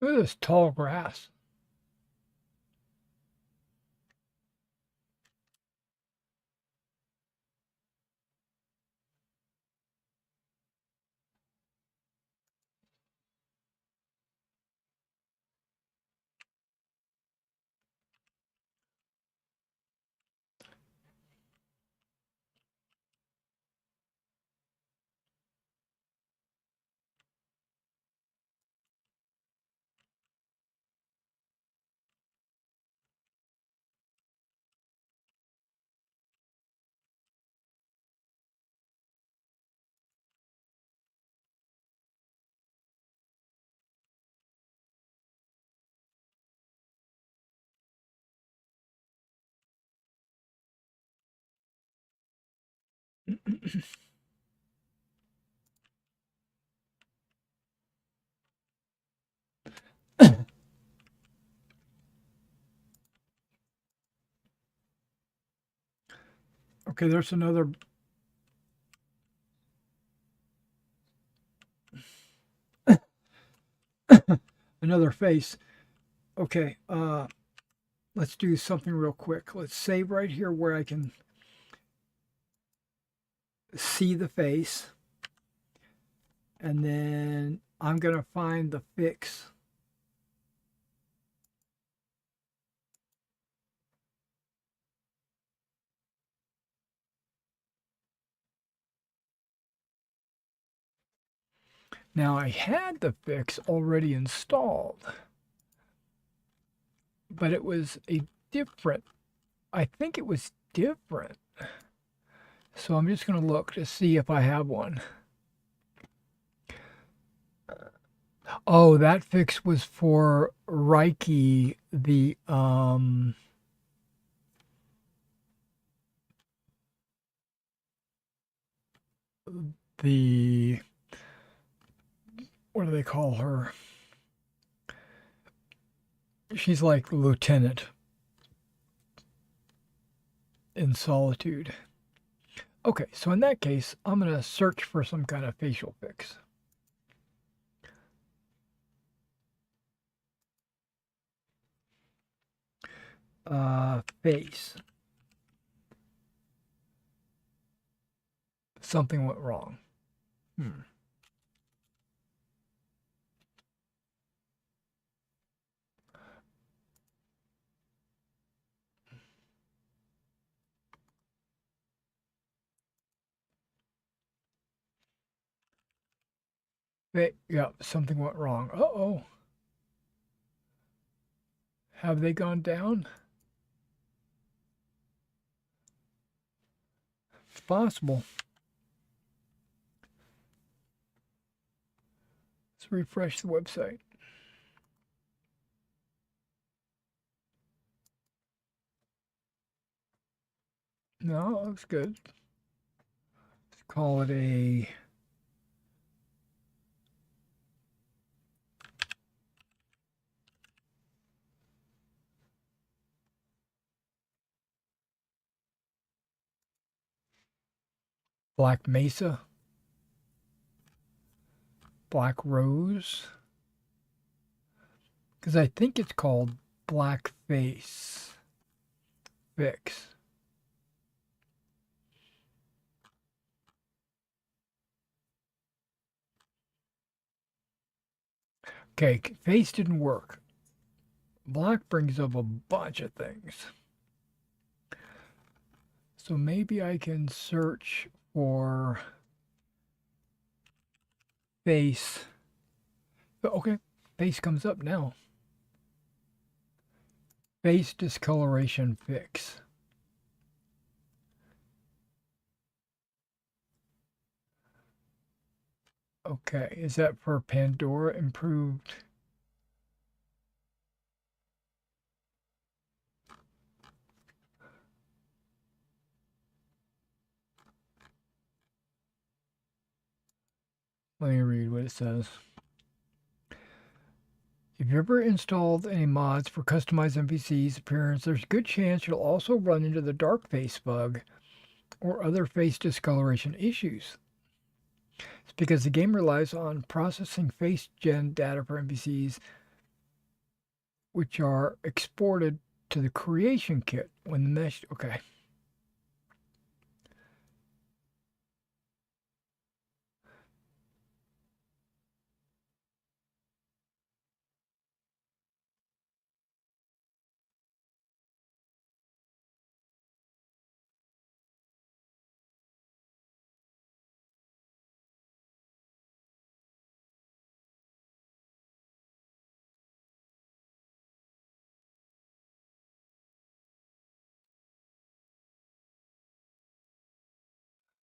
Look at this tall grass. Okay, there's another face. Okay, let's do something real quick. Let's save right here where I can see the face. And then I'm going to find the fix. Now I had the fix already installed, but it was a different, I think it was different. So I'm just going to look to see if I have one. Oh, that fix was for Reiki, the what do they call her? She's like lieutenant in Solitude. Okay, so in that case, I'm going to search for some kind of facial fix. Face. Something went wrong. Yeah, something went wrong. Uh-oh. Have they gone down? It's possible. refresh the website. No, it looks good. Let's call it a Black Mesa, Black Rose, because I think it's called Black Face Fix. Okay, face didn't work. Black brings up a bunch of things. So maybe I can search for face. Okay, face comes up now. Face discoloration fix. Okay, is that for Pandora improved? Let me read what it says. If you ever installed any mods for customized NPCs appearance, there's a good chance you'll also run into the dark face bug or other face discoloration issues. It's because the game relies on processing face gen data for NPCs, which are exported to the creation kit when the mesh. Okay.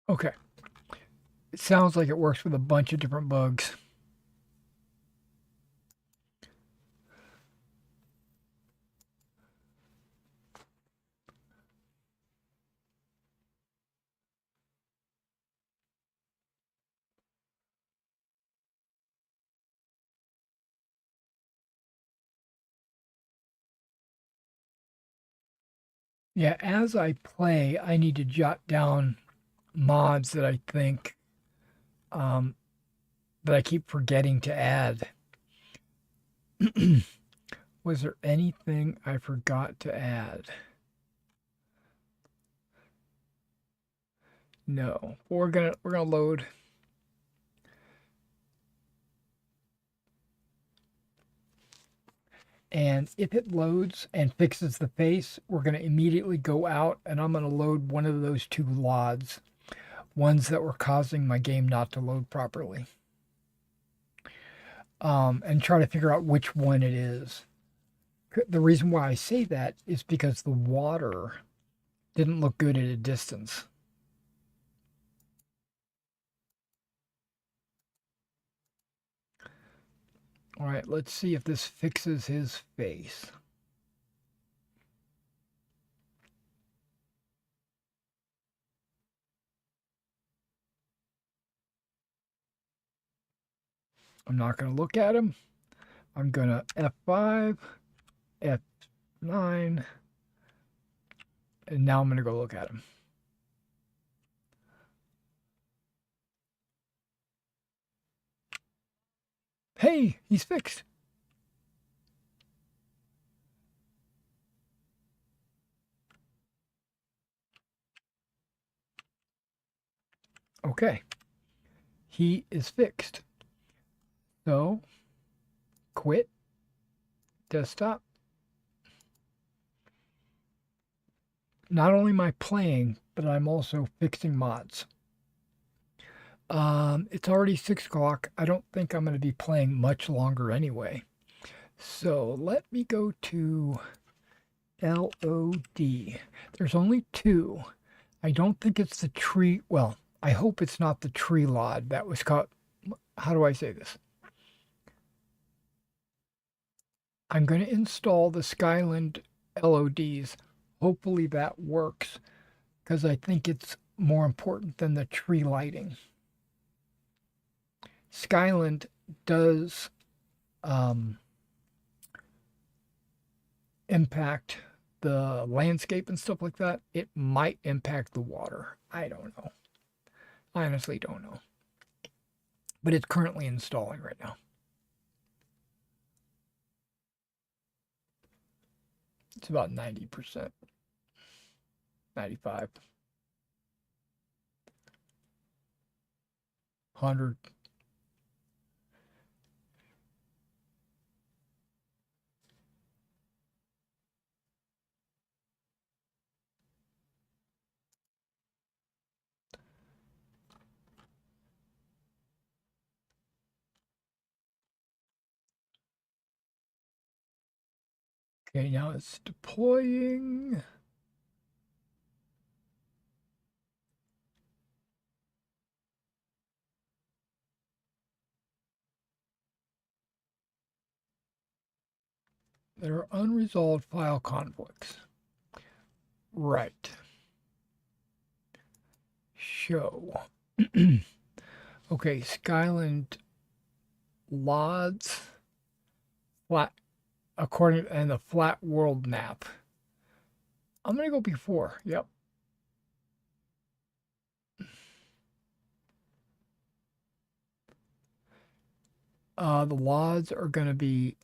Okay. It sounds like it works with a bunch of different bugs. Yeah, as I play, I need to jot down mods that I think um, that I keep forgetting to add. Was there anything I forgot to add? No. We're gonna load. And if it loads and fixes the face, we're going to immediately go out and I'm going to load one of those two LODs, ones that were causing my game not to load properly. And try to figure out which one it is. The reason why I say that is because the water didn't look good at a distance. All right, let's see if this fixes his face. I'm not going to look at him. I'm going to F5, F9, and now I'm going to go look at him. Hey, he's fixed. Okay. He is fixed. So, quit, desktop. Not only am I playing, but I'm also fixing mods. It's already 6 o'clock. I don't think I'm going to be playing much longer anyway. So let me go to LOD. There's only 2. I don't think it's the tree. Well, I hope it's not the tree LOD that was caught. How do I say this? I'm going to install the Skyland LODs. Hopefully that works because I think it's more important than the tree lighting. Skyland does impact the landscape and stuff like that. It might impact the water. I don't know. I honestly don't know. But it's currently installing right now. It's about 90%, 95, 100. Okay, now it's deploying. There are unresolved file conflicts. Right. Show. Okay, Skyland LODs flat according and the flat world map. I'm gonna go before. Yep. The LODs are gonna be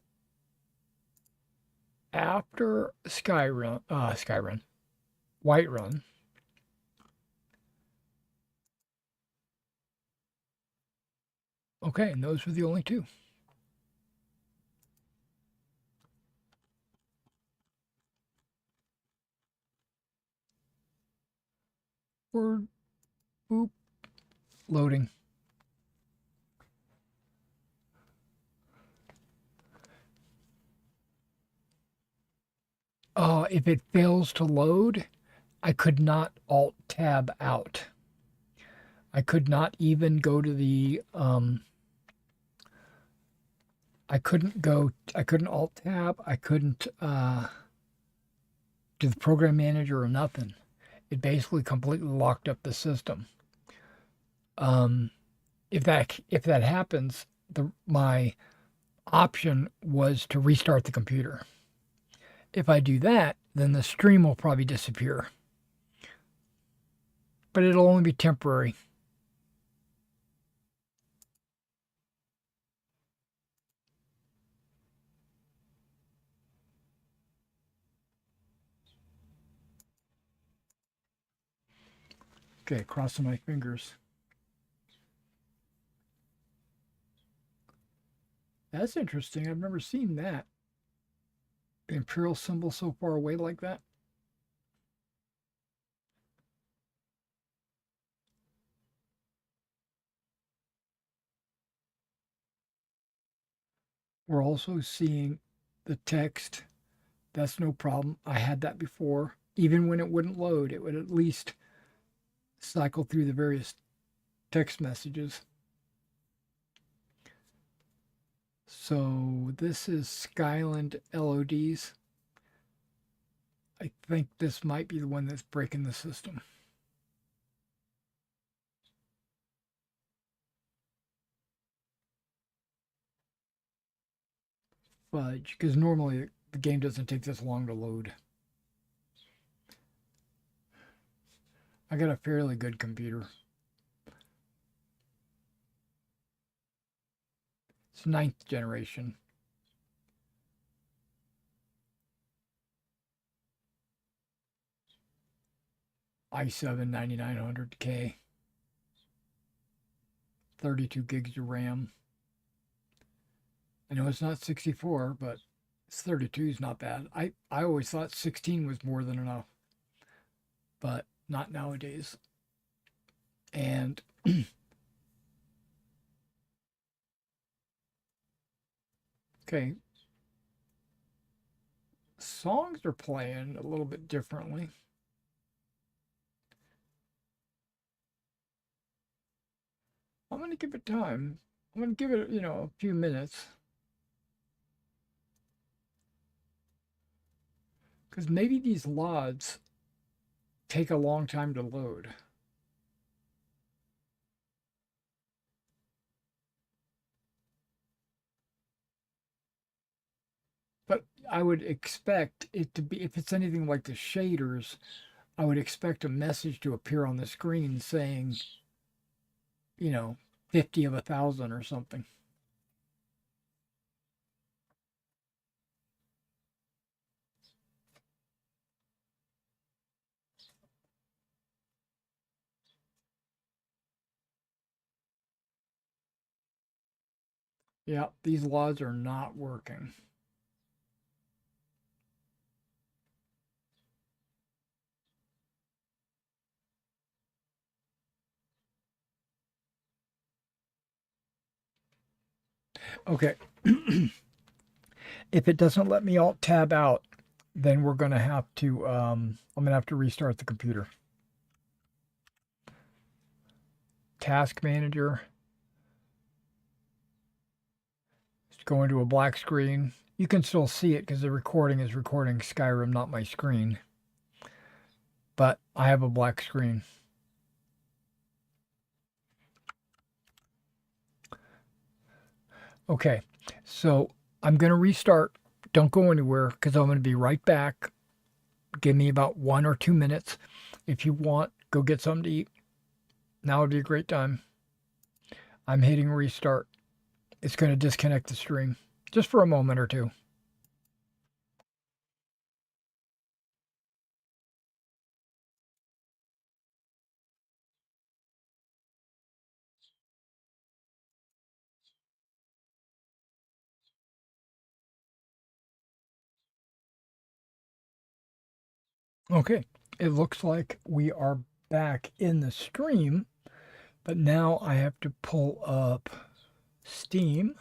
after Skyrim, Whiterun. Okay, and those were the only two. Word, boop, loading. If it fails to load, I could not Alt Tab out. I could not even go to the I couldn't Alt Tab. I couldn't do the program manager or nothing. It basically completely locked up the system. If that happens, my option was to restart the computer. If I do that, then the stream will probably disappear. But it'll only be temporary. Okay, crossing my fingers. That's interesting. I've never seen that. The Imperial symbol so far away like that. We're also seeing the text. That's no problem. I had that before. Even when it wouldn't load, it would at least cycle through the various text messages. So this is Skyland LODs. I think this might be the one that's breaking the system. Fudge, because normally the game doesn't take this long to load. I got a fairly good computer. It's 9th generation. i7 9900K. 32 gigs of RAM. I know it's not 64, but 32 is not bad. I always thought 16 was more than enough, but not nowadays. And okay, songs are playing a little bit differently. I'm going to give it time. I'm going to give it, a few minutes. Because maybe these LODs take a long time to load. But I would expect it to be, if it's anything like the shaders, I would expect a message to appear on the screen saying, you know, 50 of 1,000 or something. Yeah, these LODs are not working. Okay. If it doesn't let me alt tab out, then we're going to have to, I'm going to have to restart the computer. Task manager. Just go into a black screen. You can still see it because the recording is recording Skyrim, not my screen. But I have a black screen. Okay, so I'm going to restart. Don't go anywhere because I'm going to be right back. Give me about 1 or 2 minutes. If you want, go get something to eat. Now would be a great time. I'm hitting restart. It's going to disconnect the stream just for a moment or two. Okay, it looks like we are back in the stream, but now I have to pull up Steam.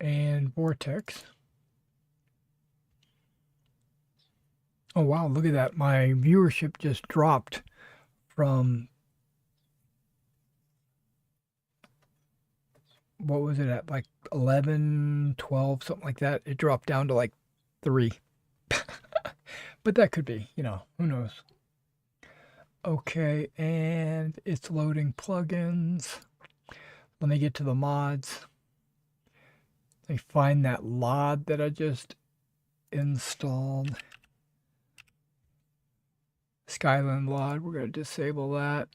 And Vortex. Oh wow, look at that. My viewership just dropped from, what was it at, like 11, 12, something like that. It dropped down to like 3. But that could be, who knows. Okay, and it's loading plugins. Let me get to the mods. Let me find that LOD that I just installed. Skyline LOD, we're going to disable that.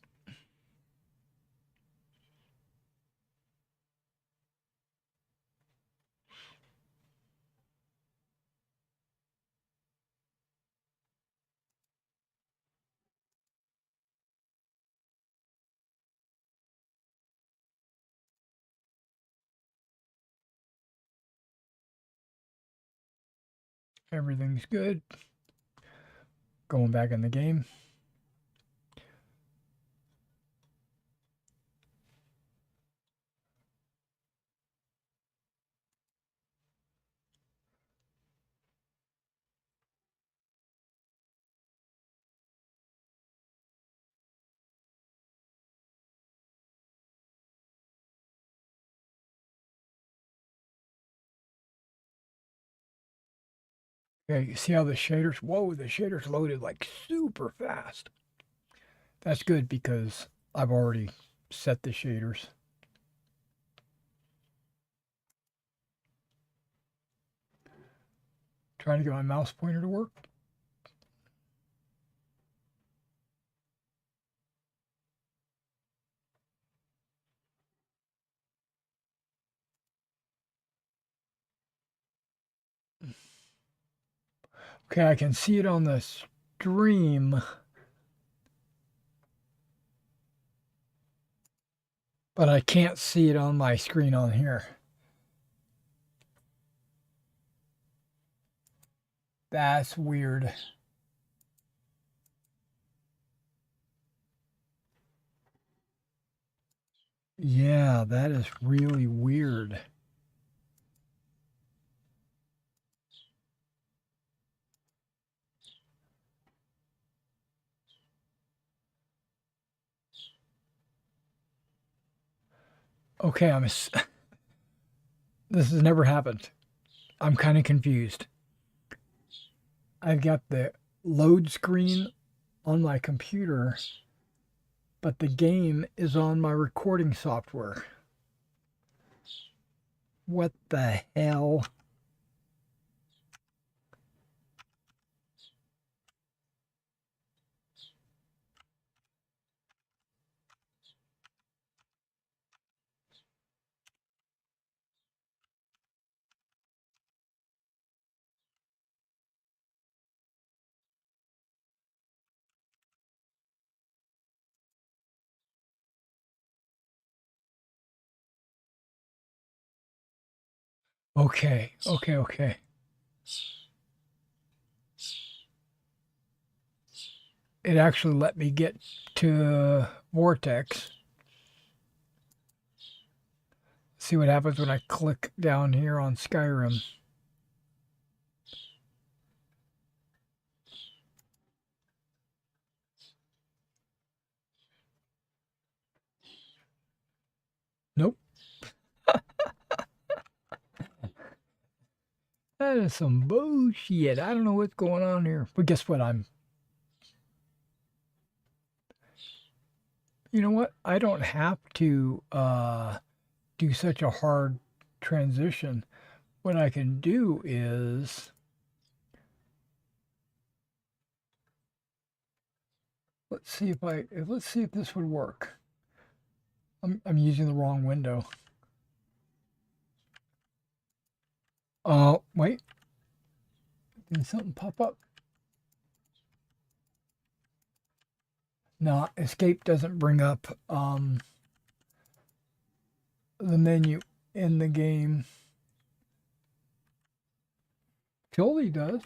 Everything's good. Going back in the game. Okay, you see how the shaders, whoa, the shaders loaded like super fast. That's good because I've already set the shaders. Trying to get my mouse pointer to work. Okay, I can see it on the stream, but I can't see it on my screen on here. That's weird. Yeah, that is really weird. Okay, this has never happened. I'm kind of confused. I've got the load screen on my computer, but the game is on my recording software. What the hell? Okay, okay, okay. It actually let me get to Vortex. See what happens when I click down here on Skyrim. Nope. That is some bullshit. I don't know what's going on here. But guess what? You know what? I don't have to do such a hard transition. What I can do is, let's see if this would work. I'm using the wrong window. Oh, wait. Did something pop up? No, escape doesn't bring up the menu in the game. Tilde does.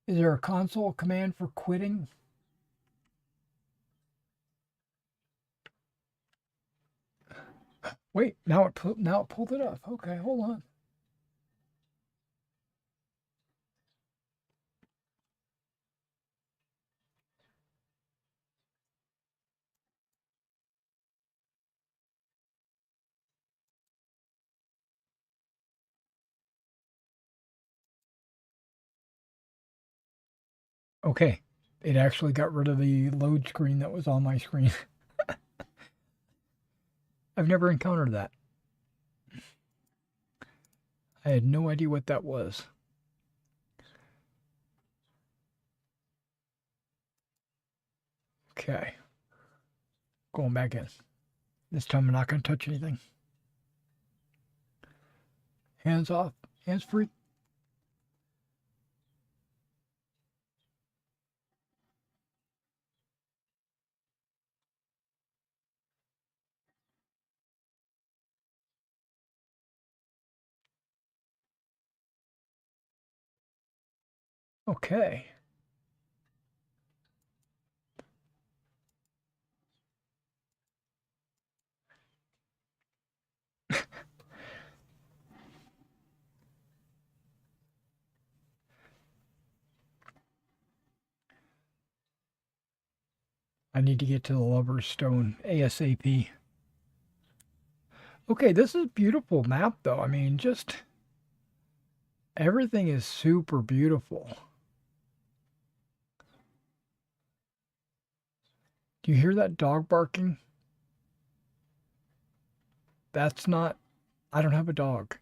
Is there a console command for quitting? Wait, now it pulled it up. Okay, hold on. Okay, it actually got rid of the load screen that was on my screen. I've never encountered that. I had no idea what that was. Okay, going back in. This time I'm not going to touch anything. Hands off, hands free. Okay. I need to get to the Lover's Stone ASAP. Okay, this is a beautiful map though. I mean, just everything is super beautiful. Do you hear that dog barking? That's not, I don't have a dog.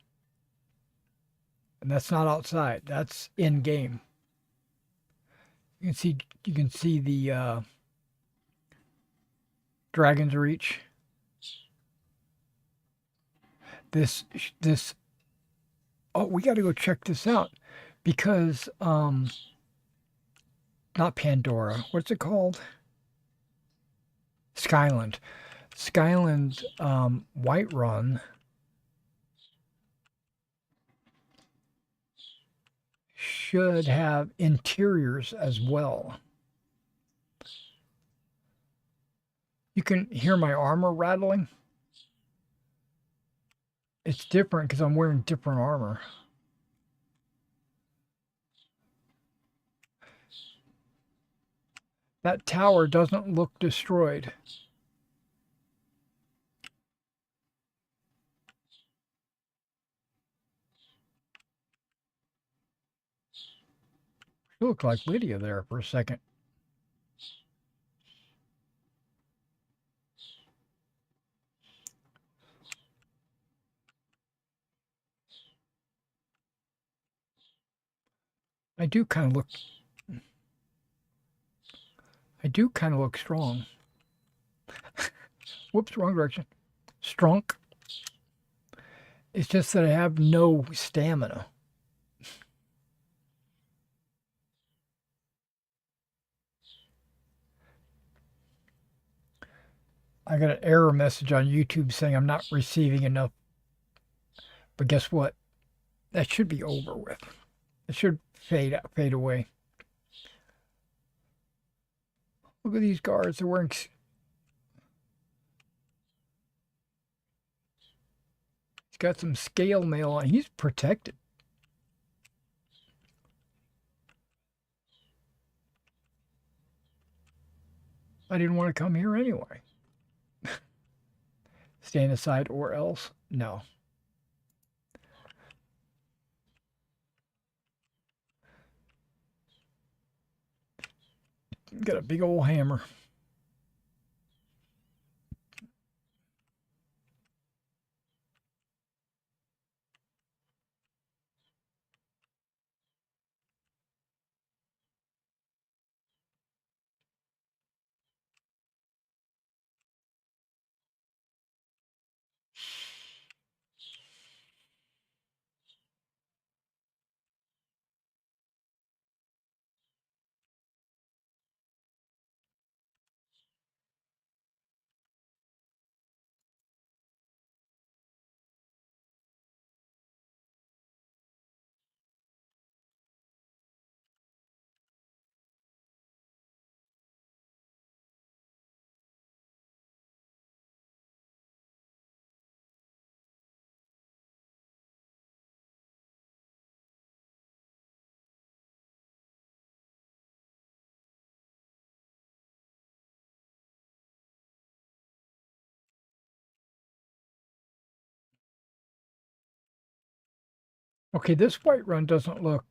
And that's not outside. That's in game. You can see the Dragon's Reach. This oh, we got to go check this out because not Pandora. What's it called? Skyland. Skyland Whiterun should have interiors as well. You can hear my armor rattling. It's different because I'm wearing different armor. That tower doesn't look destroyed. She looked like Lydia there for a second. I do kind of look strong. Whoops, wrong direction. Strunk. It's just that I have no stamina. I got an error message on YouTube saying I'm not receiving enough. But guess what? That should be over with. It should fade away. Look at these guards. They're wearing. He's got some scale mail on. He's protected. I didn't want to come here anyway. Stand aside or else? No. Got a big old hammer. Okay, this white run doesn't look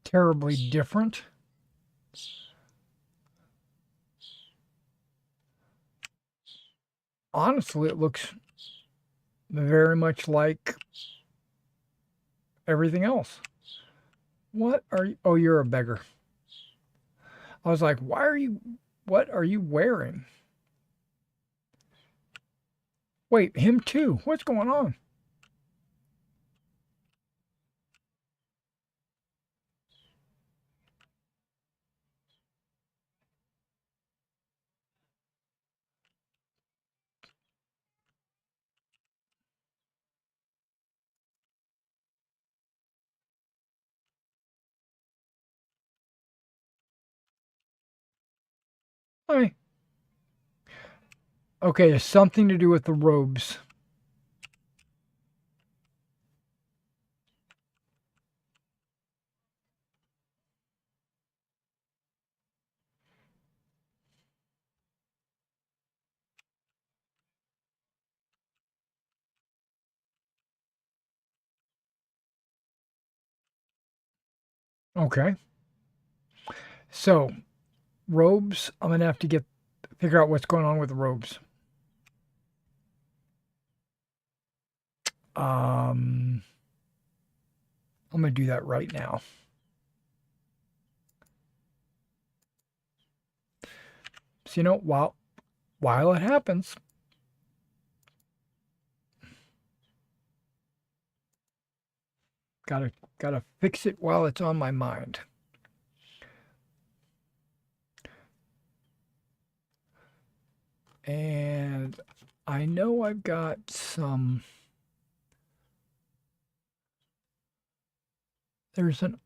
terribly different. Honestly, it looks very much like everything else. What are you? Oh, you're a beggar. I was like, why are you? What are you wearing? Wait, him too. What's going on? Hi. Okay, it's something to do with the robes. Okay. So, robes, I'm gonna have to figure out what's going on with the robes. Um, I'm gonna do that right now. So you know, while it happens, gotta fix it while it's on my mind. And I know I've got some. There's an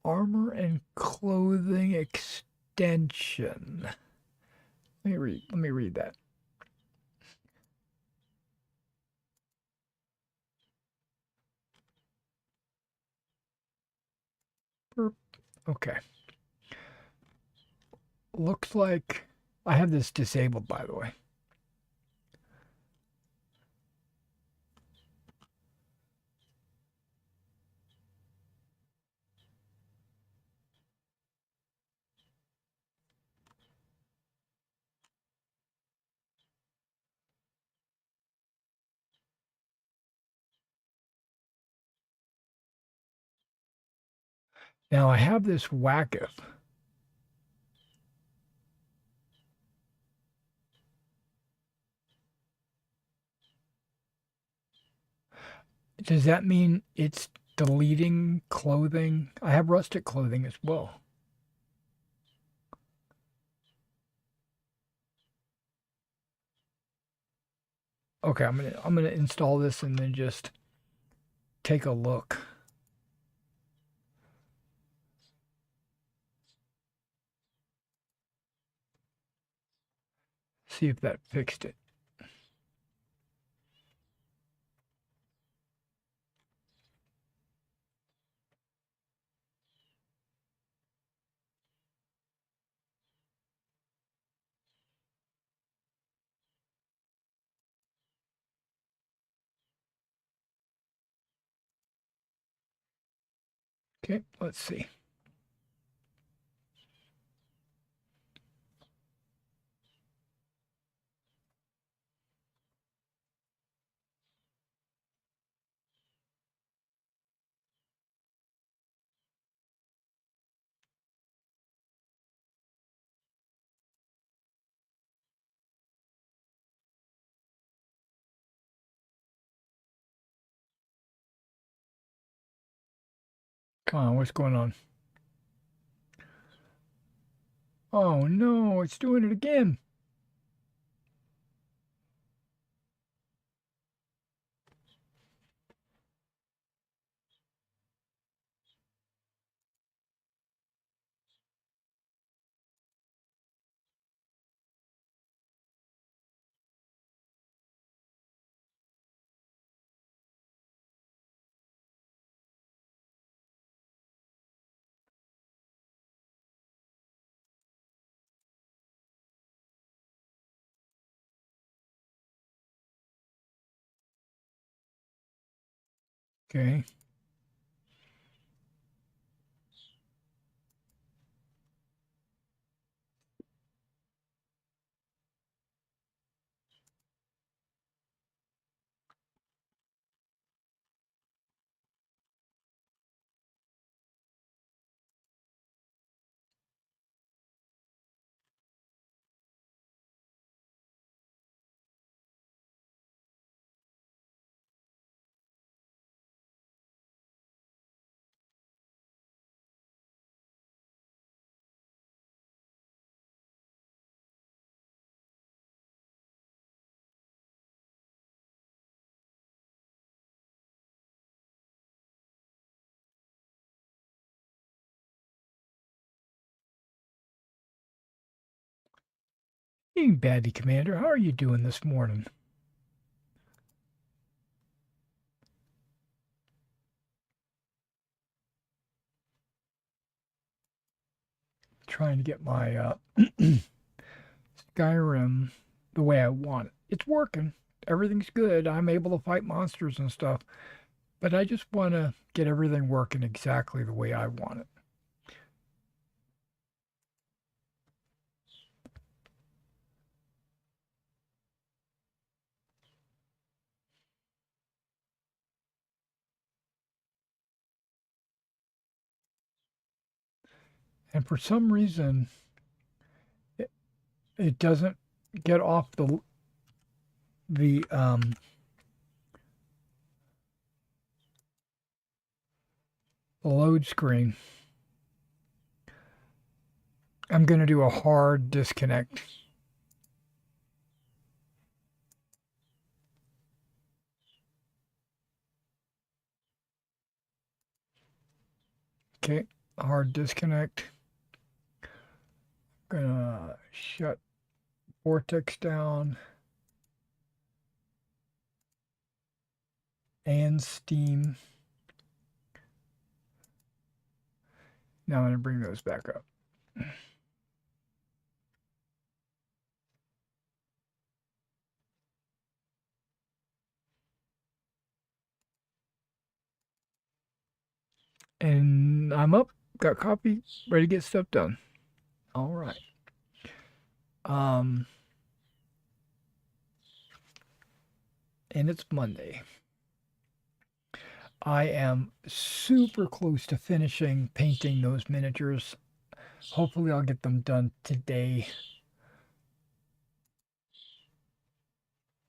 armor and clothing extension. Let me read that. Okay. Looks like I have this disabled, by the way. Now I have this Wackiff. Does that mean it's deleting clothing? I have rustic clothing as well. Okay, I'm gonna install this and then just take a look. See if that fixed it. Okay, let's see. Come on, what's going on? Oh no, it's doing it again. Okay. Hey, Baddie Commander, how are you doing this morning? Trying to get my Skyrim the way I want it. It's working. Everything's good. I'm able to fight monsters and stuff, but I just want to get everything working exactly the way I want it. And for some reason, it doesn't get off the load screen. I'm going to do a hard disconnect. Okay, hard disconnect. Gonna shut Vortex down and Steam. Now I'm gonna bring those back up. And I'm up, got coffee, ready to get stuff done. All right. Um, and it's Monday. I am super close to finishing painting those miniatures. Hopefully I'll get them done today.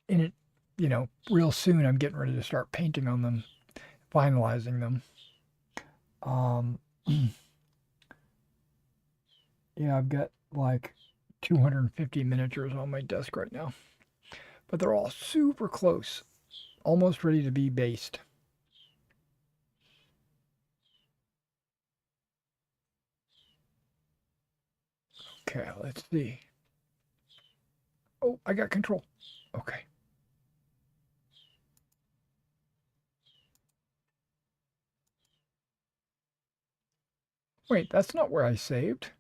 In it, real soon I'm getting ready to start painting on them, finalizing them. Um, yeah, I've got like 250 miniatures on my desk right now, but they're all super close, almost ready to be based. Okay, let's see. Oh, I got control. Okay. Wait, that's not where I saved.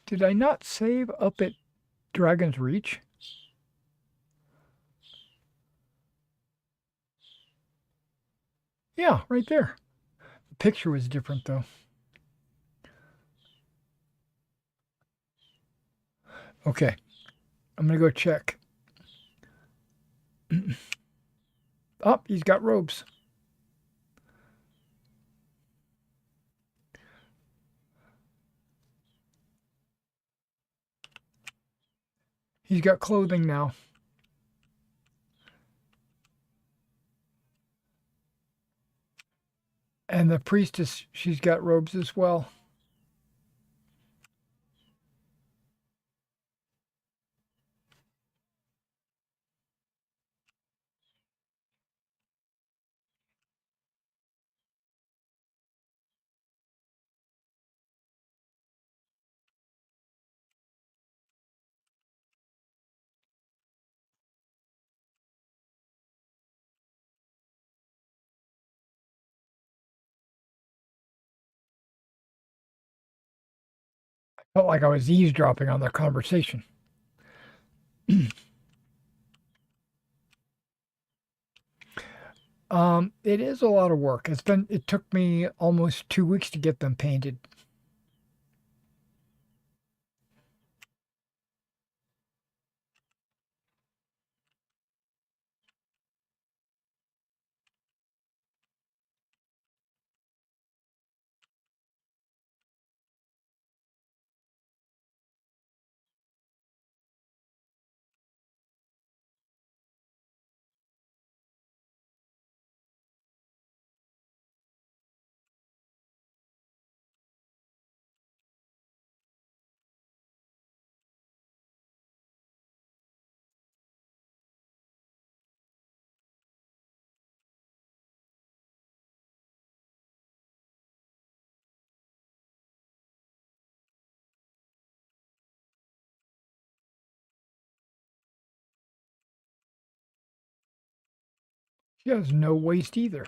Did I not save up at Dragon's Reach? Yeah, right there. The picture was different though. Okay, I'm gonna go check. Oh, he's got robes. He's got clothing now. And the priestess, she's got robes as well. Felt like I was eavesdropping on their conversation. It is a lot of work. It took me almost 2 weeks to get them painted. She has no waste either.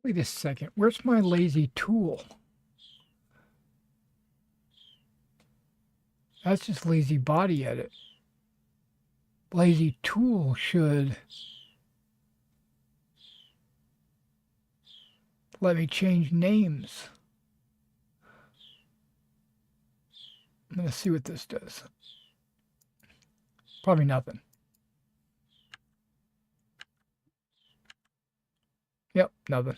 Wait a second. Where's my lazy tool? That's just lazy body edit. Lazy tool should let me change names. I'm going to see what this does. Probably nothing. Yep, nothing.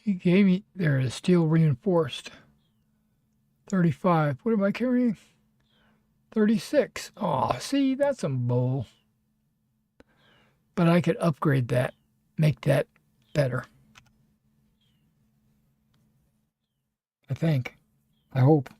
He gave me, there it is, steel reinforced. 35. What am I carrying? 36. Oh, see, that's some bull. But I could upgrade that, make that better. I think. I hope.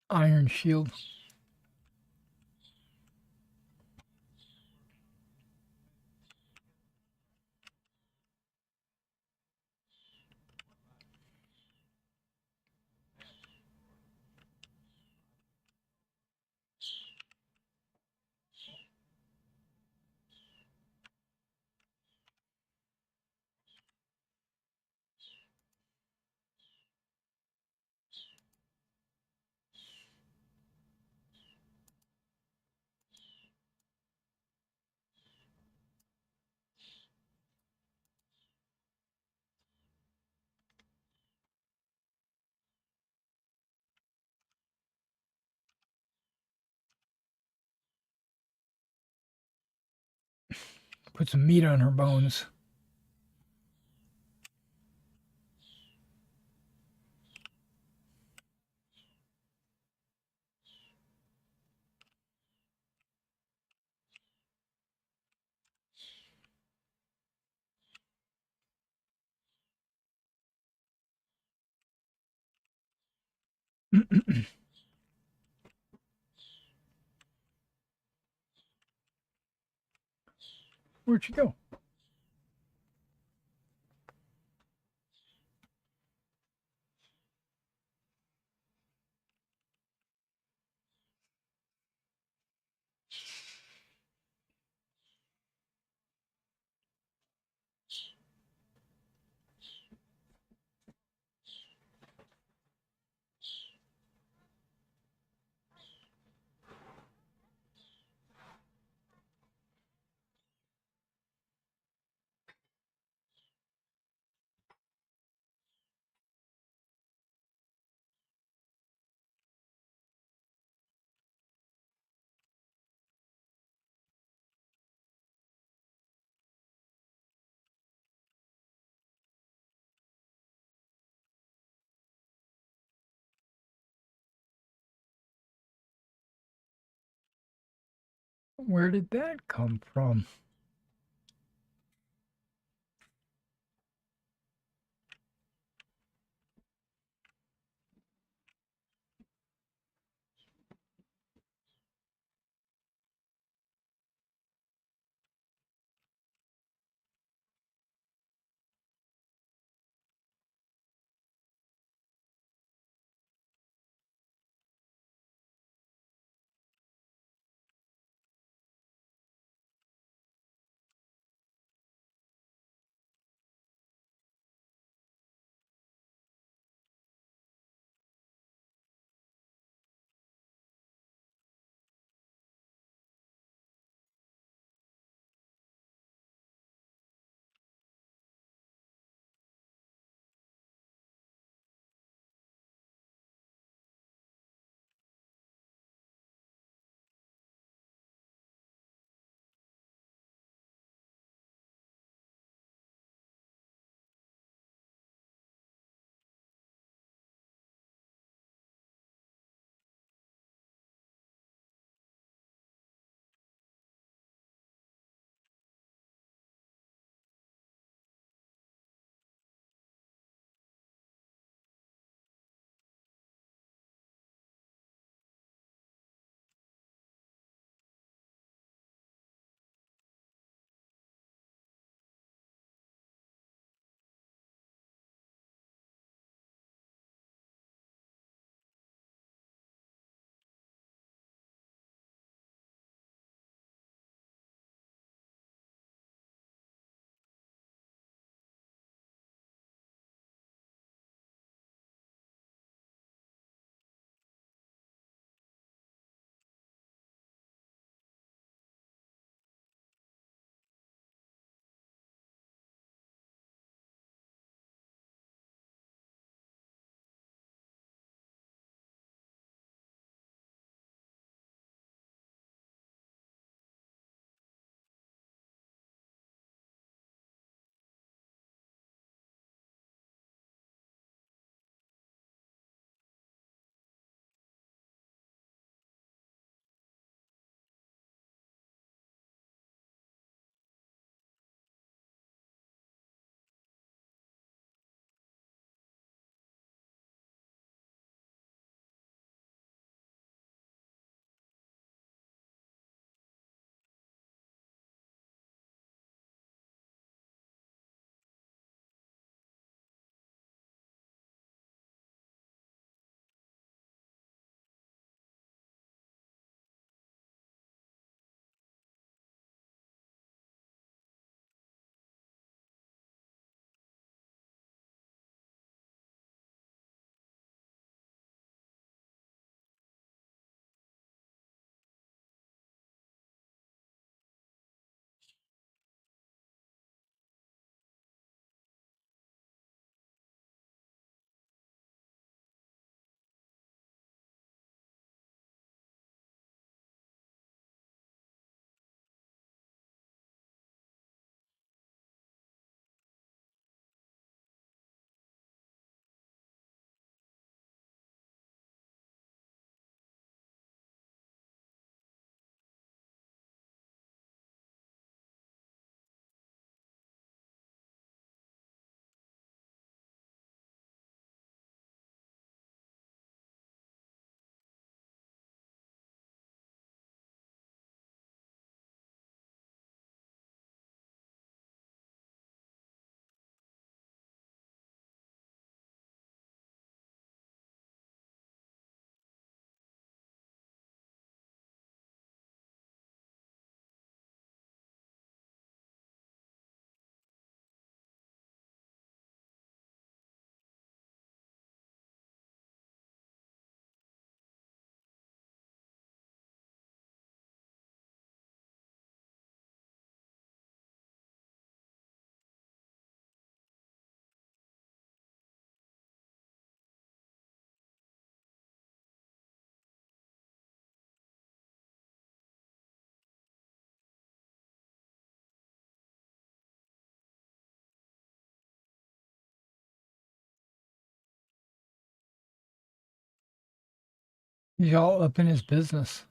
Iron shield. Put some meat on her bones. Where'd she go? Where did that come from? He's all up in his business.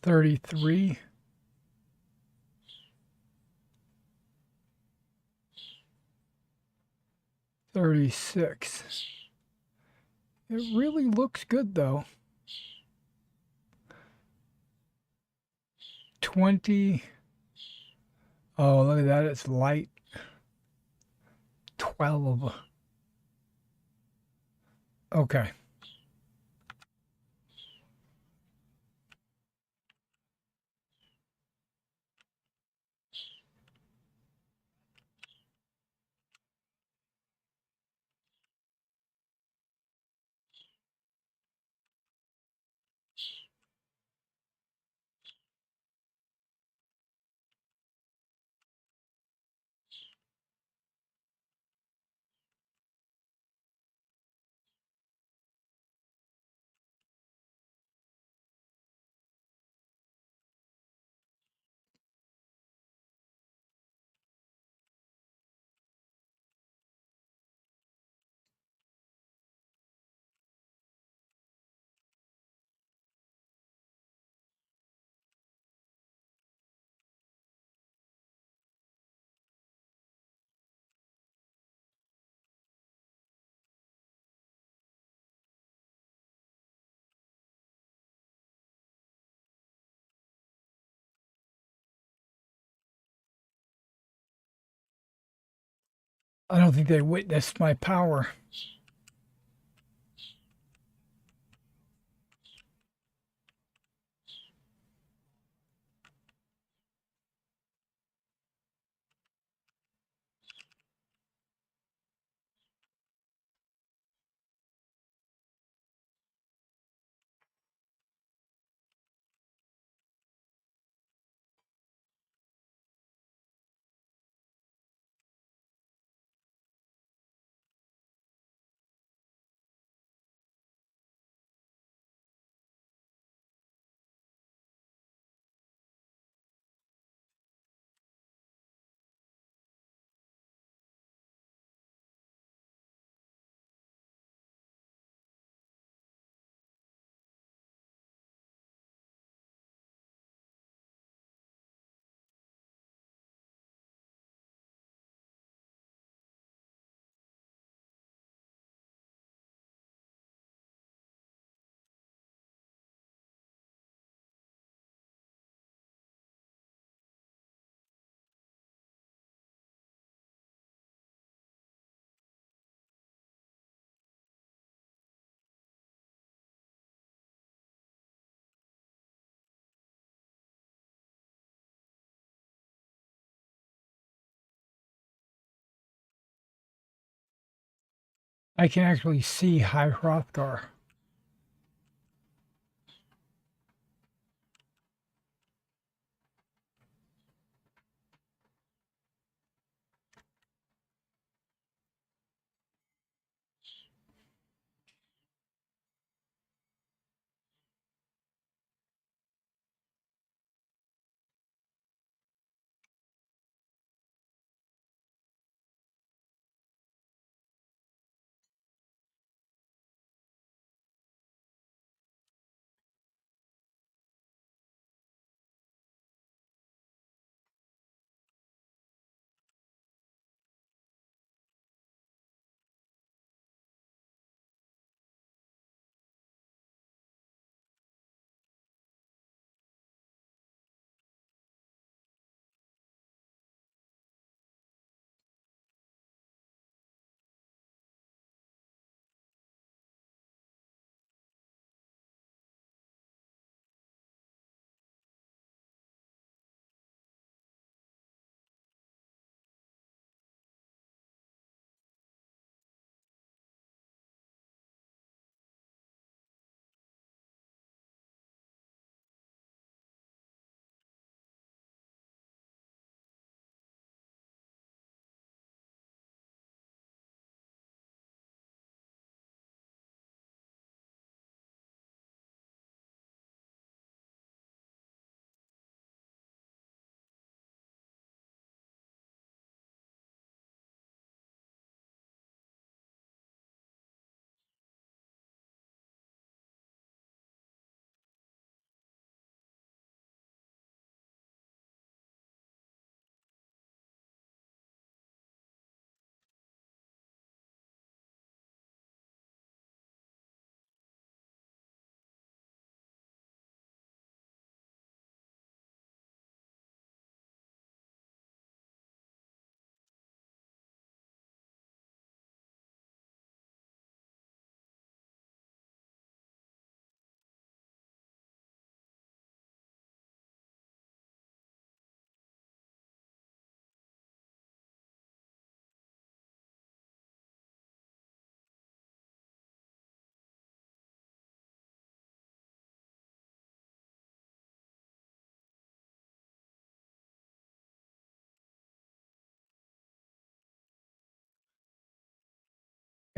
33. 36. It really looks good though. 20. Oh, look at that. It's light. 12. Okay. I don't think they witnessed my power. I can actually see High Hrothgar.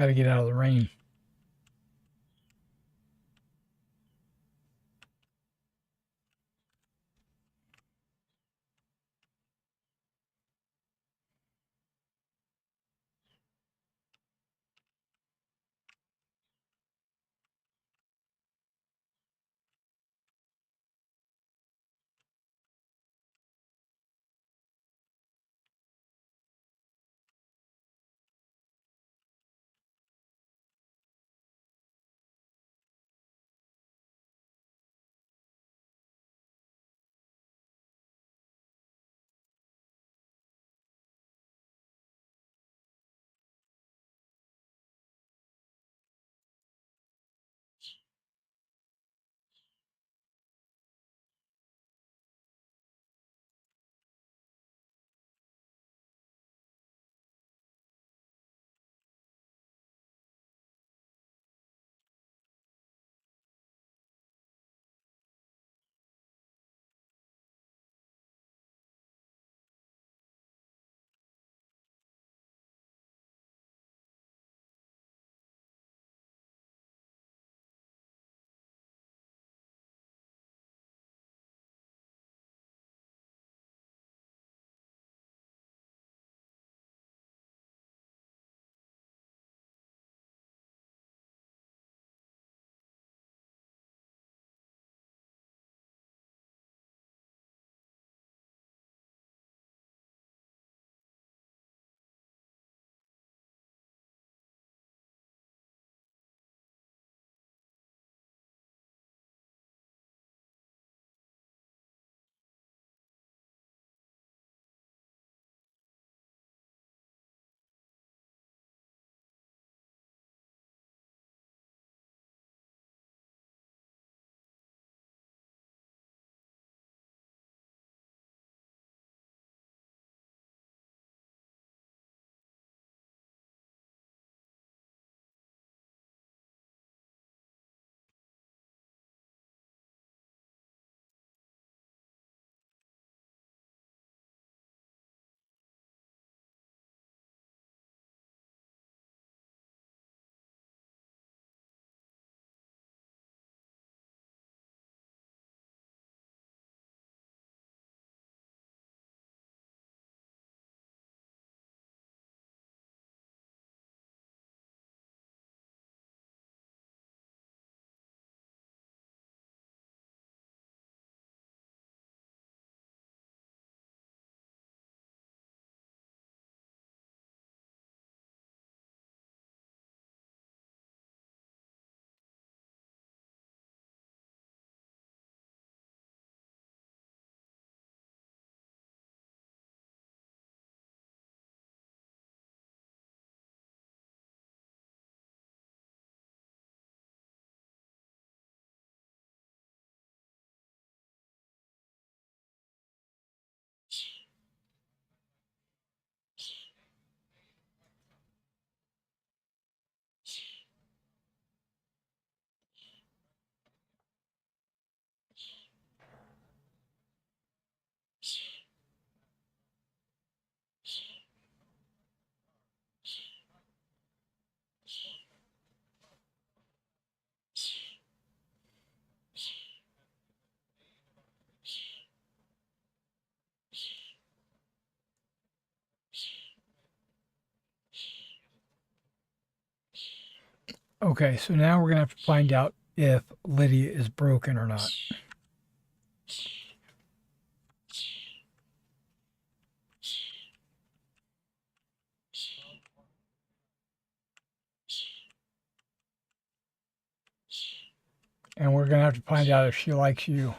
Got to get out of the rain. Okay, so now we're going to have to find out if Lydia is broken or not. And we're going to have to find out if she likes you.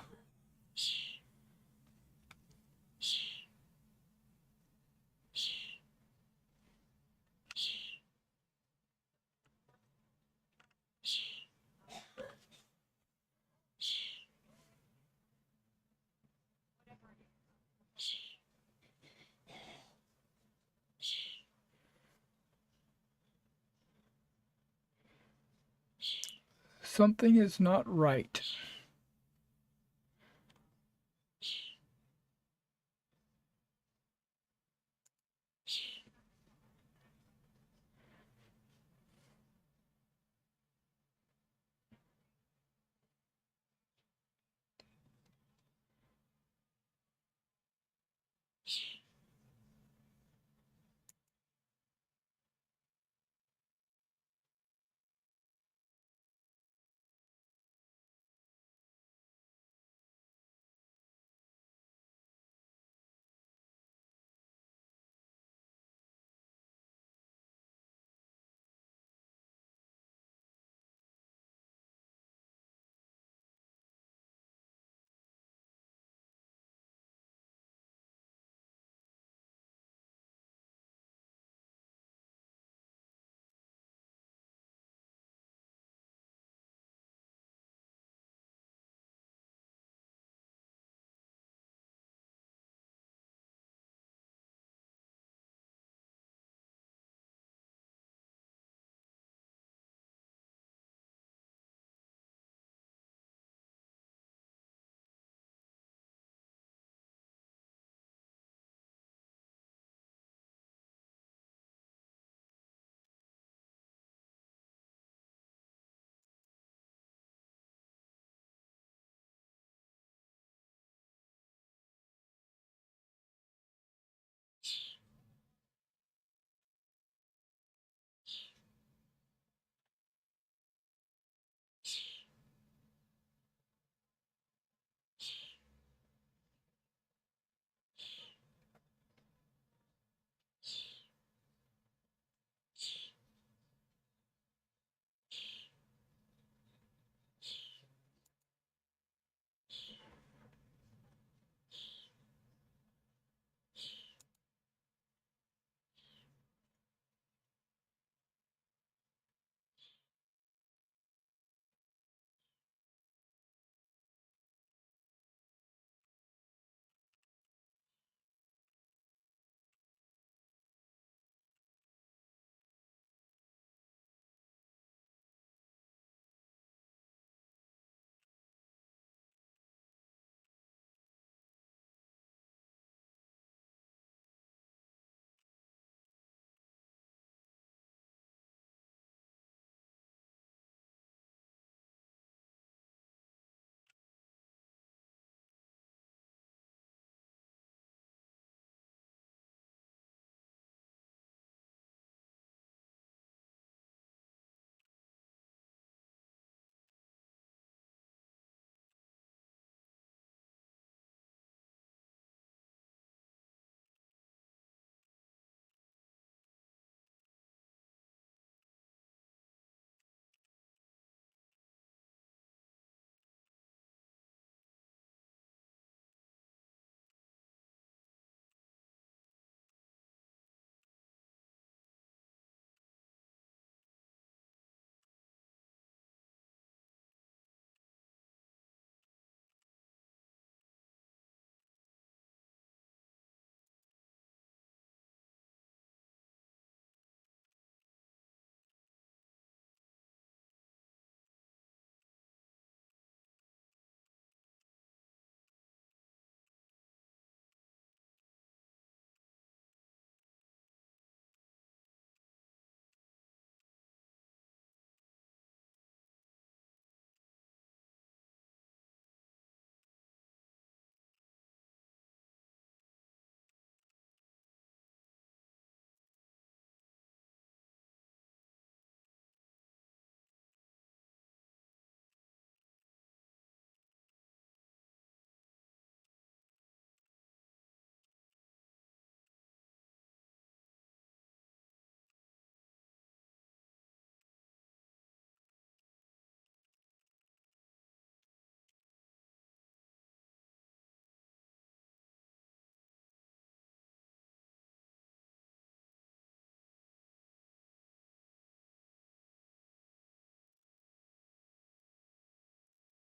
Something is not right.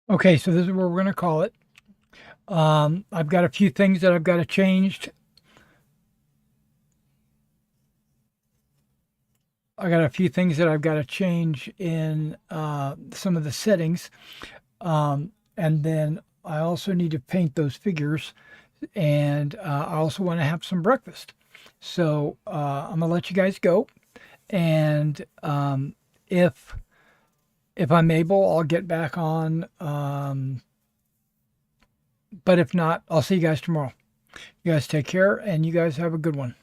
Okay, so this is where we're going to call it. I've got a few things that I've got to change. I got a few things that I've got to change in some of the settings. And then I also need to paint those figures. And I also want to have some breakfast. So I'm going to let you guys go. And if I'm able, I'll get back on. But if not, I'll see you guys tomorrow. You guys take care, and you guys have a good one.